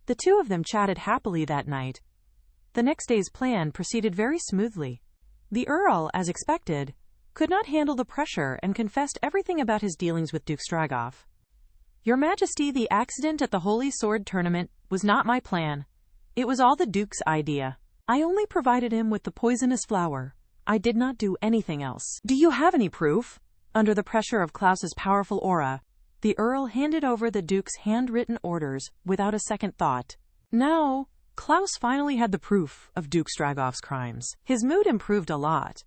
Speaker 1: The two of them chatted happily that night. The next day's plan proceeded very smoothly. The Earl, as expected, could not handle the pressure and confessed everything about his dealings with Duke Stragoff. "Your Majesty, the accident at the Holy Sword tournament was not my plan. It was all the Duke's idea. I only provided him with the poisonous flower. I did not do anything else." "Do you have any proof?" Under the pressure of Klaus's powerful aura, the Earl handed over the Duke's handwritten orders without a second thought. Now, Klaus finally had the proof of Duke Stragoff's crimes. His mood improved a lot.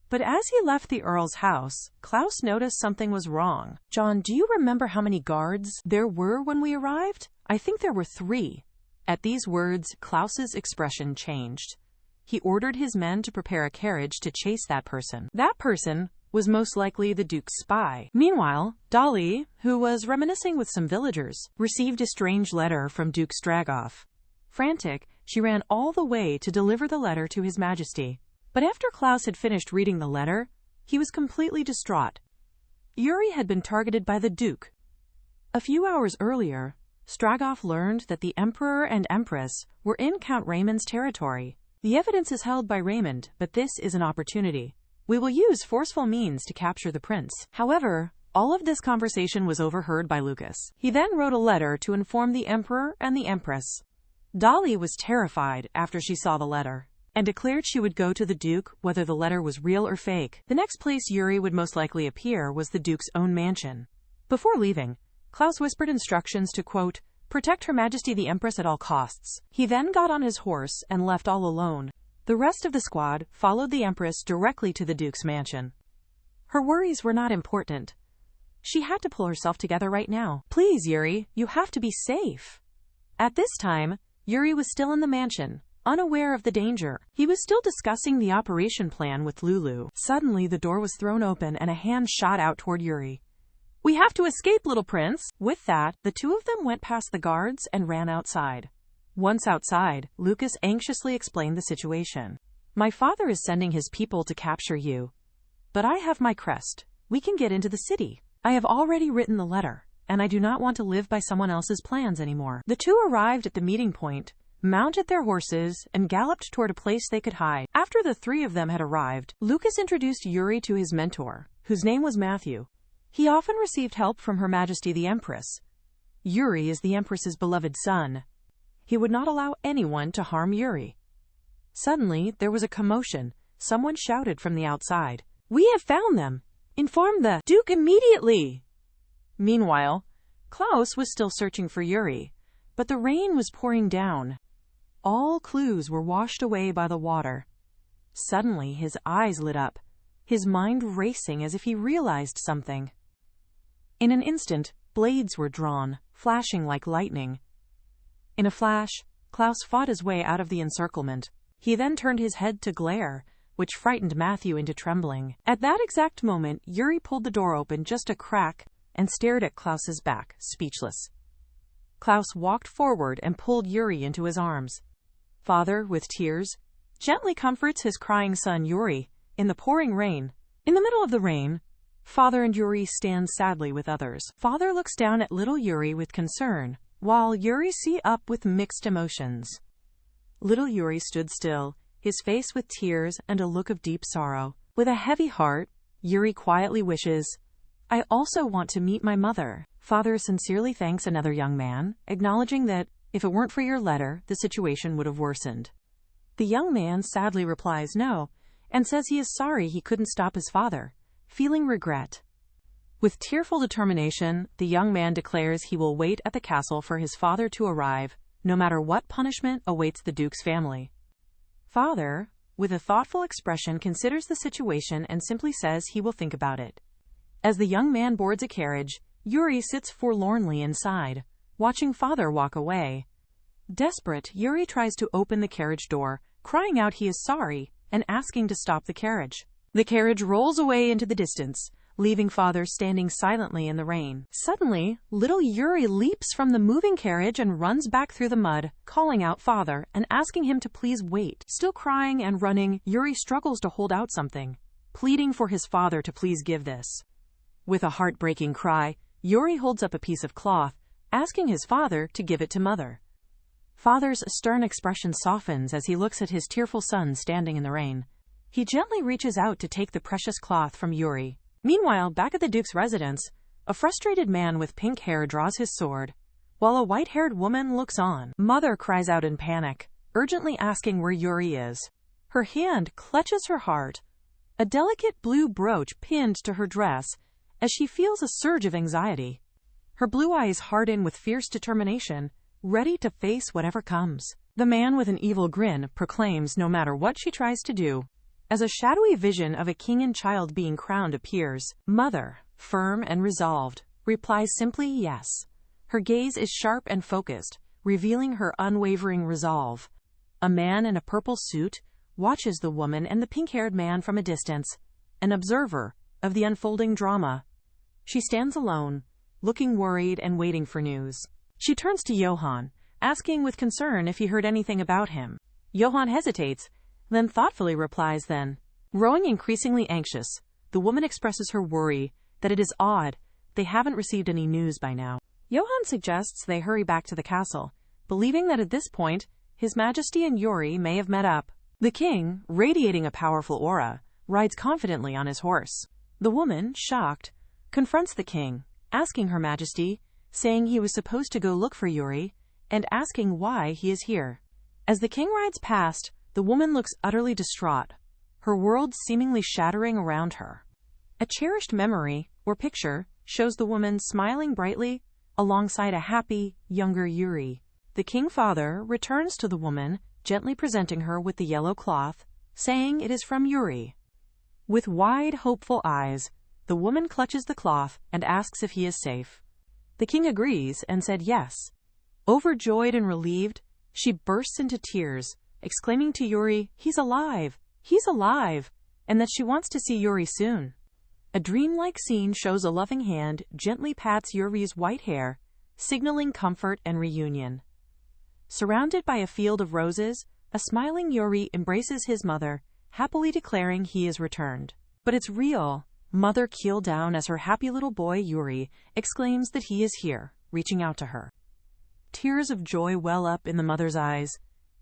Speaker 1: But as he left the Earl's house, Klaus noticed something was wrong. "John, do you remember how many guards there were when we arrived?" "I think there were 3. At these words, Klaus's expression changed. He ordered his men to prepare a carriage to chase that person. That person was most likely the Duke's spy. Meanwhile, Dolly, who was reminiscing with some villagers, received a strange letter from Duke Stragoff. Frantic, she ran all the way to deliver the letter to His Majesty. But after Klaus had finished reading the letter, he was completely distraught. Yuri had been targeted by the Duke. A few hours earlier, Stragoff learned that the Emperor and Empress were in Count Raymond's territory. The evidence is held by Raymond, but this is an opportunity. We will use forceful means to capture the prince. However, all of this conversation was overheard by Lucas. He then wrote a letter to inform the emperor and the empress. Dolly was terrified after she saw the letter, and declared she would go to the Duke whether the letter was real or fake. The next place Yuri would most likely appear was the Duke's own mansion. Before leaving, Klaus whispered instructions to, quote, protect Her Majesty the Empress at all costs. He then got on his horse and left all alone. The rest of the squad followed the Empress directly to the Duke's mansion. Her worries were not important. She had to pull herself together right now. Please, Yuri, you have to be safe. At this time, Yuri was still in the mansion, unaware of the danger. He was still discussing the operation plan with Lulu. Suddenly, the door was thrown open and a hand shot out toward Yuri. We have to escape, little prince. With that, the two of them went past the guards and ran outside. Once outside, Lucas anxiously explained the situation. My father is sending his people to capture you. But I have my crest. We can get into the city. I have already written the letter, and I do not want to live by someone else's plans anymore. The two arrived at the meeting point, mounted their horses, and galloped toward a place they could hide. After the three of them had arrived, Lucas introduced Yuri to his mentor, whose name was Matthew. He often received help from Her Majesty the Empress. Yuri is the Empress's beloved son. He would not allow anyone to harm Yuri. Suddenly, there was a commotion. Someone shouted from the outside. We have found them! Inform the Duke immediately! Meanwhile, Klaus was still searching for Yuri, but the rain was pouring down. All clues were washed away by the water. Suddenly, his eyes lit up, his mind racing as if he realized something. In an instant, blades were drawn, flashing like lightning. In a flash, Klaus fought his way out of the encirclement. He then turned his head to glare, which frightened Matthew into trembling. At that exact moment, Yuri pulled the door open just a crack and stared at Klaus's back, speechless. Klaus walked forward and pulled Yuri into his arms. Father, with tears, gently comforts his crying son Yuri in the pouring rain. In the middle of the rain, Father and Yuri stand sadly with others. Father looks down at little Yuri with concern, while Yuri sees up with mixed emotions. Little Yuri stood still, his face with tears and a look of deep sorrow. With a heavy heart, Yuri quietly wishes, I also want to meet my mother. Father sincerely thanks another young man, acknowledging that, if it weren't for your letter, the situation would have worsened. The young man sadly replies no, and says he is sorry he couldn't stop his father, feeling regret. With tearful determination, the young man declares he will wait at the castle for his father to arrive, no matter what punishment awaits the Duke's family. Father, with a thoughtful expression, considers the situation and simply says he will think about it. As the young man boards a carriage, Yuri sits forlornly inside, watching Father walk away. Desperate, Yuri tries to open the carriage door, crying out he is sorry and asking to stop the carriage. The carriage rolls away into the distance, leaving Father standing silently in the rain. Suddenly, little Yuri leaps from the moving carriage and runs back through the mud, calling out Father and asking him to please wait. Still crying and running, Yuri struggles to hold out something, pleading for his father to please give this. With a heartbreaking cry, Yuri holds up a piece of cloth, asking his father to give it to Mother. Father's stern expression softens as he looks at his tearful son standing in the rain. He gently reaches out to take the precious cloth from Yuri. Meanwhile, back at the Duke's residence, a frustrated man with pink hair draws his sword, while a white-haired woman looks on. Mother cries out in panic, urgently asking where Yuri is. Her hand clutches her heart, a delicate blue brooch pinned to her dress, as she feels a surge of anxiety. Her blue eyes harden with fierce determination, ready to face whatever comes. The man with an evil grin proclaims no matter what she tries to do. As a shadowy vision of a king and child being crowned appears, Mother, firm and resolved, replies simply yes. Her gaze is sharp and focused, revealing her unwavering resolve. A man in a purple suit watches the woman and the pink-haired man from a distance, an observer of the unfolding drama. She stands alone, looking worried and waiting for news. She turns to Johann, asking with concern if he heard anything about him. Johann hesitates, then thoughtfully replies then. Growing increasingly anxious, the woman expresses her worry that it is odd they haven't received any news by now. Johann suggests they hurry back to the castle, believing that at this point, His Majesty and Yuri may have met up. The king, radiating a powerful aura, rides confidently on his horse. The woman, shocked, confronts the king, asking Her Majesty, saying he was supposed to go look for Yuri, and asking why he is here. As the king rides past, the woman looks utterly distraught, her world seemingly shattering around her. A cherished memory, or picture, shows the woman smiling brightly alongside a happy, younger Yuri. The king father returns to the woman, gently presenting her with the yellow cloth, saying it is from Yuri. With wide, hopeful eyes, the woman clutches the cloth and asks if he is safe. The king agrees and said yes. Overjoyed and relieved, she bursts into tears, exclaiming to Yuri, "He's alive! He's alive!" and that she wants to see Yuri soon. A dreamlike scene shows a loving hand gently pats Yuri's white hair, signaling comfort and reunion. Surrounded by a field of roses, a smiling Yuri embraces his mother, happily declaring he is returned. But it's real. Mother, keel down as her happy little boy Yuri exclaims that he is here, reaching out to her. Tears of joy well up in the mother's eyes,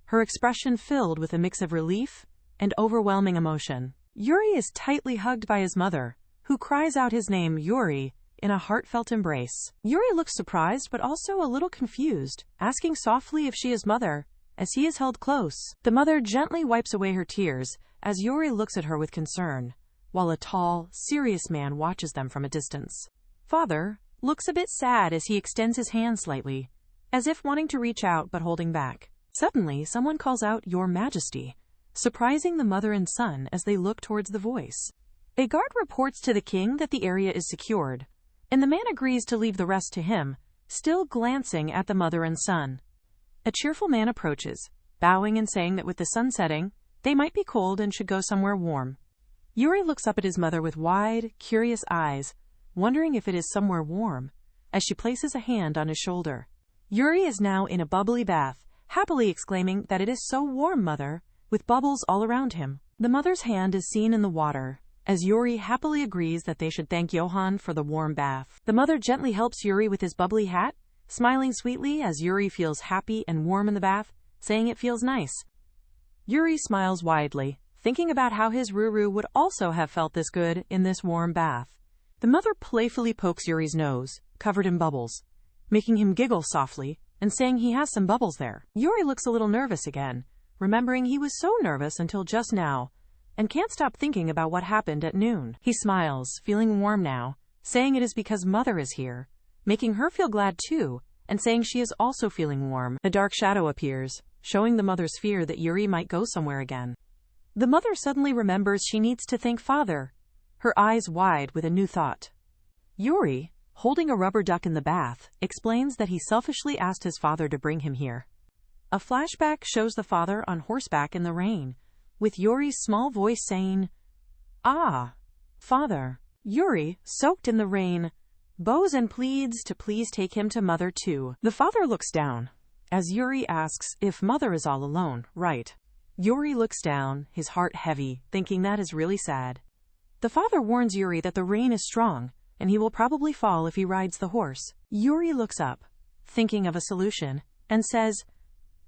Speaker 1: her expression filled with a mix of relief and overwhelming emotion. Yuri is tightly hugged by his mother, who cries out his name, Yuri, in a heartfelt embrace. Yuri looks surprised but also a little confused, asking softly if she is mother, as he is held close. The mother gently wipes away her tears as Yuri looks at her with concern, while a tall, serious man watches them from a distance. Father looks a bit sad as he extends his hand slightly, as if wanting to reach out but holding back. Suddenly, someone calls out, "Your Majesty," surprising the mother and son as they look towards the voice. A guard reports to the king that the area is secured, and the man agrees to leave the rest to him, still glancing at the mother and son. A cheerful man approaches, bowing and saying that with the sun setting, they might be cold and should go somewhere warm. Yuri looks up at his mother with wide, curious eyes, wondering if it is somewhere warm, as she places a hand on his shoulder. Yuri is now in a bubbly bath, happily exclaiming that it is so warm, mother, with bubbles all around him. The mother's hand is seen in the water, as Yuri happily agrees that they should thank Johan for the warm bath. The mother gently helps Yuri with his bubbly hat, smiling sweetly as Yuri feels happy and warm in the bath, saying it feels nice. Yuri smiles widely, thinking about how his Ruru would also have felt this good in this warm bath. The mother playfully pokes Yuri's nose, covered in bubbles, making him giggle softly and saying he has some bubbles there. Yuri looks a little nervous again, remembering he was so nervous until just now, and can't stop thinking about what happened at noon. He smiles, feeling warm now, saying it is because mother is here, making her feel glad too, and saying she is also feeling warm. A dark shadow appears, showing the mother's fear that Yuri might go somewhere again. The mother suddenly remembers she needs to thank father, her eyes wide with a new thought. Yuri, holding a rubber duck in the bath, explains that he selfishly asked his father to bring him here. A flashback shows the father on horseback in the rain, with Yuri's small voice saying, "Ah, father." Yuri, soaked in the rain, bows and pleads to please take him to mother too. The father looks down, as Yuri asks if mother is all alone, right? Yuri looks down, his heart heavy, thinking that is really sad. The father warns Yuri that the rain is strong, and he will probably fall if he rides the horse. Yuri looks up, thinking of a solution, and says,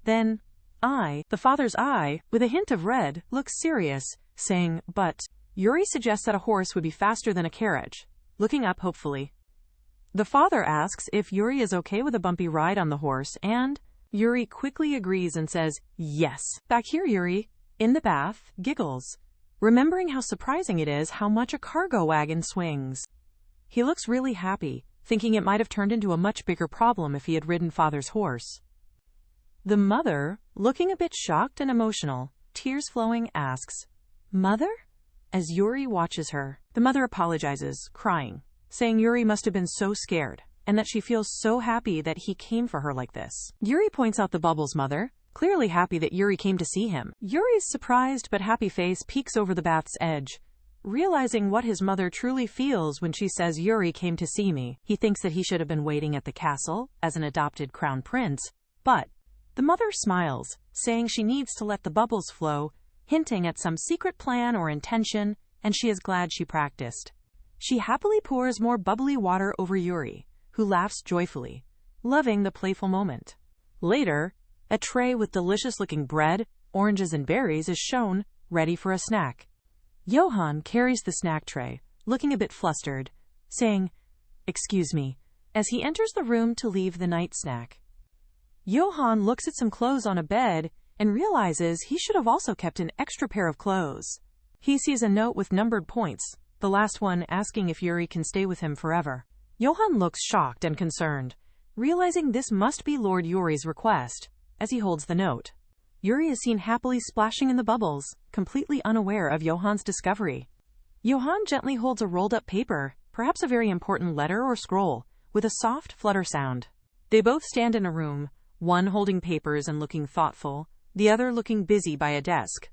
Speaker 1: "Then, the father's eye, with a hint of red, looks serious, saying, but Yuri suggests that a horse would be faster than a carriage, looking up hopefully. The father asks if Yuri is okay with a bumpy ride on the horse, and Yuri quickly agrees and says, yes. Back here, Yuri, in the bath, giggles, remembering how surprising it is how much a cargo wagon swings. He looks really happy, thinking it might have turned into a much bigger problem if he had ridden father's horse. The mother, looking a bit shocked and emotional, tears flowing, asks, "Mother?" As Yuri watches her. The mother apologizes, crying, saying Yuri must have been so scared, and that she feels so happy that he came for her like this. Yuri points out the bubbles, mother, clearly happy that Yuri came to see him. Yuri's surprised but happy face peeks over the bath's edge, realizing what his mother truly feels when she says Yuri came to see me. He thinks that he should have been waiting at the castle as an adopted crown prince, but the mother smiles, saying she needs to let the bubbles flow, hinting at some secret plan or intention, and she is glad she practiced. She happily pours more bubbly water over Yuri, who laughs joyfully, loving the playful moment. Later, a tray with delicious-looking bread, oranges, and berries is shown, ready for a snack. Johan carries the snack tray, looking a bit flustered, saying, "Excuse me," as he enters the room to leave the night snack. Johan looks at some clothes on a bed and realizes he should have also kept an extra pair of clothes. He sees a note with numbered points, the last one asking if Yuri can stay with him forever. Johan looks shocked and concerned, realizing this must be Lord Yuri's request, as he holds the note. Yuri is seen happily splashing in the bubbles, completely unaware of Johan's discovery. Johan gently holds a rolled-up paper, perhaps a very important letter or scroll, with a soft flutter sound. They both stand in a room, one holding papers and looking thoughtful, the other looking busy by a desk.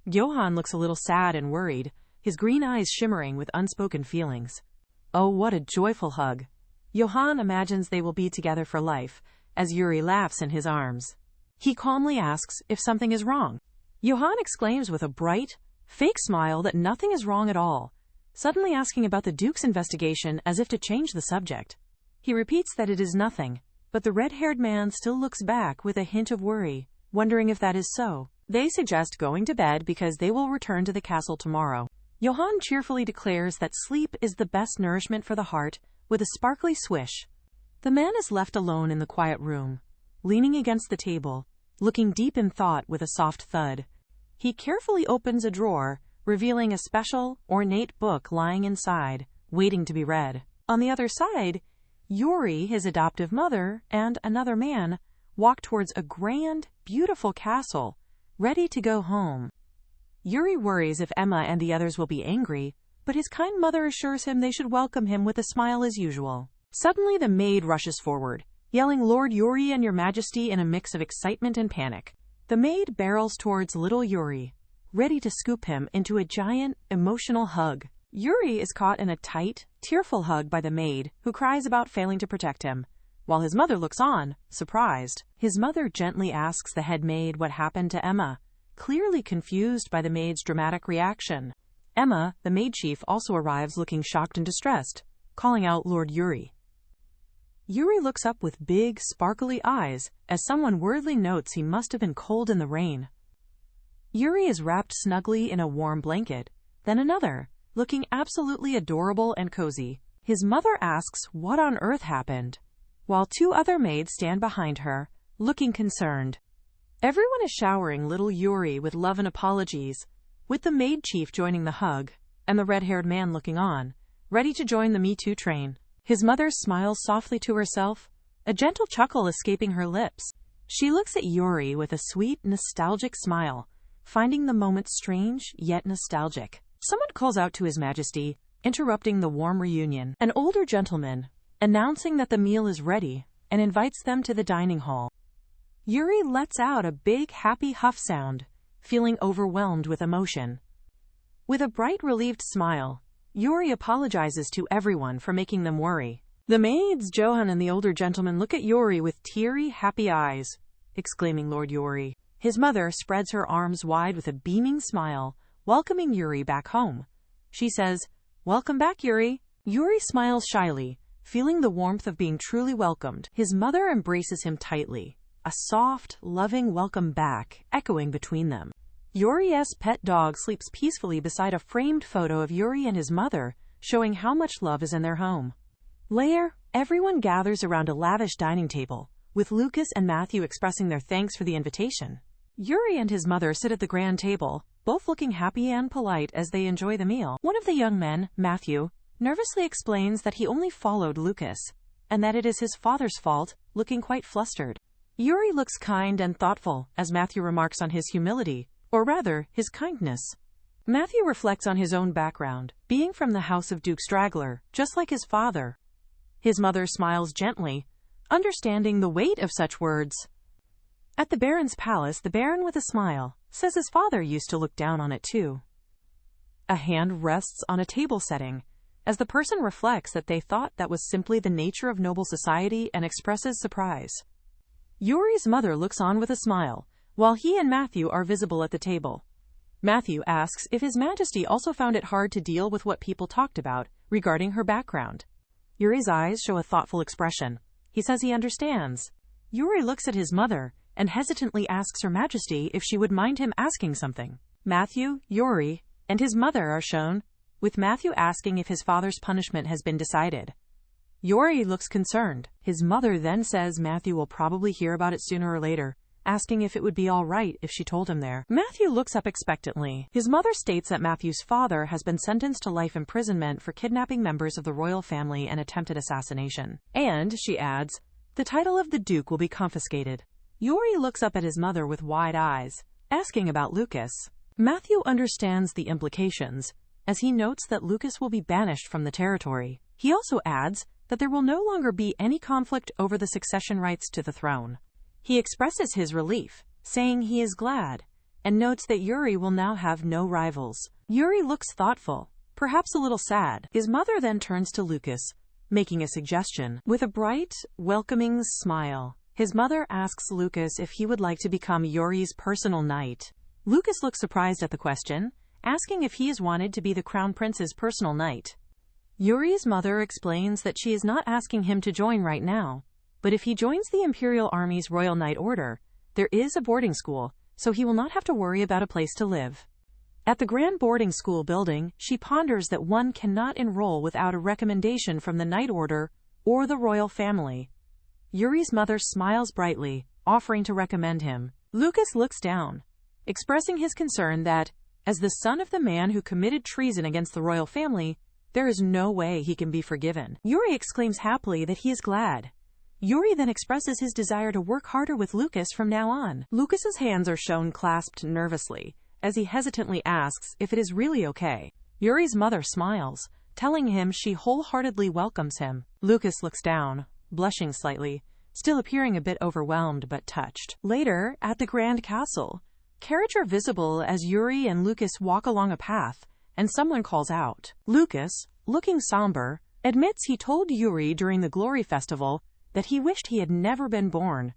Speaker 1: Johan looks a little sad and worried, his green eyes shimmering with unspoken feelings. Oh, what a joyful hug. Johan imagines they will be together for life, as Yuri laughs in his arms. He calmly asks if something is wrong. Johan exclaims with a bright, fake smile that nothing is wrong at all, suddenly asking about the Duke's investigation as if to change the subject. He repeats that it is nothing, but the red-haired man still looks back with a hint of worry, wondering if that is so. They suggest going to bed because they will return to the castle tomorrow. Johan cheerfully declares that sleep is the best nourishment for the heart, with a sparkly swish. The man is left alone in the quiet room, leaning against the table, looking deep in thought with a soft thud. He carefully opens a drawer, revealing a special, ornate book lying inside, waiting to be read. On the other side, Yuri, his adoptive mother, and another man walk towards a grand, beautiful castle, ready to go home. Yuri worries if Emma and the others will be angry, but his kind mother assures him they should welcome him with a smile as usual. Suddenly the maid rushes forward, yelling "Lord Yuri and Your Majesty" in a mix of excitement and panic. The maid barrels towards little Yuri, ready to scoop him into a giant, emotional hug. Yuri is caught in a tight, tearful hug by the maid, who cries about failing to protect him, while his mother looks on, surprised. His mother gently asks the head maid what happened to Emma, clearly confused by the maid's dramatic reaction. Emma, the maid chief, also arrives looking shocked and distressed, calling out Lord Yuri. Yuri looks up with big, sparkly eyes, as someone worriedly notes he must have been cold in the rain. Yuri is wrapped snugly in a warm blanket, then another, looking absolutely adorable and cozy. His mother asks what on earth happened, while two other maids stand behind her, looking concerned. Everyone is showering little Yuri with love and apologies, with the maid chief joining the hug, and the red-haired man looking on, ready to join the Me Too train. His mother smiles softly to herself, a gentle chuckle escaping her lips. She looks at Yuri with a sweet, nostalgic smile, finding the moment strange yet nostalgic. Someone calls out to His Majesty, interrupting the warm reunion. An older gentleman, announcing that the meal is ready, and invites them to the dining hall. Yuri lets out a big, happy huff sound, feeling overwhelmed with emotion. With a bright, relieved smile, Yuri apologizes to everyone for making them worry. The maids, Johan and the older gentleman, look at Yuri with teary, happy eyes, exclaiming Lord Yuri. His mother spreads her arms wide with a beaming smile, welcoming Yuri back home. She says, "Welcome back, Yuri." Yuri smiles shyly, feeling the warmth of being truly welcomed. His mother embraces him tightly, a soft, loving welcome back echoing between them. Yuri's pet dog sleeps peacefully beside a framed photo of Yuri and his mother, showing how much love is in their home. Later, everyone gathers around a lavish dining table, with Lucas and Matthew expressing their thanks for the invitation. Yuri and his mother sit at the grand table, both looking happy and polite as they enjoy the meal. One of the young men, Matthew, nervously explains that he only followed Lucas, and that it is his father's fault, looking quite flustered. Yuri looks kind and thoughtful as Matthew remarks on his humility, or rather, his kindness. Matthew reflects on his own background, being from the house of Duke Straggler, just like his father. His mother smiles gently, understanding the weight of such words. At the Baron's palace, the Baron, with a smile, says his father used to look down on it too. A hand rests on a table setting, as the person reflects that they thought that was simply the nature of noble society and expresses surprise. Yuri's mother looks on with a smile, while he and Matthew are visible at the table. Matthew asks if His Majesty also found it hard to deal with what people talked about regarding her background. Yuri's eyes show a thoughtful expression. He says he understands. Yuri looks at his mother and hesitantly asks Her Majesty if she would mind him asking something. Matthew, Yuri, and his mother are shown, with Matthew asking if his father's punishment has been decided. Yuri looks concerned. His mother then says Matthew will probably hear about it sooner or later, asking if it would be all right if she told him there. Matthew looks up expectantly. His mother states that Matthew's father has been sentenced to life imprisonment for kidnapping members of the royal family and attempted assassination. And, she adds, the title of the Duke will be confiscated. Yuri looks up at his mother with wide eyes, asking about Lucas. Matthew understands the implications, as he notes that Lucas will be banished from the territory. He also adds that there will no longer be any conflict over the succession rights to the throne. He expresses his relief, saying he is glad, and notes that Yuri will now have no rivals. Yuri looks thoughtful, perhaps a little sad. His mother then turns to Lucas, making a suggestion. With a bright, welcoming smile, his mother asks Lucas if he would like to become Yuri's personal knight. Lucas looks surprised at the question, asking if he is wanted to be the crown prince's personal knight. Yuri's mother explains that she is not asking him to join right now, but if he joins the Imperial Army's Royal Knight Order, there is a boarding school, so he will not have to worry about a place to live. At the Grand Boarding School building, she ponders that one cannot enroll without a recommendation from the Knight Order or the royal family. Yuri's mother smiles brightly, offering to recommend him. Lucas looks down, expressing his concern that, as the son of the man who committed treason against the royal family, there is no way he can be forgiven. Yuri exclaims happily that he is glad. Yuri then expresses his desire to work harder with Lucas from now on. Lucas's hands are shown clasped nervously, as he hesitantly asks if it is really okay. Yuri's mother smiles, telling him she wholeheartedly welcomes him. Lucas looks down, blushing slightly, still appearing a bit overwhelmed but touched. Later, at the Grand Castle, carriages are visible as Yuri and Lucas walk along a path, and someone calls out. Lucas, looking somber, admits he told Yuri during the Glory Festival that he wished he had never been born,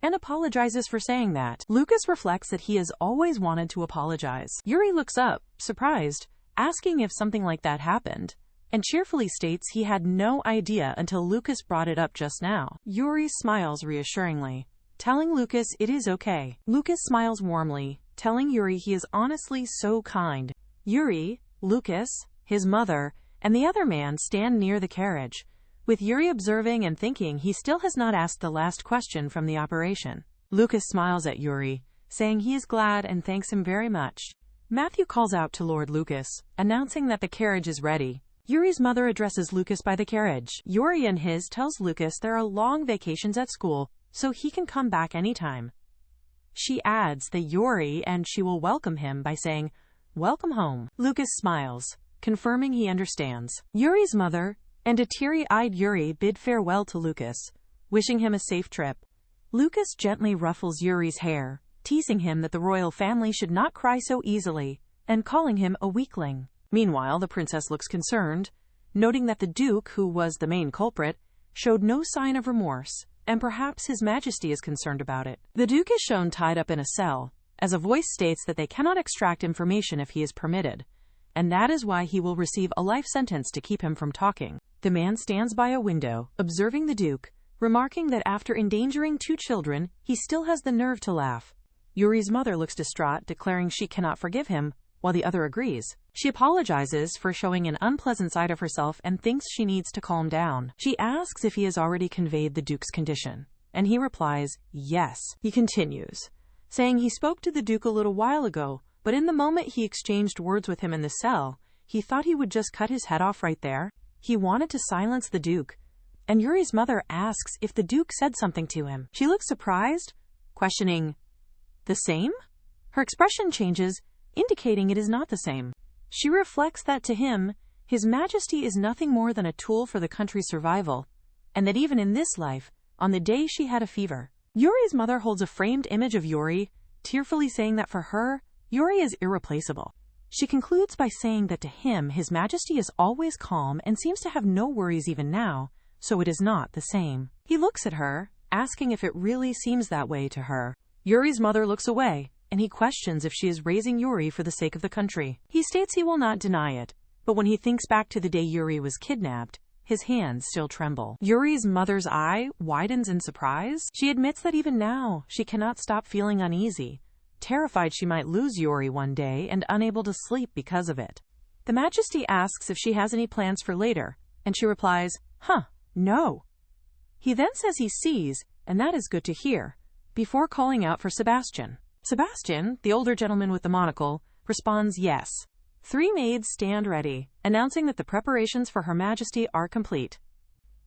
Speaker 1: and apologizes for saying that. Lucas reflects that he has always wanted to apologize. Yuri looks up, surprised, asking if something like that happened, and cheerfully states he had no idea until Lucas brought it up just now. Yuri smiles reassuringly, telling Lucas it is okay. Lucas smiles warmly, telling Yuri he is honestly so kind. Yuri, Lucas, his mother, and the other man stand near the carriage, with Yuri observing and thinking he still has not asked the last question from the operation. Lucas smiles at Yuri, saying he is glad and thanks him very much. Matthew calls out to Lord Lucas, announcing that the carriage is ready. Yuri's mother addresses Lucas by the carriage. Yuri and his tells Lucas there are long vacations at school, so he can come back anytime. She adds that Yuri and she will welcome him by saying, "Welcome home." Lucas smiles, confirming he understands. Yuri's mother and a teary-eyed Yuri bid farewell to Lucas, wishing him a safe trip. Lucas gently ruffles Yuri's hair, teasing him that the royal family should not cry so easily, and calling him a weakling. Meanwhile, the princess looks concerned, noting that the Duke, who was the main culprit, showed no sign of remorse, and perhaps His Majesty is concerned about it. The Duke is shown tied up in a cell, as a voice states that they cannot extract information if he is permitted, and that is why he will receive a life sentence to keep him from talking. The man stands by a window, observing the Duke, remarking that after endangering 2 children, he still has the nerve to laugh. Yuri's mother looks distraught, declaring she cannot forgive him, while the other agrees. She apologizes for showing an unpleasant side of herself and thinks she needs to calm down. She asks if he has already conveyed the Duke's condition, and he replies, yes. He continues, saying he spoke to the Duke a little while ago, but in the moment he exchanged words with him in the cell, he thought he would just cut his head off right there. He wanted to silence the Duke, and Yuri's mother asks if the Duke said something to him. She looks surprised, questioning, "The same?" Her expression changes, indicating it is not the same. She reflects that to him, His Majesty is nothing more than a tool for the country's survival, and that even in this life, on the day she had a fever. Yuri's mother holds a framed image of Yuri, tearfully saying that for her, Yuri is irreplaceable. She concludes by saying that to him, His Majesty is always calm and seems to have no worries even now, so it is not the same. He looks at her, asking if it really seems that way to her. Yuri's mother looks away, and he questions if she is raising Yuri for the sake of the country. He states he will not deny it, but when he thinks back to the day Yuri was kidnapped, his hands still tremble. Yuri's mother's eye widens in surprise. She admits that even now, she cannot stop feeling uneasy, terrified she might lose Yuri one day and unable to sleep because of it. The Majesty asks if she has any plans for later, and she replies, no. He then says he sees, and that is good to hear, before calling out for Sebastian. Sebastian, the older gentleman with the monocle, responds yes. 3 maids stand ready, announcing that the preparations for Her Majesty are complete.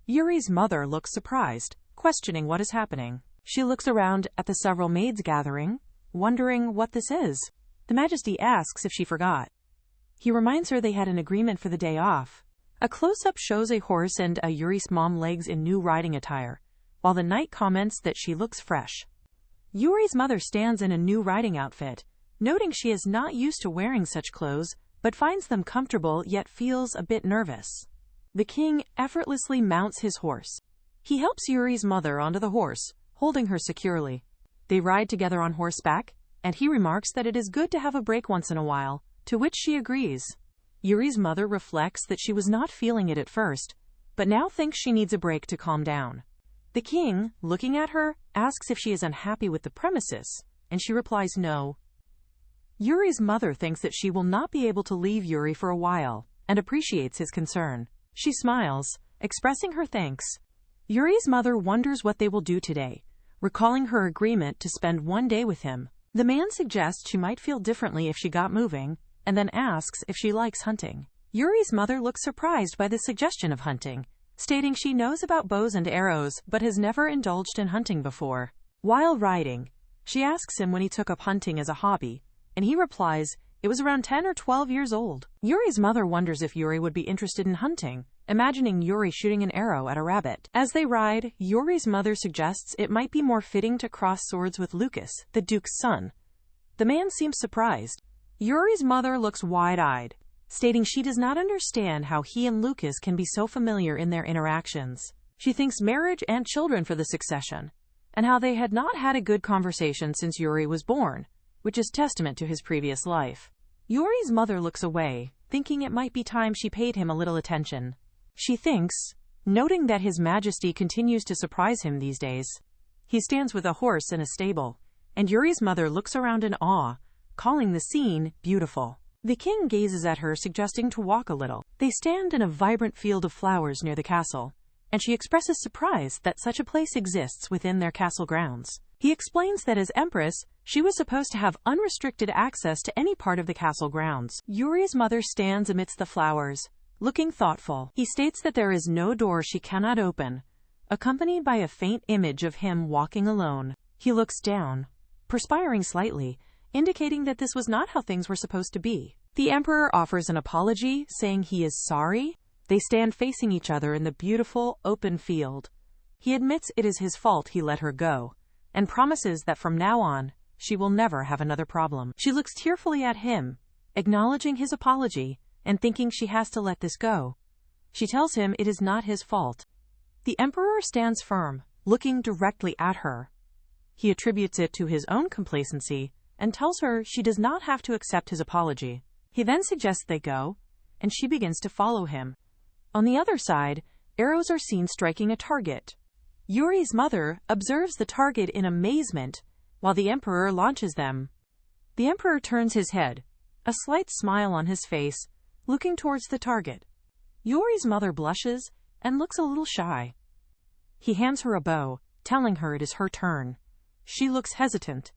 Speaker 1: Yuri's mother looks surprised, questioning what is happening. She looks around at the several maids gathering, wondering what this is. The Majesty asks if she forgot. He reminds her they had an agreement for the day off. A close-up shows a horse and Yuri's mom legs in new riding attire, while the knight comments that she looks fresh. Yuri's mother stands in a new riding outfit, noting she is not used to wearing such clothes, but finds them comfortable yet feels a bit nervous. The king effortlessly mounts his horse. He helps Yuri's mother onto the horse, holding her securely. They ride together on horseback, and he remarks that it is good to have a break once in a while, to which she agrees. Yuri's mother reflects that she was not feeling it at first, but now thinks she needs a break to calm down. The king, looking at her, asks if she is unhappy with the premises, and she replies no. Yuri's mother thinks that she will not be able to leave Yuri for a while, and appreciates his concern. She smiles, expressing her thanks. Yuri's mother wonders what they will do today, recalling her agreement to spend one day with him. The man suggests she might feel differently if she got moving, and then asks if she likes hunting. Yuri's mother looks surprised by the suggestion of hunting, stating she knows about bows and arrows but has never indulged in hunting before. While riding, she asks him when he took up hunting as a hobby, and he replies it was around 10 or 12 years old. Yuri's mother wonders if Yuri would be interested in hunting, imagining Yuri shooting an arrow at a rabbit. As they ride, Yuri's mother suggests it might be more fitting to cross swords with Lucas, the Duke's son. The man seems surprised. Yuri's mother looks wide-eyed, stating she does not understand how he and Lucas can be so familiar in their interactions. She thinks marriage and children for the succession, and how they had not had a good conversation since Yuri was born, which is testament to his previous life. Yuri's mother looks away, thinking it might be time she paid him a little attention. She thinks, noting that His Majesty continues to surprise him these days. He stands with a horse in a stable, and Yuri's mother looks around in awe, calling the scene beautiful. The king gazes at her, suggesting to walk a little. They stand in a vibrant field of flowers near the castle, and she expresses surprise that such a place exists within their castle grounds. He explains that as Empress, she was supposed to have unrestricted access to any part of the castle grounds. Yuri's mother stands amidst the flowers, looking thoughtful. He states that there is no door she cannot open, accompanied by a faint image of him walking alone. He looks down, perspiring slightly, indicating that this was not how things were supposed to be. The emperor offers an apology, saying he is sorry. They stand facing each other in the beautiful, open field. He admits it is his fault he let her go, and promises that from now on, she will never have another problem. She looks tearfully at him, acknowledging his apology, and thinking she has to let this go. She tells him it is not his fault. The emperor stands firm, looking directly at her. He attributes it to his own complacency, and tells her she does not have to accept his apology. He then suggests they go, and she begins to follow him. On the other side, arrows are seen striking a target. Yuri's mother observes the target in amazement, while the emperor launches them. The emperor turns his head, a slight smile on his face, looking towards the target. Yuri's mother blushes and looks a little shy. He hands her a bow, telling her it is her turn. She looks hesitant.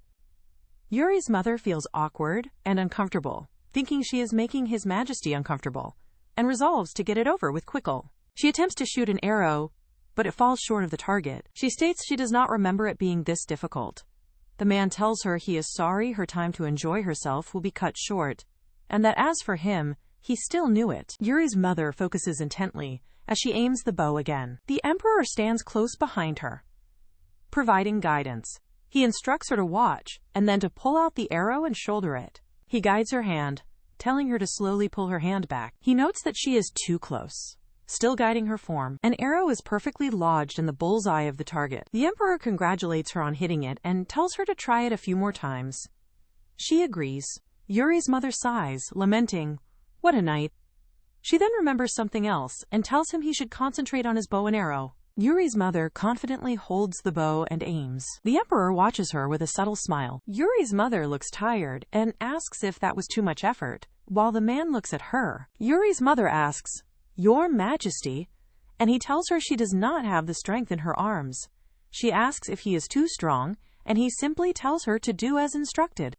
Speaker 1: Yuri's mother feels awkward and uncomfortable, thinking she is making His Majesty uncomfortable, and resolves to get it over with quickly. She attempts to shoot an arrow, but it falls short of the target. She states she does not remember it being this difficult. The man tells her he is sorry her time to enjoy herself will be cut short, and that as for him, he still knew it. Yuri's mother focuses intently as she aims the bow again. The emperor stands close behind her, providing guidance. He instructs her to watch, and then to pull out the arrow and shoulder it. He guides her hand, telling her to slowly pull her hand back. He notes that she is too close, still guiding her form. An arrow is perfectly lodged in the bullseye of the target. The emperor congratulates her on hitting it and tells her to try it a few more times. She agrees. Yuri's mother sighs, lamenting, "What a night." She then remembers something else and tells him he should concentrate on his bow and arrow. Yuri's mother confidently holds the bow and aims. The emperor watches her with a subtle smile. Yuri's mother looks tired and asks if that was too much effort, while the man looks at her. Yuri's mother asks, "Your Majesty?" and he tells her she does not have the strength in her arms. She asks if he is too strong, and he simply tells her to do as instructed.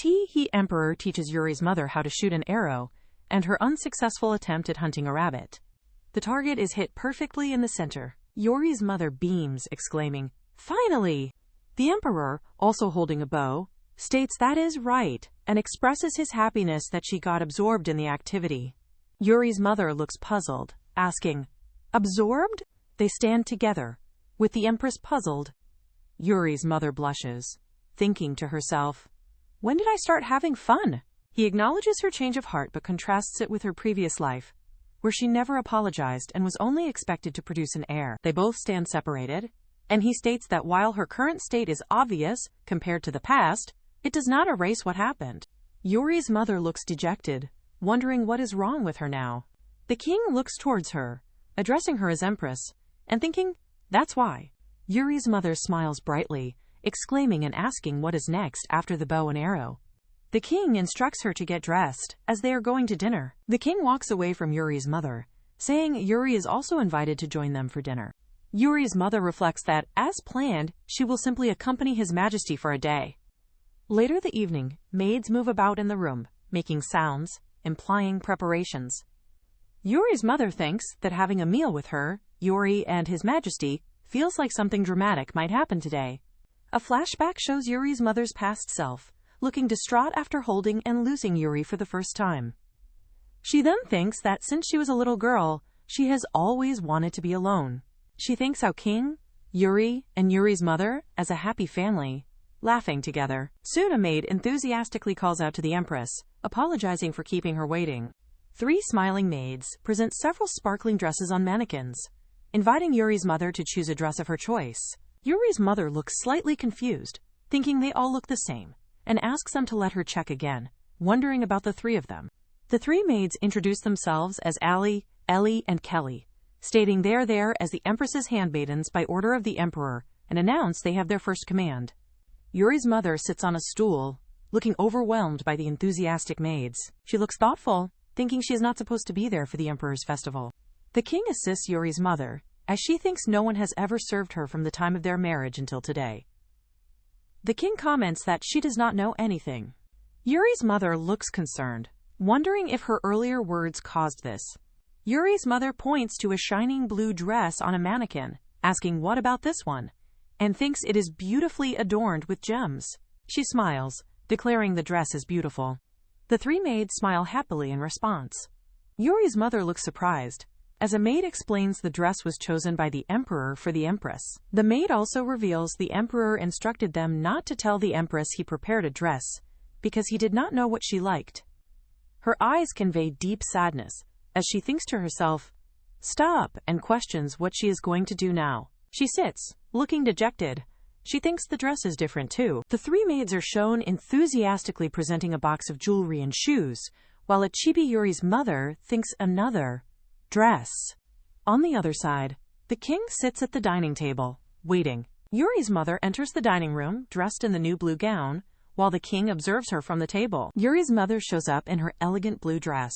Speaker 1: He emperor teaches Yuri's mother how to shoot an arrow, and her unsuccessful attempt at hunting a rabbit. The target is hit perfectly in the center. Yuri's mother beams, exclaiming, "Finally!" The emperor, also holding a bow, states that is right, and expresses his happiness that she got absorbed in the activity. Yuri's mother looks puzzled, asking, "Absorbed?" They stand together, with the empress puzzled. Yuri's mother blushes, thinking to herself, "When did I start having fun?" He acknowledges her change of heart but contrasts it with her previous life, where she never apologized and was only expected to produce an heir. They both stand separated, and he states that while her current state is obvious compared to the past, it does not erase what happened. Yuri's mother looks dejected, wondering what is wrong with her now. The king looks towards her, addressing her as empress, and thinking, "That's why." Yuri's mother smiles brightly, exclaiming and asking what is next after the bow and arrow. The king instructs her to get dressed, as they are going to dinner. The king walks away from Yuri's mother, saying Yuri is also invited to join them for dinner. Yuri's mother reflects that, as planned, she will simply accompany His Majesty for a day. Later that evening, maids move about in the room, making sounds, implying preparations. Yuri's mother thinks that having a meal with her, Yuri and His Majesty, feels like something dramatic might happen today. A flashback shows Yuri's mother's past self, looking distraught after holding and losing Yuri for the first time. She then thinks that since she was a little girl, she has always wanted to be alone. She thinks how King, Yuri, and Yuri's mother, as a happy family, laughing together. Soon a maid enthusiastically calls out to the empress, apologizing for keeping her waiting. 3 smiling maids present several sparkling dresses on mannequins, inviting Yuri's mother to choose a dress of her choice. Yuri's mother looks slightly confused, thinking they all look the same, and asks them to let her check again, wondering about the 3 of them. The 3 maids introduce themselves as Allie, Ellie, and Kelly, stating they are there as the Empress's handmaidens by order of the Emperor, and announce they have their first command. Yuri's mother sits on a stool, looking overwhelmed by the enthusiastic maids. She looks thoughtful, thinking she is not supposed to be there for the Emperor's festival. The king assists Yuri's mother, as she thinks no one has ever served her from the time of their marriage until today. The king comments that she does not know anything. Yuri's mother looks concerned, wondering if her earlier words caused this. Yuri's mother points to a shining blue dress on a mannequin, asking what about this one, and thinks it is beautifully adorned with gems. She smiles, declaring the dress is beautiful. The 3 maids smile happily in response. Yuri's mother looks surprised, as a maid explains the dress was chosen by the Emperor for the Empress. The maid also reveals the Emperor instructed them not to tell the Empress he prepared a dress, because he did not know what she liked. Her eyes convey deep sadness, as she thinks to herself, "Stop," and questions what she is going to do now. She sits, looking dejected. She thinks the dress is different too. The 3 maids are shown enthusiastically presenting a box of jewelry and shoes, while a chibi Yuri's mother thinks another dress. On the other side, the king sits at the dining table, waiting. Yuri's mother enters the dining room, dressed in the new blue gown, while the king observes her from the table. Yuri's mother shows up in her elegant blue dress.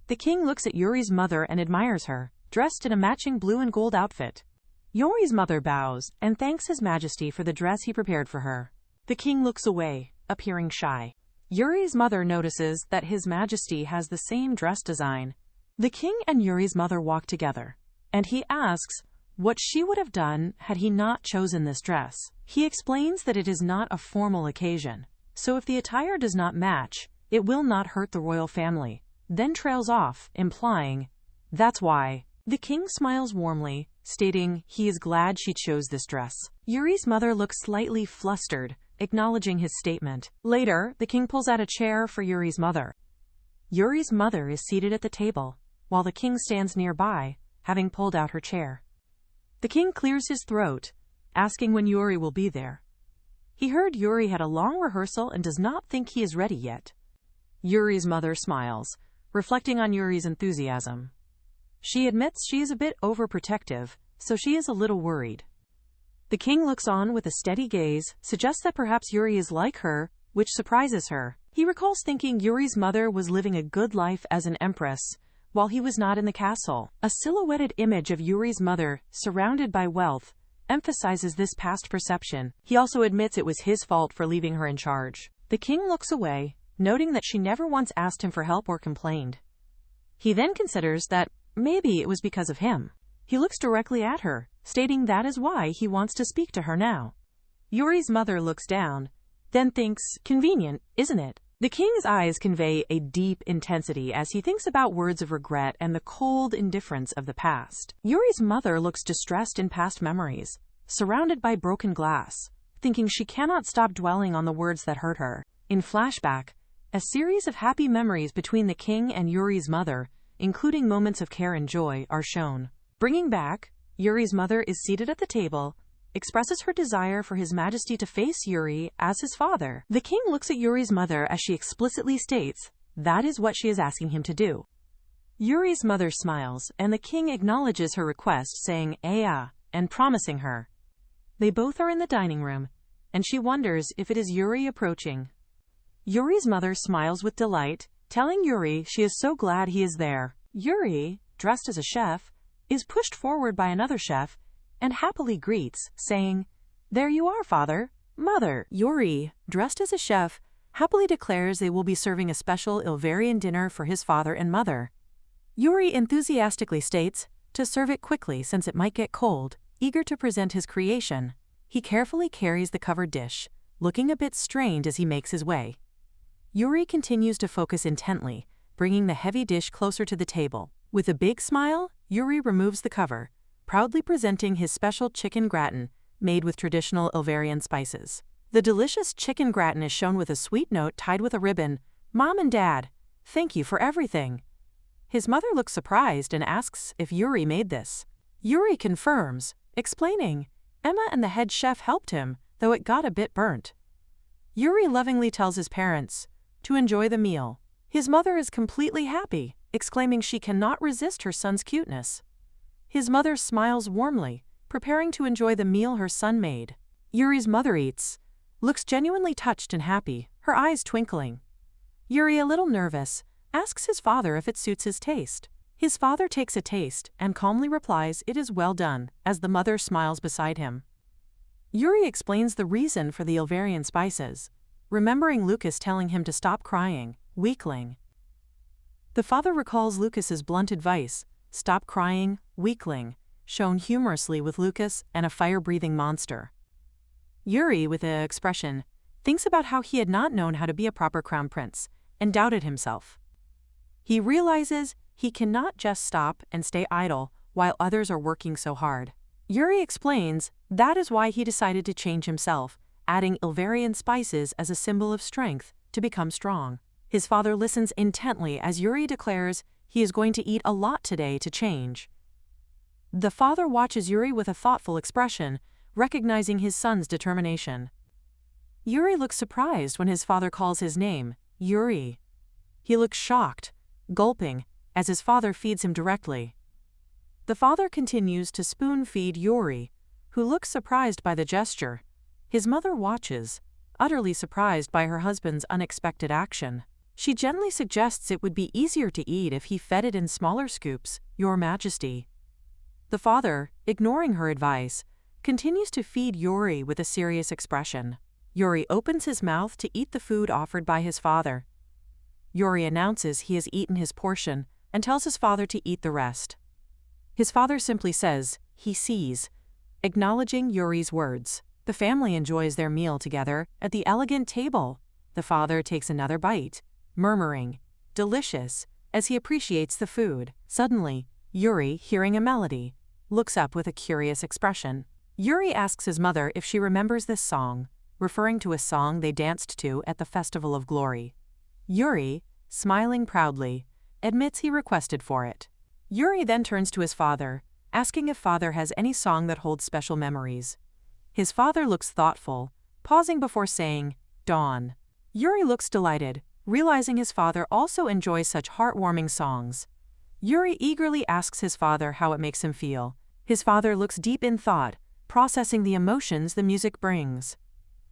Speaker 1: The king looks at Yuri's mother and admires her, dressed in a matching blue and gold outfit. Yuri's mother bows and thanks His Majesty for the dress he prepared for her. The king looks away, appearing shy. Yuri's mother notices that His Majesty has the same dress design. The king and Yuri's mother walk together, and he asks what she would have done had he not chosen this dress. He explains that it is not a formal occasion, so if the attire does not match, it will not hurt the royal family, then trails off, implying, "That's why." The king smiles warmly, stating he is glad she chose this dress. Yuri's mother looks slightly flustered, acknowledging his statement. Later, the king pulls out a chair for Yuri's mother. Yuri's mother is seated at the table, while the king stands nearby, having pulled out her chair. The king clears his throat, asking when Yuri will be there. He heard Yuri had a long rehearsal and does not think he is ready yet. Yuri's mother smiles, reflecting on Yuri's enthusiasm. She admits she is a bit overprotective, so she is a little worried. The king looks on with a steady gaze, suggests that perhaps Yuri is like her, which surprises her. He recalls thinking Yuri's mother was living a good life as an empress, while he was not in the castle. A silhouetted image of Yuri's mother, surrounded by wealth, emphasizes this past perception. He also admits it was his fault for leaving her in charge. The king looks away, noting that she never once asked him for help or complained. He then considers that maybe it was because of him. He looks directly at her, stating that is why he wants to speak to her now. Yuri's mother looks down, then thinks, convenient, isn't it? The king's eyes convey a deep intensity as he thinks about words of regret and the cold indifference of the past. Yuri's mother looks distressed in past memories, surrounded by broken glass, thinking she cannot stop dwelling on the words that hurt her. In flashback, a series of happy memories between the king and Yuri's mother, including moments of care and joy, are shown. Bringing back, Yuri's mother is seated at the table, expresses her desire for His Majesty to face Yuri as his father. The king looks at Yuri's mother as she explicitly states that is what she is asking him to do. Yuri's mother smiles, and the king acknowledges her request, saying "Aya," and promising her. They both are in the dining room, and she wonders if it is Yuri approaching. Yuri's mother smiles with delight, telling Yuri she is so glad he is there. Yuri, dressed as a chef, is pushed forward by another chef, and happily greets, saying, "There you are, father, mother." Yuri, dressed as a chef, happily declares they will be serving a special Ilvarian dinner for his father and mother. Yuri enthusiastically states to serve it quickly since it might get cold, eager to present his creation. He carefully carries the covered dish, looking a bit strained as he makes his way. Yuri continues to focus intently, bringing the heavy dish closer to the table. With a big smile, Yuri removes the cover, proudly presenting his special chicken gratin, made with traditional Ilvarian spices. The delicious chicken gratin is shown with a sweet note tied with a ribbon. "Mom and Dad, thank you for everything." His mother looks surprised and asks if Yuri made this. Yuri confirms, explaining, Emma and the head chef helped him, though it got a bit burnt. Yuri lovingly tells his parents to enjoy the meal. His mother is completely happy, exclaiming she cannot resist her son's cuteness. His mother smiles warmly, preparing to enjoy the meal her son made. Yuri's mother eats, looks genuinely touched and happy, her eyes twinkling. Yuri, a little nervous, asks his father if it suits his taste. His father takes a taste and calmly replies it is well done, as the mother smiles beside him. Yuri explains the reason for the Ilvarian spices, remembering Lucas telling him to stop crying, weakling. The father recalls Lucas's blunt advice, stop crying, weakling, shown humorously with Lucas and a fire-breathing monster. Yuri, with an expression, thinks about how he had not known how to be a proper crown prince, and doubted himself. He realizes he cannot just stop and stay idle while others are working so hard. Yuri explains that is why he decided to change himself, adding Ilvarian spices as a symbol of strength to become strong. His father listens intently as Yuri declares he is going to eat a lot today to change. The father watches Yuri with a thoughtful expression, recognizing his son's determination. Yuri looks surprised when his father calls his name, Yuri. He looks shocked, gulping, as his father feeds him directly. The father continues to spoon-feed Yuri, who looks surprised by the gesture. His mother watches, utterly surprised by her husband's unexpected action. She gently suggests it would be easier to eat if he fed it in smaller scoops, Your Majesty. The father, ignoring her advice, continues to feed Yuri with a serious expression. Yuri opens his mouth to eat the food offered by his father. Yuri announces he has eaten his portion and tells his father to eat the rest. His father simply says, he sees, acknowledging Yuri's words. The family enjoys their meal together at the elegant table. The father takes another bite, murmuring, delicious, as he appreciates the food. Suddenly, Yuri, hearing a melody, looks up with a curious expression. Yuri asks his mother if she remembers this song, referring to a song they danced to at the Festival of Glory. Yuri, smiling proudly, admits he requested for it. Yuri then turns to his father, asking if father has any song that holds special memories. His father looks thoughtful, pausing before saying, Dawn. Yuri looks delighted, realizing his father also enjoys such heartwarming songs. Yuri eagerly asks his father how it makes him feel, His father looks deep in thought, processing the emotions the music brings.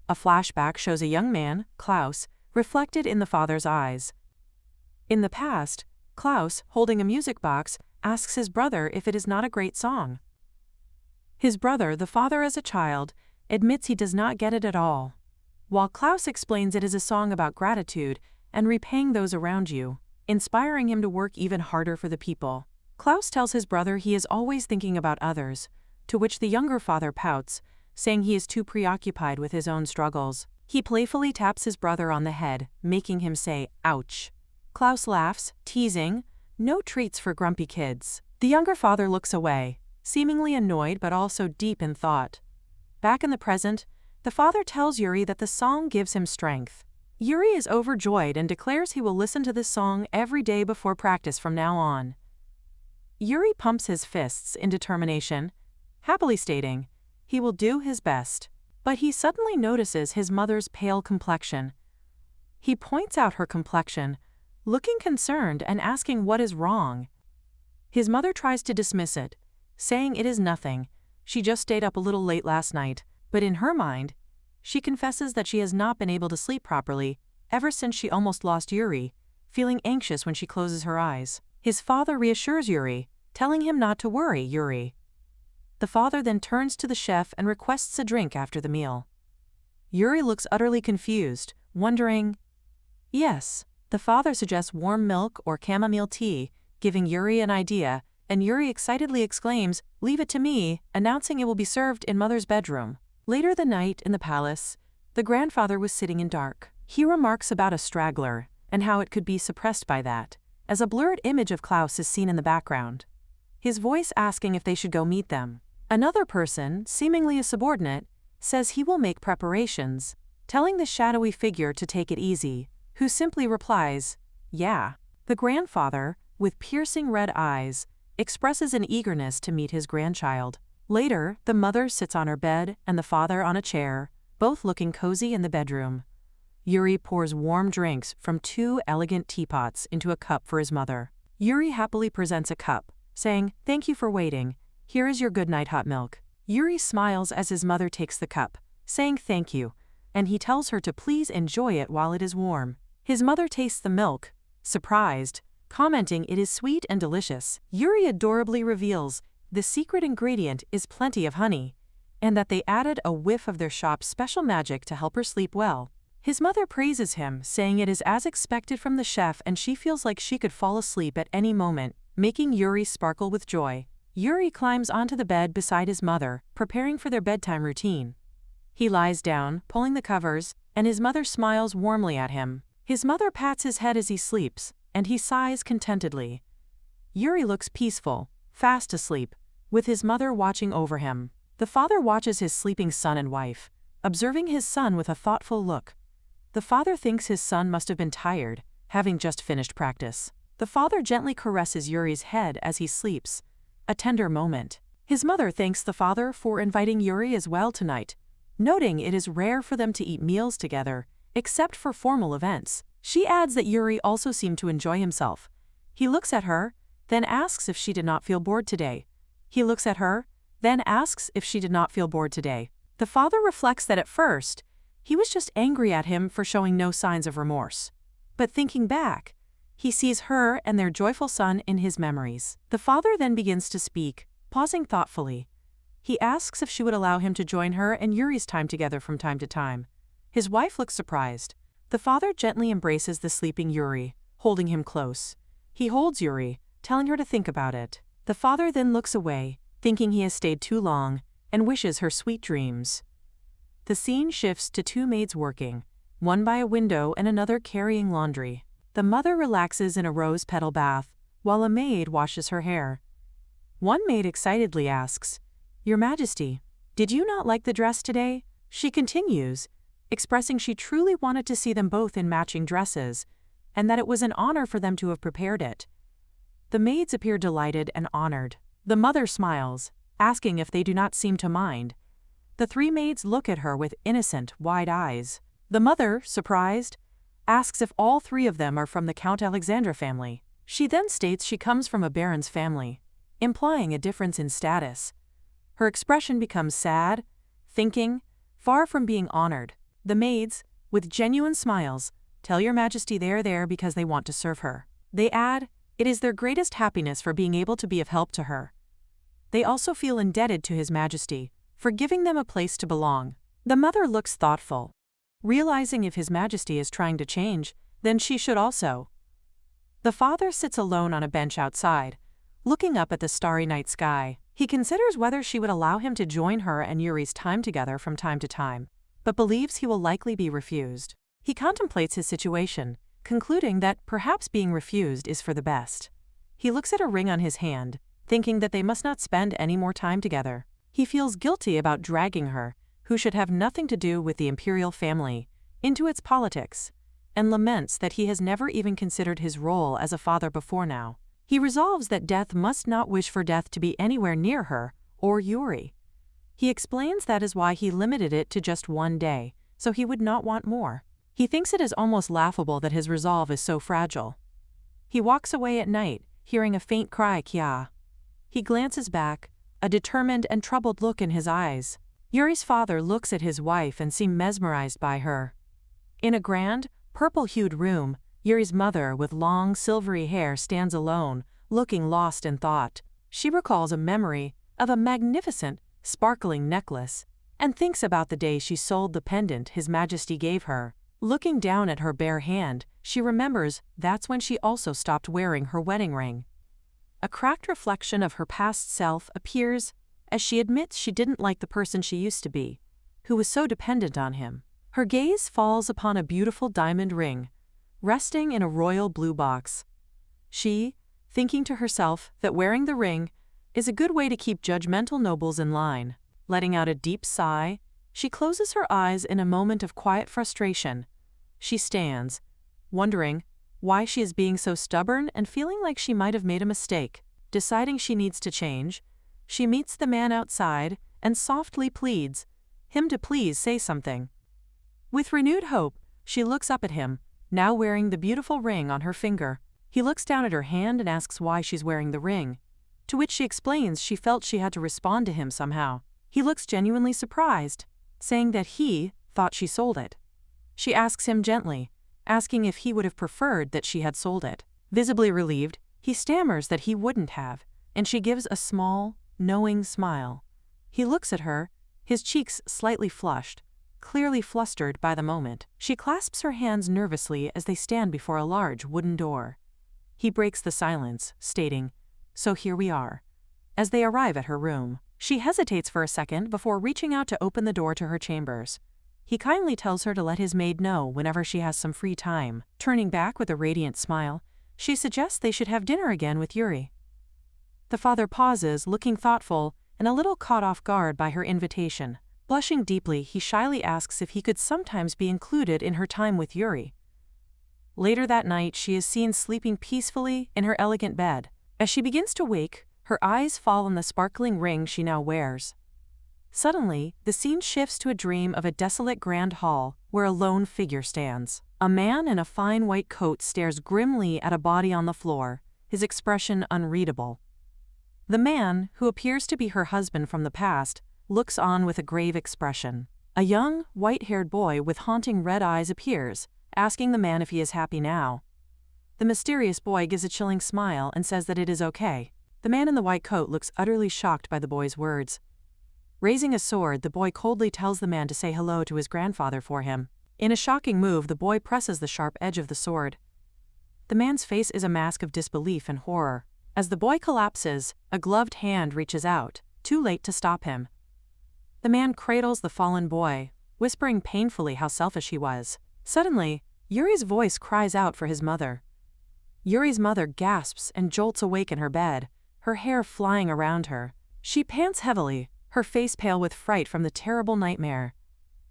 Speaker 1: A flashback shows a young man, Klaus, reflected in the father's eyes. In the past, Klaus, holding a music box, asks his brother if it is not a great song. His brother, the father as a child, admits he does not get it at all, while Klaus explains it is a song about gratitude and repaying those around you, inspiring him to work even harder for the people. Klaus tells his brother he is always thinking about others, to which the younger father pouts, saying he is too preoccupied with his own struggles. He playfully taps his brother on the head, making him say, "Ouch." Klaus laughs, teasing, "No treats for grumpy kids." The younger father looks away, seemingly annoyed but also deep in thought. Back in the present, the father tells Yuri that the song gives him strength. Yuri is overjoyed and declares he will listen to this song every day before practice from now on. Yuri pumps his fists in determination, happily stating he will do his best. But he suddenly notices his mother's pale complexion. He points out her complexion, looking concerned and asking what is wrong. His mother tries to dismiss it, saying it is nothing, she just stayed up a little late last night, but in her mind, she confesses that she has not been able to sleep properly ever since she almost lost Yuri, feeling anxious when she closes her eyes. His father reassures Yuri, telling him not to worry, Yuri. The father then turns to the chef and requests a drink after the meal. Yuri looks utterly confused, wondering. Yes, the father suggests warm milk or chamomile tea, giving Yuri an idea, and Yuri excitedly exclaims, "Leave it to me," announcing it will be served in mother's bedroom. Later the night in the palace, the grandfather was sitting in dark. He remarks about a straggler, and how it could be suppressed by that, as a blurred image of Klaus is seen in the background. His voice asking if they should go meet them. Another person, seemingly a subordinate, says he will make preparations, telling the shadowy figure to take it easy, who simply replies, "Yeah." The grandfather, with piercing red eyes, expresses an eagerness to meet his grandchild. Later, the mother sits on her bed and the father on a chair, both looking cozy in the bedroom. Yuri pours warm drinks from 2 elegant teapots into a cup for his mother. Yuri happily presents a cup, saying, "Thank you for waiting. Here is your good-night hot milk." Yuri smiles as his mother takes the cup, saying thank you, and he tells her to please enjoy it while it is warm. His mother tastes the milk, surprised, commenting it is sweet and delicious. Yuri adorably reveals the secret ingredient is plenty of honey, and that they added a whiff of their shop's special magic to help her sleep well. His mother praises him, saying it is as expected from the chef and she feels like she could fall asleep at any moment, making Yuri sparkle with joy. Yuri climbs onto the bed beside his mother, preparing for their bedtime routine. He lies down, pulling the covers, and his mother smiles warmly at him. His mother pats his head as he sleeps, and he sighs contentedly. Yuri looks peaceful, fast asleep, with his mother watching over him. The father watches his sleeping son and wife, observing his son with a thoughtful look. The father thinks his son must have been tired, having just finished practice. The father gently caresses Yuri's head as he sleeps, a tender moment. His mother thanks the father for inviting Yuri as well tonight, noting it is rare for them to eat meals together, except for formal events. She adds that Yuri also seemed to enjoy himself. He looks at her, then asks if she did not feel bored today. He looks at her, then asks if she did not feel bored today. The father reflects that at first, he was just angry at him for showing no signs of remorse. But thinking back, he sees her and their joyful son in his memories. The father then begins to speak, pausing thoughtfully. He asks if she would allow him to join her and Yuri's time together from time to time. His wife looks surprised. The father gently embraces the sleeping Yuri, holding him close. He holds Yuri, telling her to think about it. The father then looks away, thinking he has stayed too long, and wishes her sweet dreams. The scene shifts to 2 maids working, one by a window and another carrying laundry. The mother relaxes in a rose petal bath, while a maid washes her hair. One maid excitedly asks, "Your Majesty, did you not like the dress today?" She continues, expressing she truly wanted to see them both in matching dresses, and that it was an honor for them to have prepared it. The maids appear delighted and honored. The mother smiles, asking if they do not seem to mind. The 3 maids look at her with innocent, wide eyes. The mother, surprised, asks if all 3 of them are from the Count Alexandra family. She then states she comes from a baron's family, implying a difference in status. Her expression becomes sad, thinking, far from being honored. The maids, with genuine smiles, tell Your Majesty they are there because they want to serve her. They add, it is their greatest happiness for being able to be of help to her. They also feel indebted to His Majesty for giving them a place to belong. The mother looks thoughtful, realizing if His Majesty is trying to change, then she should also. The father sits alone on a bench outside, looking up at the starry night sky. He considers whether she would allow him to join her and Yuri's time together from time to time, but believes he will likely be refused. He contemplates his situation, concluding that perhaps being refused is for the best. He looks at a ring on his hand, thinking that they must not spend any more time together. He feels guilty about dragging her, who should have nothing to do with the imperial family, into its politics, and laments that he has never even considered his role as a father before now. He resolves that Death must not wish for Death to be anywhere near her or Yuri. He explains that is why he limited it to just one day, so he would not want more. He thinks it is almost laughable that his resolve is so fragile. He walks away at night, hearing a faint cry, Kya. He glances back, a determined and troubled look in his eyes. Yuri's father looks at his wife and seems mesmerized by her. In a grand, purple-hued room, Yuri's mother with long, silvery hair stands alone, looking lost in thought. She recalls a memory of a magnificent, sparkling necklace, and thinks about the day she sold the pendant His Majesty gave her. Looking down at her bare hand, she remembers that's when she also stopped wearing her wedding ring. A cracked reflection of her past self appears as she admits she didn't like the person she used to be, who was so dependent on him. Her gaze falls upon a beautiful diamond ring, resting in a royal blue box. She, thinking to herself that wearing the ring is a good way to keep judgmental nobles in line. Letting out a deep sigh, she closes her eyes in a moment of quiet frustration. She stands, wondering why she is being so stubborn and feeling like she might have made a mistake. Deciding she needs to change, she meets the man outside and softly pleads him to please say something. With renewed hope, she looks up at him, now wearing the beautiful ring on her finger. He looks down at her hand and asks why she's wearing the ring, to which she explains she felt she had to respond to him somehow. He looks genuinely surprised, saying that he thought she sold it. She asks him gently, asking if he would have preferred that she had sold it. Visibly relieved, he stammers that he wouldn't have, and she gives a small, knowing smile. He looks at her, his cheeks slightly flushed, clearly flustered by the moment. She clasps her hands nervously as they stand before a large wooden door. He breaks the silence, stating, "So here we are," as they arrive at her room. She hesitates for a second before reaching out to open the door to her chambers. He kindly tells her to let his maid know whenever she has some free time. Turning back with a radiant smile, she suggests they should have dinner again with Yuri. The father pauses, looking thoughtful and a little caught off guard by her invitation. Blushing deeply, he shyly asks if he could sometimes be included in her time with Yuri. Later that night, she is seen sleeping peacefully in her elegant bed. As she begins to wake, her eyes fall on the sparkling ring she now wears. Suddenly, the scene shifts to a dream of a desolate grand hall where a lone figure stands. A man in a fine white coat stares grimly at a body on the floor, his expression unreadable. The man, who appears to be her husband from the past, looks on with a grave expression. A young, white-haired boy with haunting red eyes appears, asking the man if he is happy now. The mysterious boy gives a chilling smile and says that it is okay. The man in the white coat looks utterly shocked by the boy's words. Raising a sword, the boy coldly tells the man to say hello to his grandfather for him. In a shocking move, the boy presses the sharp edge of the sword. The man's face is a mask of disbelief and horror. As the boy collapses, a gloved hand reaches out, too late to stop him. The man cradles the fallen boy, whispering painfully how selfish he was. Suddenly, Yuri's voice cries out for his mother. Yuri's mother gasps and jolts awake in her bed, her hair flying around her. She pants heavily, her face pale with fright from the terrible nightmare.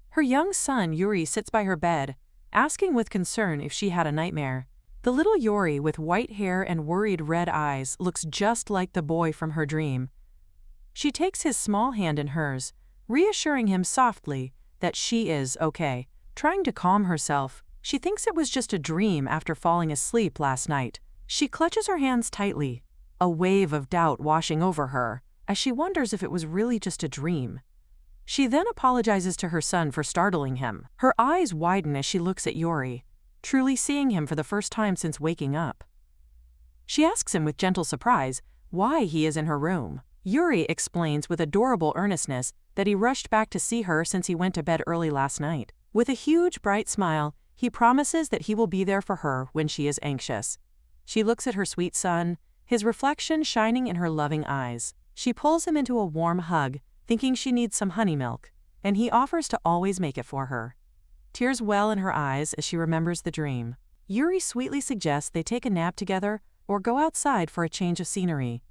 Speaker 1: Her young son Yuri sits by her bed, asking with concern if she had a nightmare. The little Yuri with white hair and worried red eyes looks just like the boy from her dream. She takes his small hand in hers, reassuring him softly that she is okay. Trying to calm herself, she thinks it was just a dream after falling asleep last night. She clutches her hands tightly, a wave of doubt washing over her, as she wonders if it was really just a dream. She then apologizes to her son for startling him. Her eyes widen as she looks at Yuri, truly seeing him for the first time since waking up. She asks him with gentle surprise why he is in her room. Yuri explains with adorable earnestness that he rushed back to see her since he went to bed early last night. With a huge, bright smile, he promises that he will be there for her when she is anxious. She looks at her sweet son, his reflection shining in her loving eyes. She pulls him into a warm hug, thinking she needs some honey milk, and he offers to always make it for her. Tears well in her eyes as she remembers the dream. Yuri sweetly suggests they take a nap together or go outside for a change of scenery.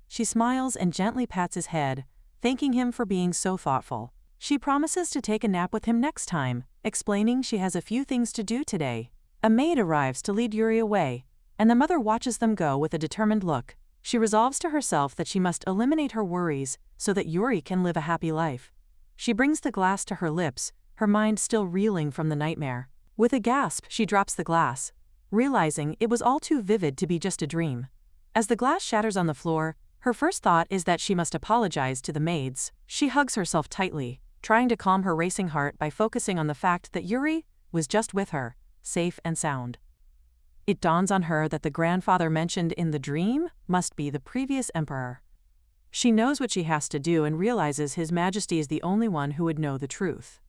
Speaker 1: She smiles and gently pats his head, thanking him for being so thoughtful. She promises to take a nap with him next time, explaining she has a few things to do today. A maid arrives to lead Yuri away, and the mother watches them go with a determined look. She resolves to herself that she must eliminate her worries so that Yuri can live a happy life. She brings the glass to her lips, her mind still reeling from the nightmare. With a gasp, she drops the glass, realizing it was all too vivid to be just a dream. As the glass shatters on the floor, her first thought is that she must apologize to the maids. She hugs herself tightly, trying to calm her racing heart by focusing on the fact that Yuri was just with her, safe and sound. It dawns on her that the grandfather mentioned in the dream must be the previous emperor. She knows what she has to do and realizes His Majesty is the only one who would know the truth.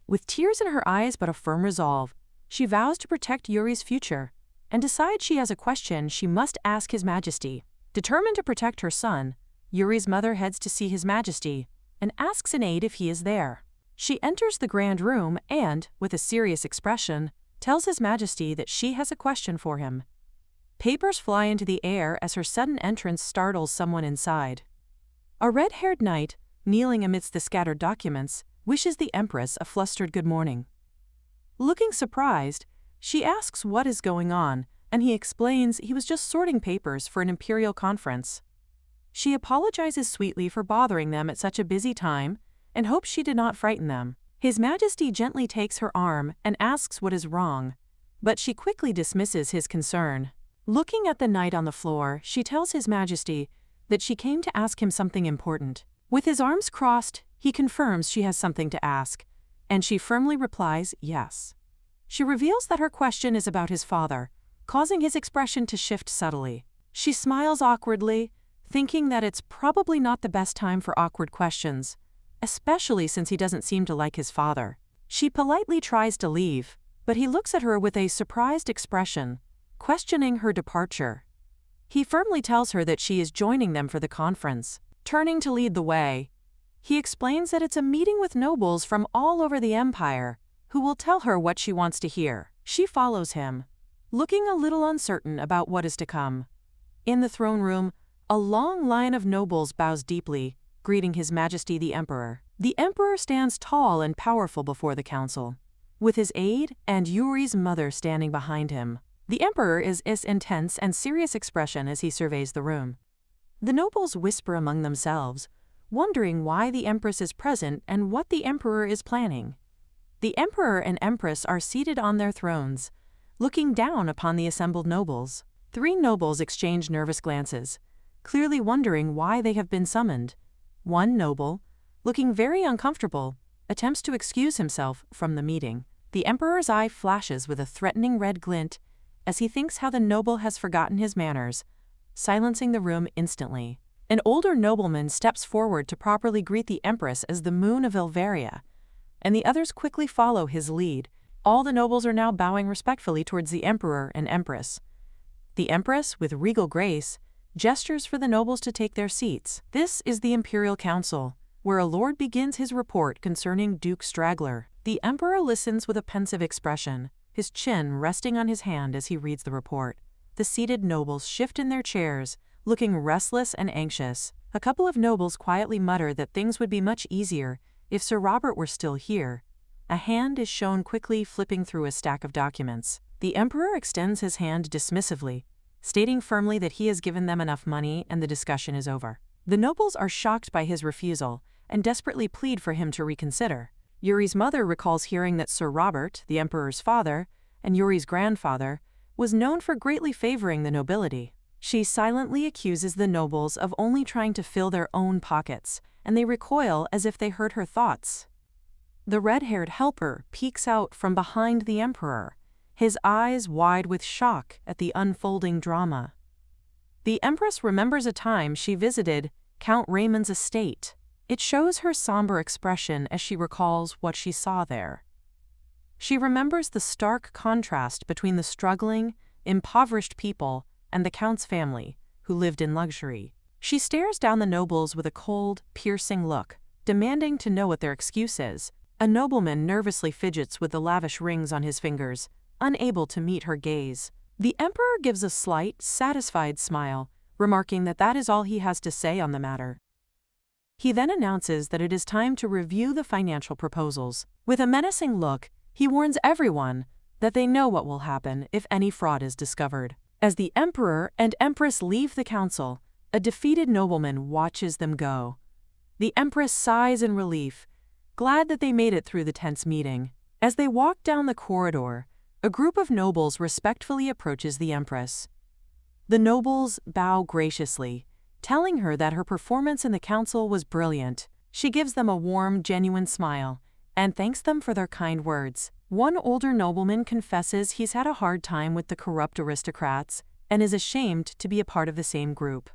Speaker 1: With tears in her eyes but a firm resolve, she vows to protect Yuri's future and decides she has a question she must ask His Majesty. Determined to protect her son, Yuri's mother heads to see His Majesty and asks an aide if he is there. She enters the grand room and, with a serious expression, tells His Majesty that she has a question for him. Papers fly into the air as her sudden entrance startles someone inside. A red-haired knight, kneeling amidst the scattered documents, wishes the Empress a flustered good morning. Looking surprised, she asks what is going on, and he explains he was just sorting papers for an imperial conference. She apologizes sweetly for bothering them at such a busy time and hopes she did not frighten them. His Majesty gently takes her arm and asks what is wrong, but she quickly dismisses his concern. Looking at the knight on the floor, she tells His Majesty that she came to ask him something important. With his arms crossed, he confirms she has something to ask, and she firmly replies yes. She reveals that her question is about his father, causing his expression to shift subtly. She smiles awkwardly, thinking that it's probably not the best time for awkward questions, especially since he doesn't seem to like his father. She politely tries to leave, but he looks at her with a surprised expression, questioning her departure. He firmly tells her that she is joining them for the conference. Turning to lead the way, he explains that it's a meeting with nobles from all over the empire, who will tell her what she wants to hear. She follows him, looking a little uncertain about what is to come. In the throne room, a long line of nobles bows deeply, greeting His Majesty the Emperor. The Emperor stands tall and powerful before the council, with his aide and Yuri's mother standing behind him. The Emperor is intense and serious expression as he surveys the room. The nobles whisper among themselves, wondering why the Empress is present and what the Emperor is planning. The Emperor and Empress are seated on their thrones, looking down upon the assembled nobles. 3 nobles exchange nervous glances, clearly wondering why they have been summoned. One noble, looking very uncomfortable, attempts to excuse himself from the meeting. The Emperor's eye flashes with a threatening red glint as he thinks how the noble has forgotten his manners, silencing the room instantly. An older nobleman steps forward to properly greet the Empress as the Moon of Elvaria, and the others quickly follow his lead. All the nobles are now bowing respectfully towards the Emperor and Empress. The Empress, with regal grace, gestures for the nobles to take their seats. This is the Imperial Council, where a lord begins his report concerning Duke Straggler. The Emperor listens with a pensive expression, his chin resting on his hand as he reads the report. The seated nobles shift in their chairs, looking restless and anxious. A couple of nobles quietly mutter that things would be much easier if Sir Robert were still here. A hand is shown quickly flipping through a stack of documents. The Emperor extends his hand dismissively, stating firmly that he has given them enough money and the discussion is over. The nobles are shocked by his refusal and desperately plead for him to reconsider. Yuri's mother recalls hearing that Sir Robert, the Emperor's father, and Yuri's grandfather, was known for greatly favoring the nobility. She silently accuses the nobles of only trying to fill their own pockets, and they recoil as if they heard her thoughts. The red-haired helper peeks out from behind the emperor, his eyes wide with shock at the unfolding drama. The empress remembers a time she visited Count Raymond's estate. It shows her somber expression as she recalls what she saw there. She remembers the stark contrast between the struggling, impoverished people and the count's family, who lived in luxury. She stares down the nobles with a cold, piercing look, demanding to know what their excuse is. A nobleman nervously fidgets with the lavish rings on his fingers, unable to meet her gaze. The emperor gives a slight, satisfied smile, remarking that that is all he has to say on the matter. He then announces that it is time to review the financial proposals. With a menacing look, he warns everyone that they know what will happen if any fraud is discovered. As the emperor and empress leave the council, a defeated nobleman watches them go. The empress sighs in relief, glad that they made it through the tense meeting. As they walk down the corridor, a group of nobles respectfully approaches the empress. The nobles bow graciously, telling her that her performance in the council was brilliant. She gives them a warm, genuine smile and thanks them for their kind words. One older nobleman confesses he's had a hard time with the corrupt aristocrats and is ashamed to be a part of the same group.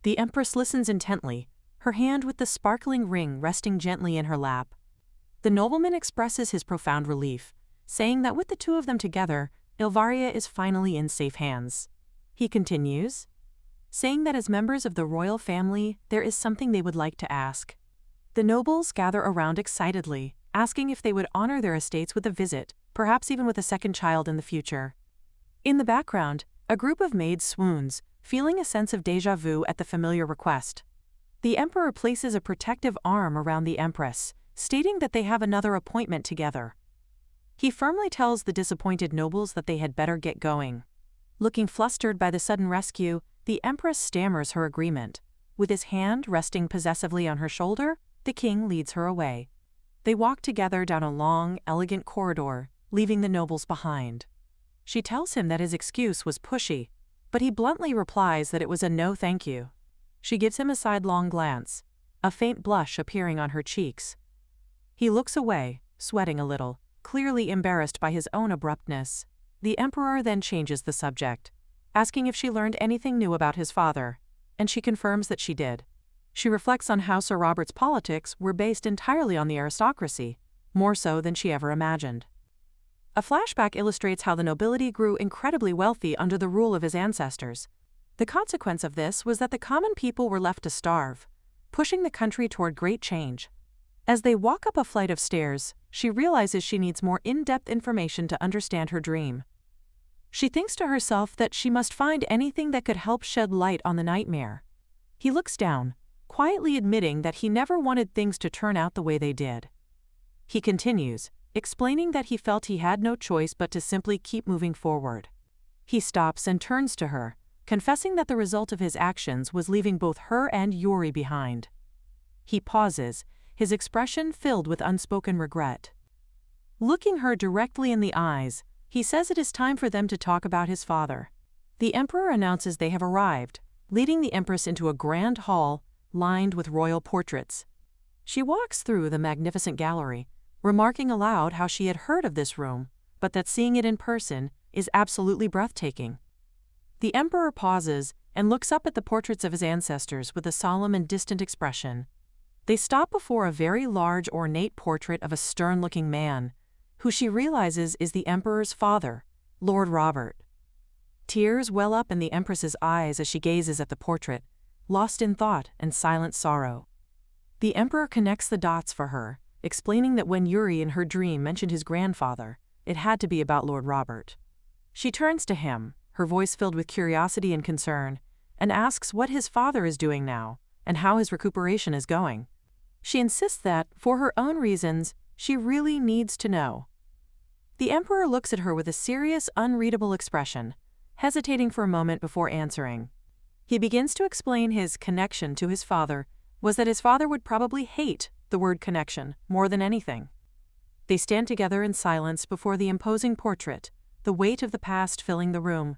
Speaker 1: The empress listens intently, her hand with the sparkling ring resting gently in her lap. The nobleman expresses his profound relief, saying that with the two of them together, Ilvaria is finally in safe hands. He continues, saying that as members of the royal family, there is something they would like to ask. The nobles gather around excitedly, asking if they would honor their estates with a visit, perhaps even with a second child in the future. In the background, a group of maids swoons, feeling a sense of déjà vu at the familiar request. The emperor places a protective arm around the empress, stating that they have another appointment together. He firmly tells the disappointed nobles that they had better get going. Looking flustered by the sudden rescue, the empress stammers her agreement. With his hand resting possessively on her shoulder, the king leads her away. They walk together down a long, elegant corridor, leaving the nobles behind. She tells him that his excuse was pushy, but he bluntly replies that it was a no thank you. She gives him a sidelong glance, a faint blush appearing on her cheeks. He looks away, sweating a little, clearly embarrassed by his own abruptness. The emperor then changes the subject, asking if she learned anything new about his father, and she confirms that she did. She reflects on how Sir Robert's politics were based entirely on the aristocracy, more so than she ever imagined. A flashback illustrates how the nobility grew incredibly wealthy under the rule of his ancestors. The consequence of this was that the common people were left to starve, pushing the country toward great change. As they walk up a flight of stairs, she realizes she needs more in-depth information to understand her dream. She thinks to herself that she must find anything that could help shed light on the nightmare. He looks down, quietly admitting that he never wanted things to turn out the way they did. He continues, explaining that he felt he had no choice but to simply keep moving forward. He stops and turns to her, confessing that the result of his actions was leaving both her and Yuri behind. He pauses, his expression filled with unspoken regret. Looking her directly in the eyes, he says it is time for them to talk about his father. The emperor announces they have arrived, leading the empress into a grand hall lined with royal portraits. She walks through the magnificent gallery, remarking aloud how she had heard of this room, but that seeing it in person is absolutely breathtaking. The emperor pauses and looks up at the portraits of his ancestors with a solemn and distant expression. They stop before a very large, ornate portrait of a stern-looking man, who she realizes is the emperor's father, Lord Robert. Tears well up in the empress's eyes as she gazes at the portrait, lost in thought and silent sorrow. The emperor connects the dots for her, explaining that when Yuri in her dream mentioned his grandfather, it had to be about Lord Robert. She turns to him, her voice filled with curiosity and concern, and asks what his father is doing now and how his recuperation is going. She insists that, for her own reasons, she really needs to know. The emperor looks at her with a serious, unreadable expression, hesitating for a moment before answering. He begins to explain his connection to his father was that his father would probably hate the word connection more than anything. They stand together in silence before the imposing portrait, the weight of the past filling the room.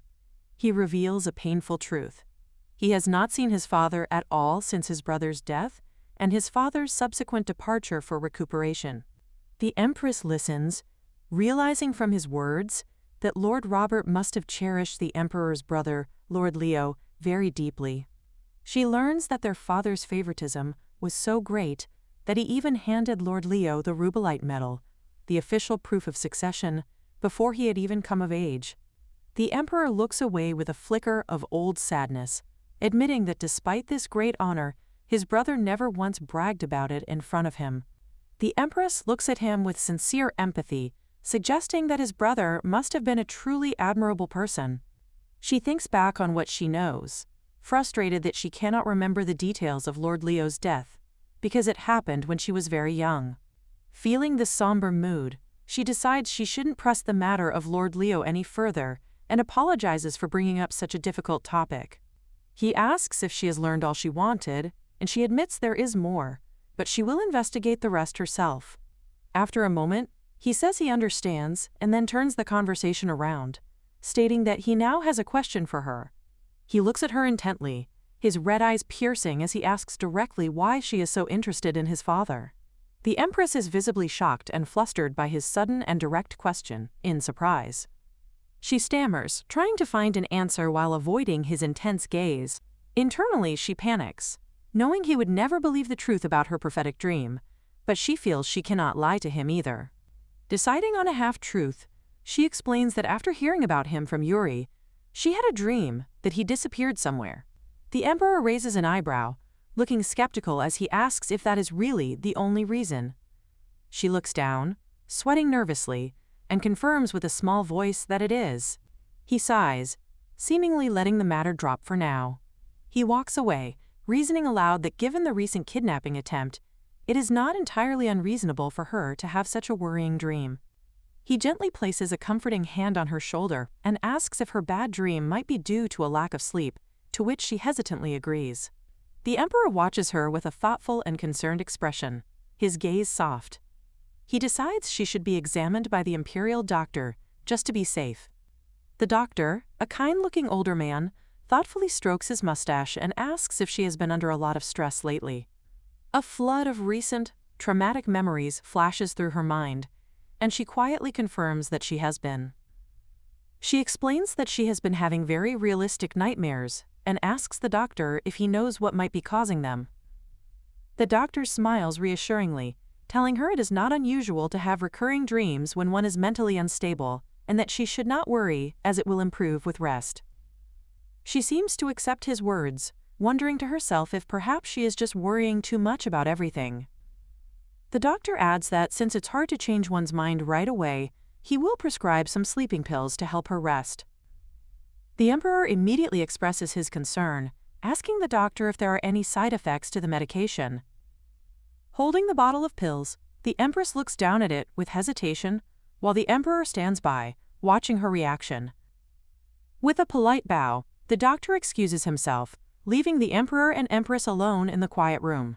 Speaker 1: He reveals a painful truth. He has not seen his father at all since his brother's death and his father's subsequent departure for recuperation. The Empress listens, realizing from his words that Lord Robert must have cherished the Emperor's brother, Lord Leo, very deeply. She learns that their father's favoritism was so great that he even handed Lord Leo the Rubellite medal, the official proof of succession, before he had even come of age. The Emperor looks away with a flicker of old sadness, admitting that despite this great honor, his brother never once bragged about it in front of him. The Empress looks at him with sincere empathy, suggesting that his brother must have been a truly admirable person. She thinks back on what she knows, frustrated that she cannot remember the details of Lord Leo's death, because it happened when she was very young. Feeling this somber mood, she decides she shouldn't press the matter of Lord Leo any further and apologizes for bringing up such a difficult topic. He asks if she has learned all she wanted, and she admits there is more, but she will investigate the rest herself. After a moment, he says he understands and then turns the conversation around, stating that he now has a question for her. He looks at her intently, his red eyes piercing as he asks directly why she is so interested in his father. The Empress is visibly shocked and flustered by his sudden and direct question, in surprise. She stammers, trying to find an answer while avoiding his intense gaze. Internally, she panics, knowing he would never believe the truth about her prophetic dream, but she feels she cannot lie to him either. Deciding on a half-truth, she explains that after hearing about him from Yuri, she had a dream that he disappeared somewhere. The Emperor raises an eyebrow, looking skeptical as he asks if that is really the only reason. She looks down, sweating nervously, and confirms with a small voice that it is. He sighs, seemingly letting the matter drop for now. He walks away, reasoning aloud that given the recent kidnapping attempt, it is not entirely unreasonable for her to have such a worrying dream. He gently places a comforting hand on her shoulder and asks if her bad dream might be due to a lack of sleep, to which she hesitantly agrees. The Emperor watches her with a thoughtful and concerned expression, his gaze soft. He decides she should be examined by the imperial doctor, just to be safe. The doctor, a kind-looking older man, thoughtfully strokes his mustache and asks if she has been under a lot of stress lately. A flood of recent, traumatic memories flashes through her mind, and she quietly confirms that she has been. She explains that she has been having very realistic nightmares and asks the doctor if he knows what might be causing them. The doctor smiles reassuringly, telling her it is not unusual to have recurring dreams when one is mentally unstable, and that she should not worry as it will improve with rest. She seems to accept his words, wondering to herself if perhaps she is just worrying too much about everything. The doctor adds that since it's hard to change one's mind right away, he will prescribe some sleeping pills to help her rest. The Emperor immediately expresses his concern, asking the doctor if there are any side effects to the medication. Holding the bottle of pills, the Empress looks down at it with hesitation, while the Emperor stands by, watching her reaction. With a polite bow, the doctor excuses himself, leaving the Emperor and Empress alone in the quiet room.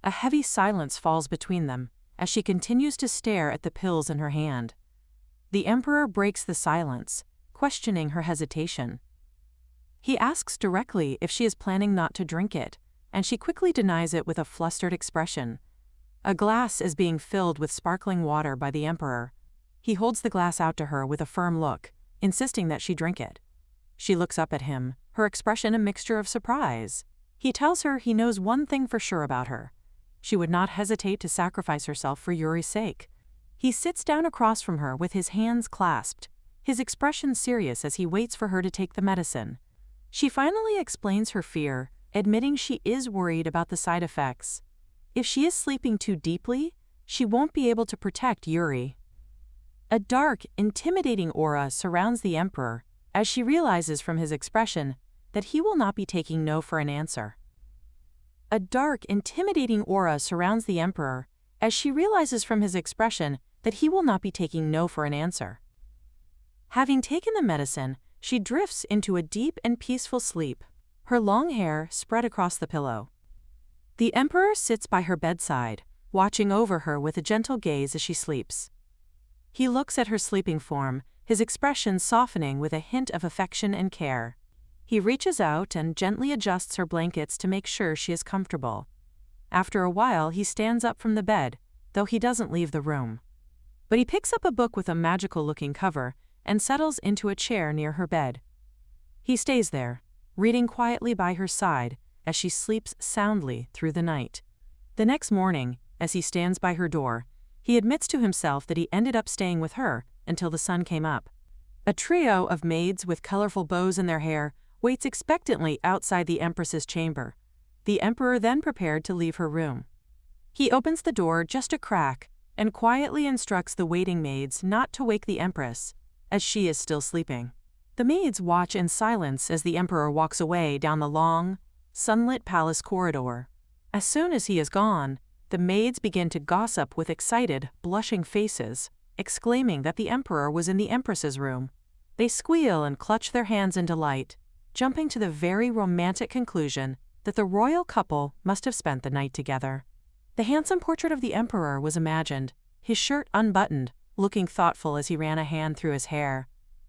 Speaker 1: A heavy silence falls between them, as she continues to stare at the pills in her hand. The Emperor breaks the silence, questioning her hesitation. He asks directly if she is planning not to drink it, and she quickly denies it with a flustered expression. A glass is being filled with sparkling water by the Emperor. He holds the glass out to her with a firm look, insisting that she drink it. She looks up at him, her expression a mixture of surprise. He tells her he knows one thing for sure about her. She would not hesitate to sacrifice herself for Yuri's sake. He sits down across from her with his hands clasped, his expression serious as he waits for her to take the medicine. She finally explains her fear, admitting she is worried about the side effects. If she is sleeping too deeply, she won't be able to protect Yuri. A dark, intimidating aura surrounds the Emperor, as she realizes from his expression that he will not be taking no for an answer. A dark, intimidating aura surrounds the Emperor, as she realizes from his expression that he will not be taking no for an answer. Having taken the medicine, she drifts into a deep and peaceful sleep, her long hair spread across the pillow. The Emperor sits by her bedside, watching over her with a gentle gaze as she sleeps. He looks at her sleeping form, his expression softening with a hint of affection and care. He reaches out and gently adjusts her blankets to make sure she is comfortable. After a while, he stands up from the bed, though he doesn't leave the room. But he picks up a book with a magical-looking cover and settles into a chair near her bed. He stays there, reading quietly by her side as she sleeps soundly through the night. The next morning, as he stands by her door, he admits to himself that he ended up staying with her until the sun came up. A trio of maids with colorful bows in their hair waits expectantly outside the Empress's chamber. The Emperor then prepared to leave her room. He opens the door just a crack and quietly instructs the waiting maids not to wake the Empress, as she is still sleeping. The maids watch in silence as the Emperor walks away down the long, sunlit palace corridor. As soon as he is gone, the maids begin to gossip with excited, blushing faces, exclaiming that the Emperor was in the Empress's room. They squeal and clutch their hands in delight, jumping to the very romantic conclusion that the royal couple must have spent the night together. The handsome portrait of the Emperor was imagined, his shirt unbuttoned, looking thoughtful as he ran a hand through his hair.